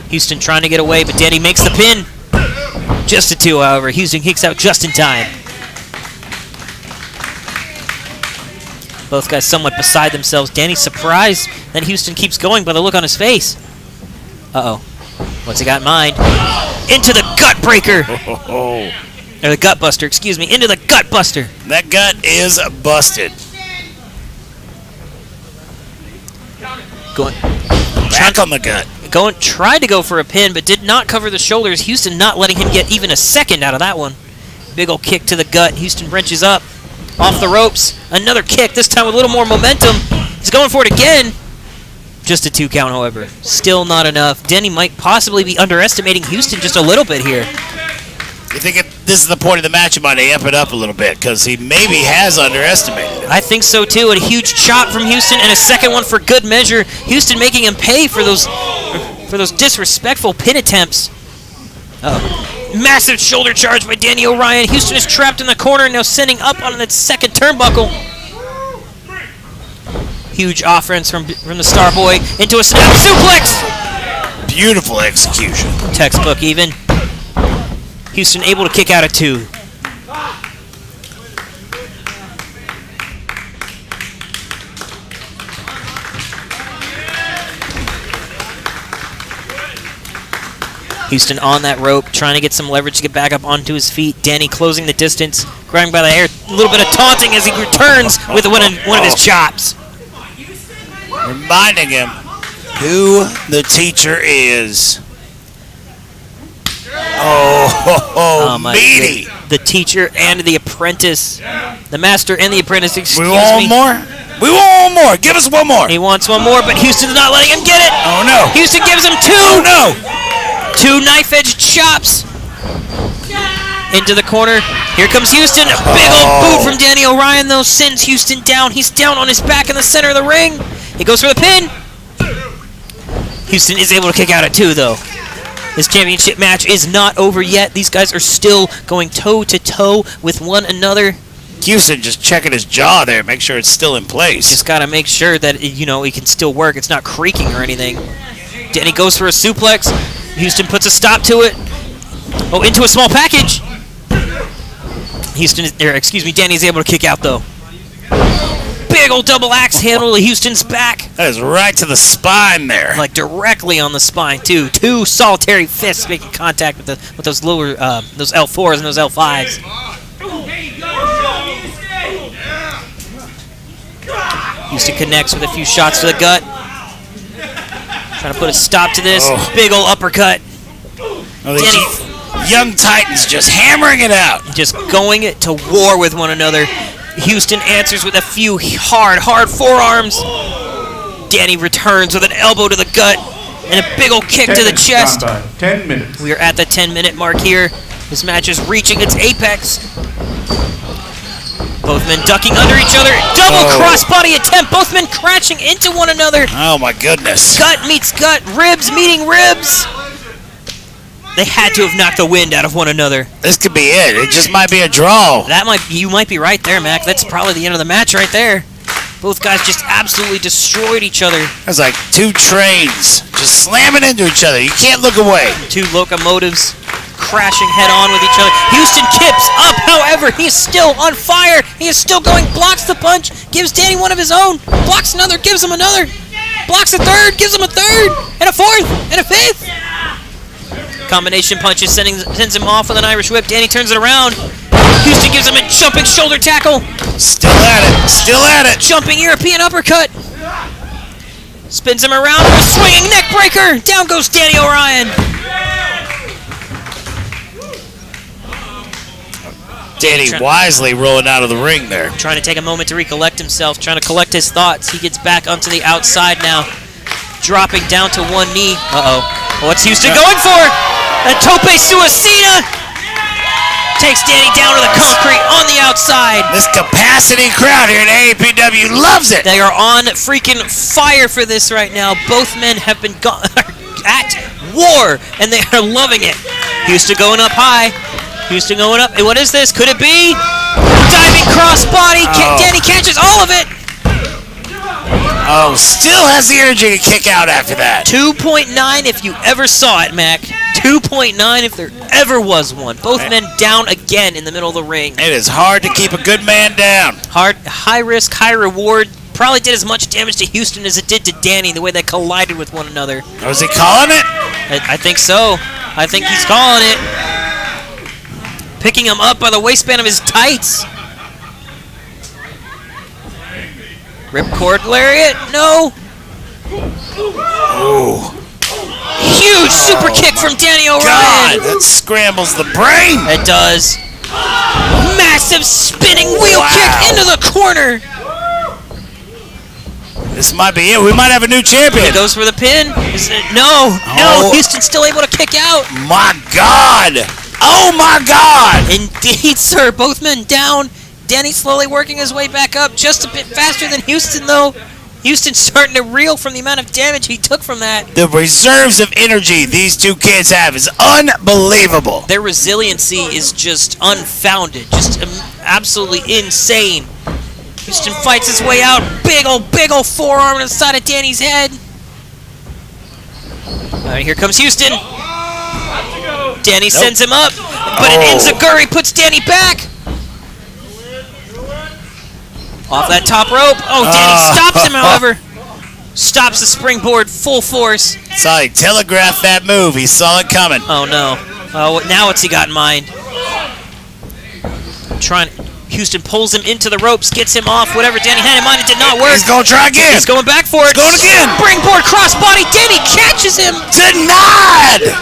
Houston trying to get away, but Denny makes the pin. Just a 2, however. Houston kicks out just in time. Both guys somewhat beside themselves. Danny's surprised. Then Houston keeps going by the look on his face. Uh-oh. What's he got in mind? Into the gut breaker. Or the gut buster, excuse me. Into the gut buster. That gut is busted. Going back on the gut. Tried to go for a pin, but did not cover the shoulders. Houston not letting him get even a second out of that one. Big ol' kick to the gut. Houston wrenches up. Off the ropes. Another kick, this time with a little more momentum. He's going for it again. Just a 2 count, however. Still not enough. Denny might possibly be underestimating Houston just a little bit here. You think this is the point of the match, you might amp it up a little bit, because he maybe has underestimated it. I think so, too. A huge chop from Houston and a second one for good measure. Houston making him pay for those disrespectful pin attempts. Uh-oh. Massive shoulder charge by Danny O'Ryan. Houston is trapped in the corner, now sending up on that second turnbuckle. Huge offense from the Starboy into a snap suplex. Beautiful execution. Textbook even. Houston able to kick out at 2. Houston on that rope, trying to get some leverage to get back up onto his feet. Danny closing the distance, grabbing by the hair. A little bit of taunting as he returns with one of his chops. Reminding him who the teacher is. Meaty. The teacher and the apprentice. The master and the apprentice, excuse me. We want more? We want more. Give us one more. He wants one more, but Houston's not letting him get it. Oh, no. Houston gives him 2. Oh, no. 2 knife-edge chops into the corner. Here comes Houston. A big old boot from Danny O'Ryan, though, sends Houston down. He's down on his back in the center of the ring. He goes for the pin. Houston is able to kick out at 2, though. This championship match is not over yet. These guys are still going toe-to-toe with one another. Houston just checking his jaw there, make sure it's still in place. Just got to make sure that, he can still work. It's not creaking or anything. Danny goes for a suplex. Houston puts a stop to it. Oh, into a small package. Danny's able to kick out, though. Big old double axe handle to Houston's back. That is right to the spine there. Like directly on the spine, too. 2 solitary fists making contact with those lower, those L4s and those L5s. Houston connects with a few shots to the gut. Trying to put a stop to this. Big old uppercut. Young Titans just hammering it out. Just going to war with one another. Houston answers with a few hard forearms. Danny returns with an elbow to the gut and a big old kick to the chest. 10 minutes. We are at the 10-minute mark here. This match is reaching its apex. Both men ducking under each other. Double crossbody attempt. Both men crashing into one another. Oh, my goodness. Gut meets gut. Ribs meeting ribs. They had to have knocked the wind out of one another. This could be it. It just might be a draw. You might be right there, Mac. That's probably the end of the match right there. Both guys just absolutely destroyed each other. It's like two trains just slamming into each other. You can't look away. Two locomotives crashing head-on with each other. Houston kips up, however, he's still on fire. He is still going, blocks the punch, gives Danny one of his own, blocks another, gives him another, blocks a third, gives him a third, and a fourth, and a fifth. Combination punches sends him off with an Irish whip. Danny turns it around. Houston gives him a jumping shoulder tackle. Still at it, still at it. Jumping European uppercut. Spins him around with a swinging neck breaker. Down goes Danny O'Ryan. Danny wisely rolling out of the ring there. Trying to take a moment to recollect himself, trying to collect his thoughts. He gets back onto the outside now, dropping down to one knee. Uh-oh. What's Houston going for? A tope suicida. Takes Danny down to the concrete on the outside. This capacity crowd here at AAPW loves it. They are on freaking fire for this right now. Both men have been at war, and they are loving it. Houston going up high. Houston going up. What is this? Could it be? Diving crossbody. Danny catches all of it. Oh, still has the energy to kick out after that. 2.9 if you ever saw it, Mac. 2.9 if there ever was one. Both men down again in the middle of the ring. It is hard to keep a good man down. High risk, high reward. Probably did as much damage to Houston as it did to Danny, the way they collided with one another. Was he calling it? I think so. I think he's calling it. Picking him up by the waistband of his tights. Ripcord lariat? No. Ooh. Huge super kick from Danny O'Ryan. God, that scrambles the brain. It does. Massive spinning wheel kick into the corner. This might be it. We might have a new champion. He goes for the pin. No. Houston's still able to kick out. My God. Oh, my God. Indeed, sir. Both men down. Danny slowly working his way back up, just a bit faster than Houston, though. Houston's starting to reel from the amount of damage he took from that. The reserves of energy these two kids have is unbelievable. Their resiliency is just unfounded, just absolutely insane. Houston fights his way out. Big ol' forearm on the side of Danny's head. All right, here comes Houston. Danny sends him up, but an enziguri puts Danny back. Off that top rope. Oh, Danny stops him, however. Stops the springboard full force. Saw he telegraphed that move. He saw it coming. Oh, no. Oh, now what's he got in mind? Houston pulls him into the ropes, gets him off. Whatever Danny had in mind, it did not work. He's going to try again. He's going back for it. He's going again. Springboard crossbody. Danny catches him. Denied.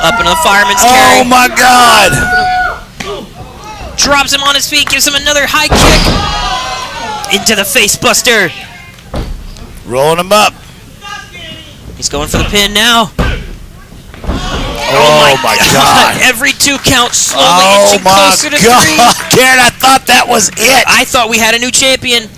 Up into the fireman's carry. Oh, my God. Drops him on his feet, gives him another high kick. Into the face buster. Rolling him up. He's going for the pin now. Oh my God. Every 2 count slowly inching closer to 3. Karen, I thought that was it. I thought we had a new champion.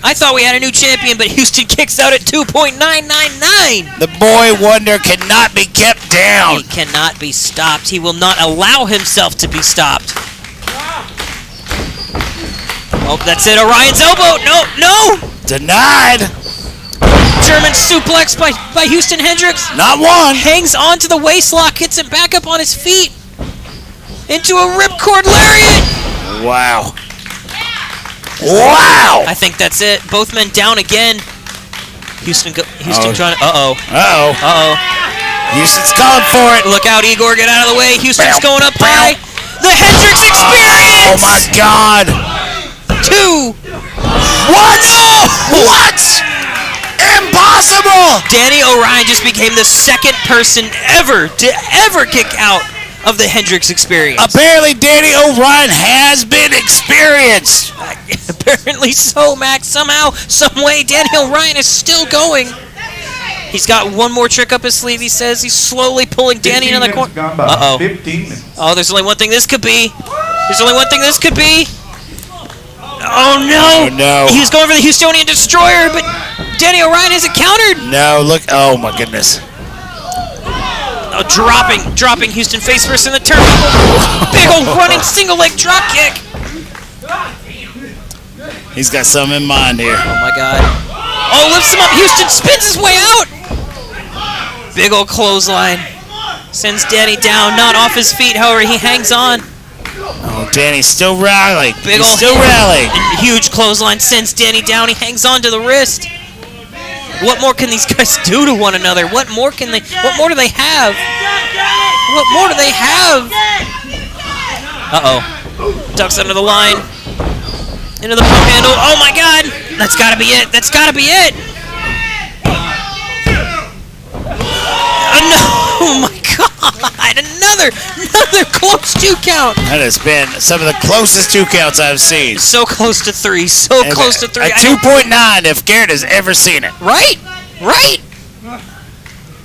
But Houston kicks out at 2.999. The boy wonder cannot be kept down. He cannot be stopped. He will not allow himself to be stopped. Oh, that's it. Orion's elbow. No. Denied. German suplex by Houston Hendricks. Not one. Hangs onto the waistlock, gets him back up on his feet. Into a ripcord lariat. Wow. I think that's it. Both men down again. Houston trying to... Houston's calling for it. Look out, Igor. Get out of the way. Houston's going up high. The Hendricks experience. Oh, my God. 2. What? No! What? Impossible! Danny O'Ryan just became the second person ever to kick out of the Hendricks experience. Apparently, Danny O'Ryan has been experienced. Apparently so, Max. Somehow, some way, Danny O'Ryan is still going. He's got one more trick up his sleeve, he says. He's slowly pulling Danny into the corner. Uh-oh. 15 minutes. Oh, there's only one thing this could be. Oh, no. He was going for the Houstonian Destroyer, but Danny O'Ryan isn't countered. No, look. Oh, my goodness. Oh, dropping Houston face first in the turnbuckle. Big old running single leg drop kick. He's got something in mind here. Oh my God. Oh, lifts him up. Houston spins his way out. Big old clothesline. Sends Danny down, not off his feet. However, he hangs on. Oh, Danny's still rallying. Big He's old still rallying. Huge clothesline sends Danny down. He hangs on to the wrist. What more can these guys do to one another? What more do they have? What more do they have? Uh-oh. Ducks under the line. Into the pump handle. Oh my God! That's gotta be it. That's gotta be it. No! Oh my God! Another close 2 count. That has been some of the closest 2 counts I've seen. So close to 3. So close to 3. A 2.9 if Garrett has ever seen it. Right.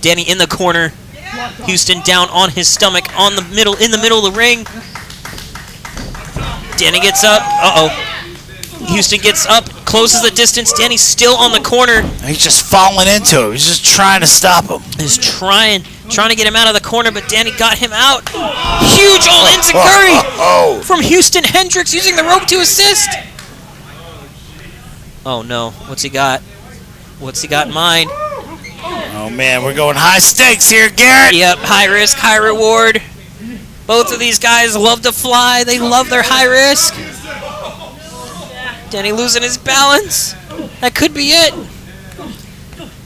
Danny in the corner. Houston down on his stomach in the middle of the ring. Danny gets up. Uh-oh. Houston gets up, closes the distance. Danny's still on the corner. He's just falling into it. He's just trying to stop him. He's trying to get him out of the corner, but Danny got him out. Huge all-enziguri from Houston Hendricks using the rope to assist. Oh no, what's he got? What's he got in mind? Oh man, we're going high stakes here, Garrett. Yep, high risk, high reward. Both of these guys love to fly. They love their high risk. Danny losing his balance. That could be it.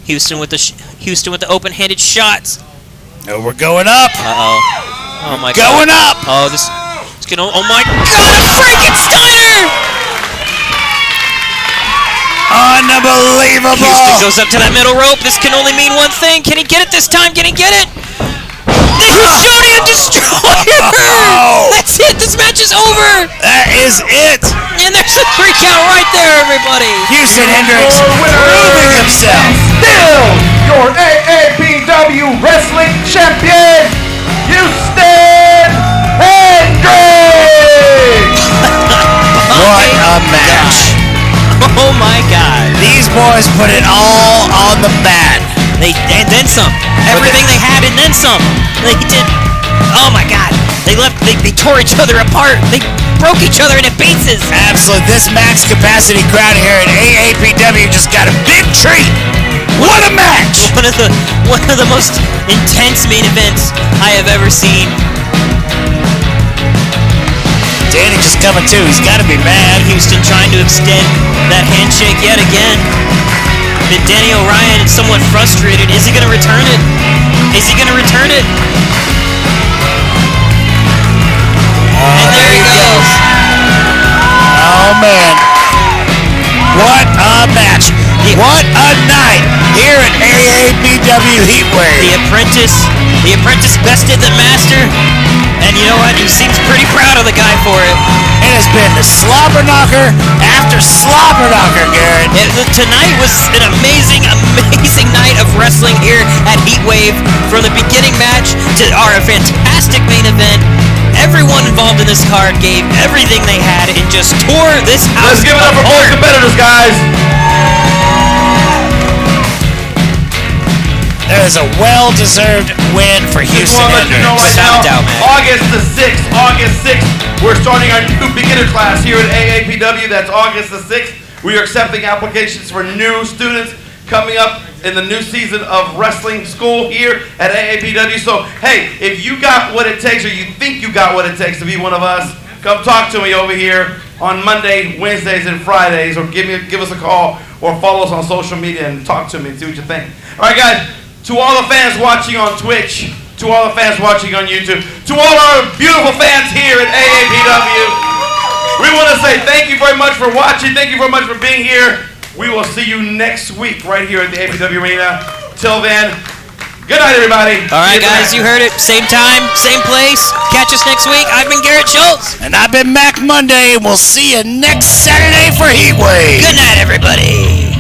Houston with the open-handed shots. No, we're going up. Uh-oh. Oh my God. Going up. Oh, this can. Oh my God! A Frankensteiner! Unbelievable. Houston goes up to that middle rope. This can only mean one thing. Can he get it this time? Can he get it? The Houstonian Destroyer! That's it! This match is over! That is it! And there's a 3 count right there, everybody! Houston Hendricks proving himself! Still your AAPW Wrestling Champion, Houston Hendricks! What a match! Oh my God! These boys put it all on the mat. And then some. Everything they had and then some. They did. Oh my God. They tore each other apart. They broke each other into pieces. Absolutely. This max capacity crowd here at AAPW just got a big treat. What a match! One of the most intense main events I have ever seen. Danny just coming too. He's got to be mad. Houston trying to extend that handshake yet again. But Danny O'Ryan is somewhat frustrated. Is he going to return it? Is he going to return it? And there he goes. Oh, man. What a match. What a night here at AAPW Heatwave. The apprentice bested the master. And you know what? He seems pretty proud of the guy for it. It has been the slobber knocker after slobber knocker, Garrett. Tonight was an amazing night of wrestling here at Heatwave. From the beginning match to our fantastic main event. Everyone involved in this card gave everything they had and just tore this house. Let's give it up for both competitors, guys. That is a well-deserved win for Houston Hendricks. You know right now, August 6th, we're starting our new beginner class here at AAPW. That's August the 6th. We are accepting applications for new students coming up in the new season of wrestling school here at AAPW. So, hey, if you got what it takes or you think you got what it takes to be one of us, come talk to me over here on Monday, Wednesdays, and Fridays, or give us a call or follow us on social media and talk to me and see what you think. All right, guys. To all the fans watching on Twitch, to all the fans watching on YouTube, to all our beautiful fans here at AAPW, we want to say thank you very much for watching. Thank you very much for being here. We will see you next week right here at the AAPW Arena. Till then, good night, everybody. All right, guys, you heard it. Same time, same place. Catch us next week. I've been Garrett Schultz. And I've been Mac Monday, and we'll see you next Saturday for Heatwave. Good night, everybody.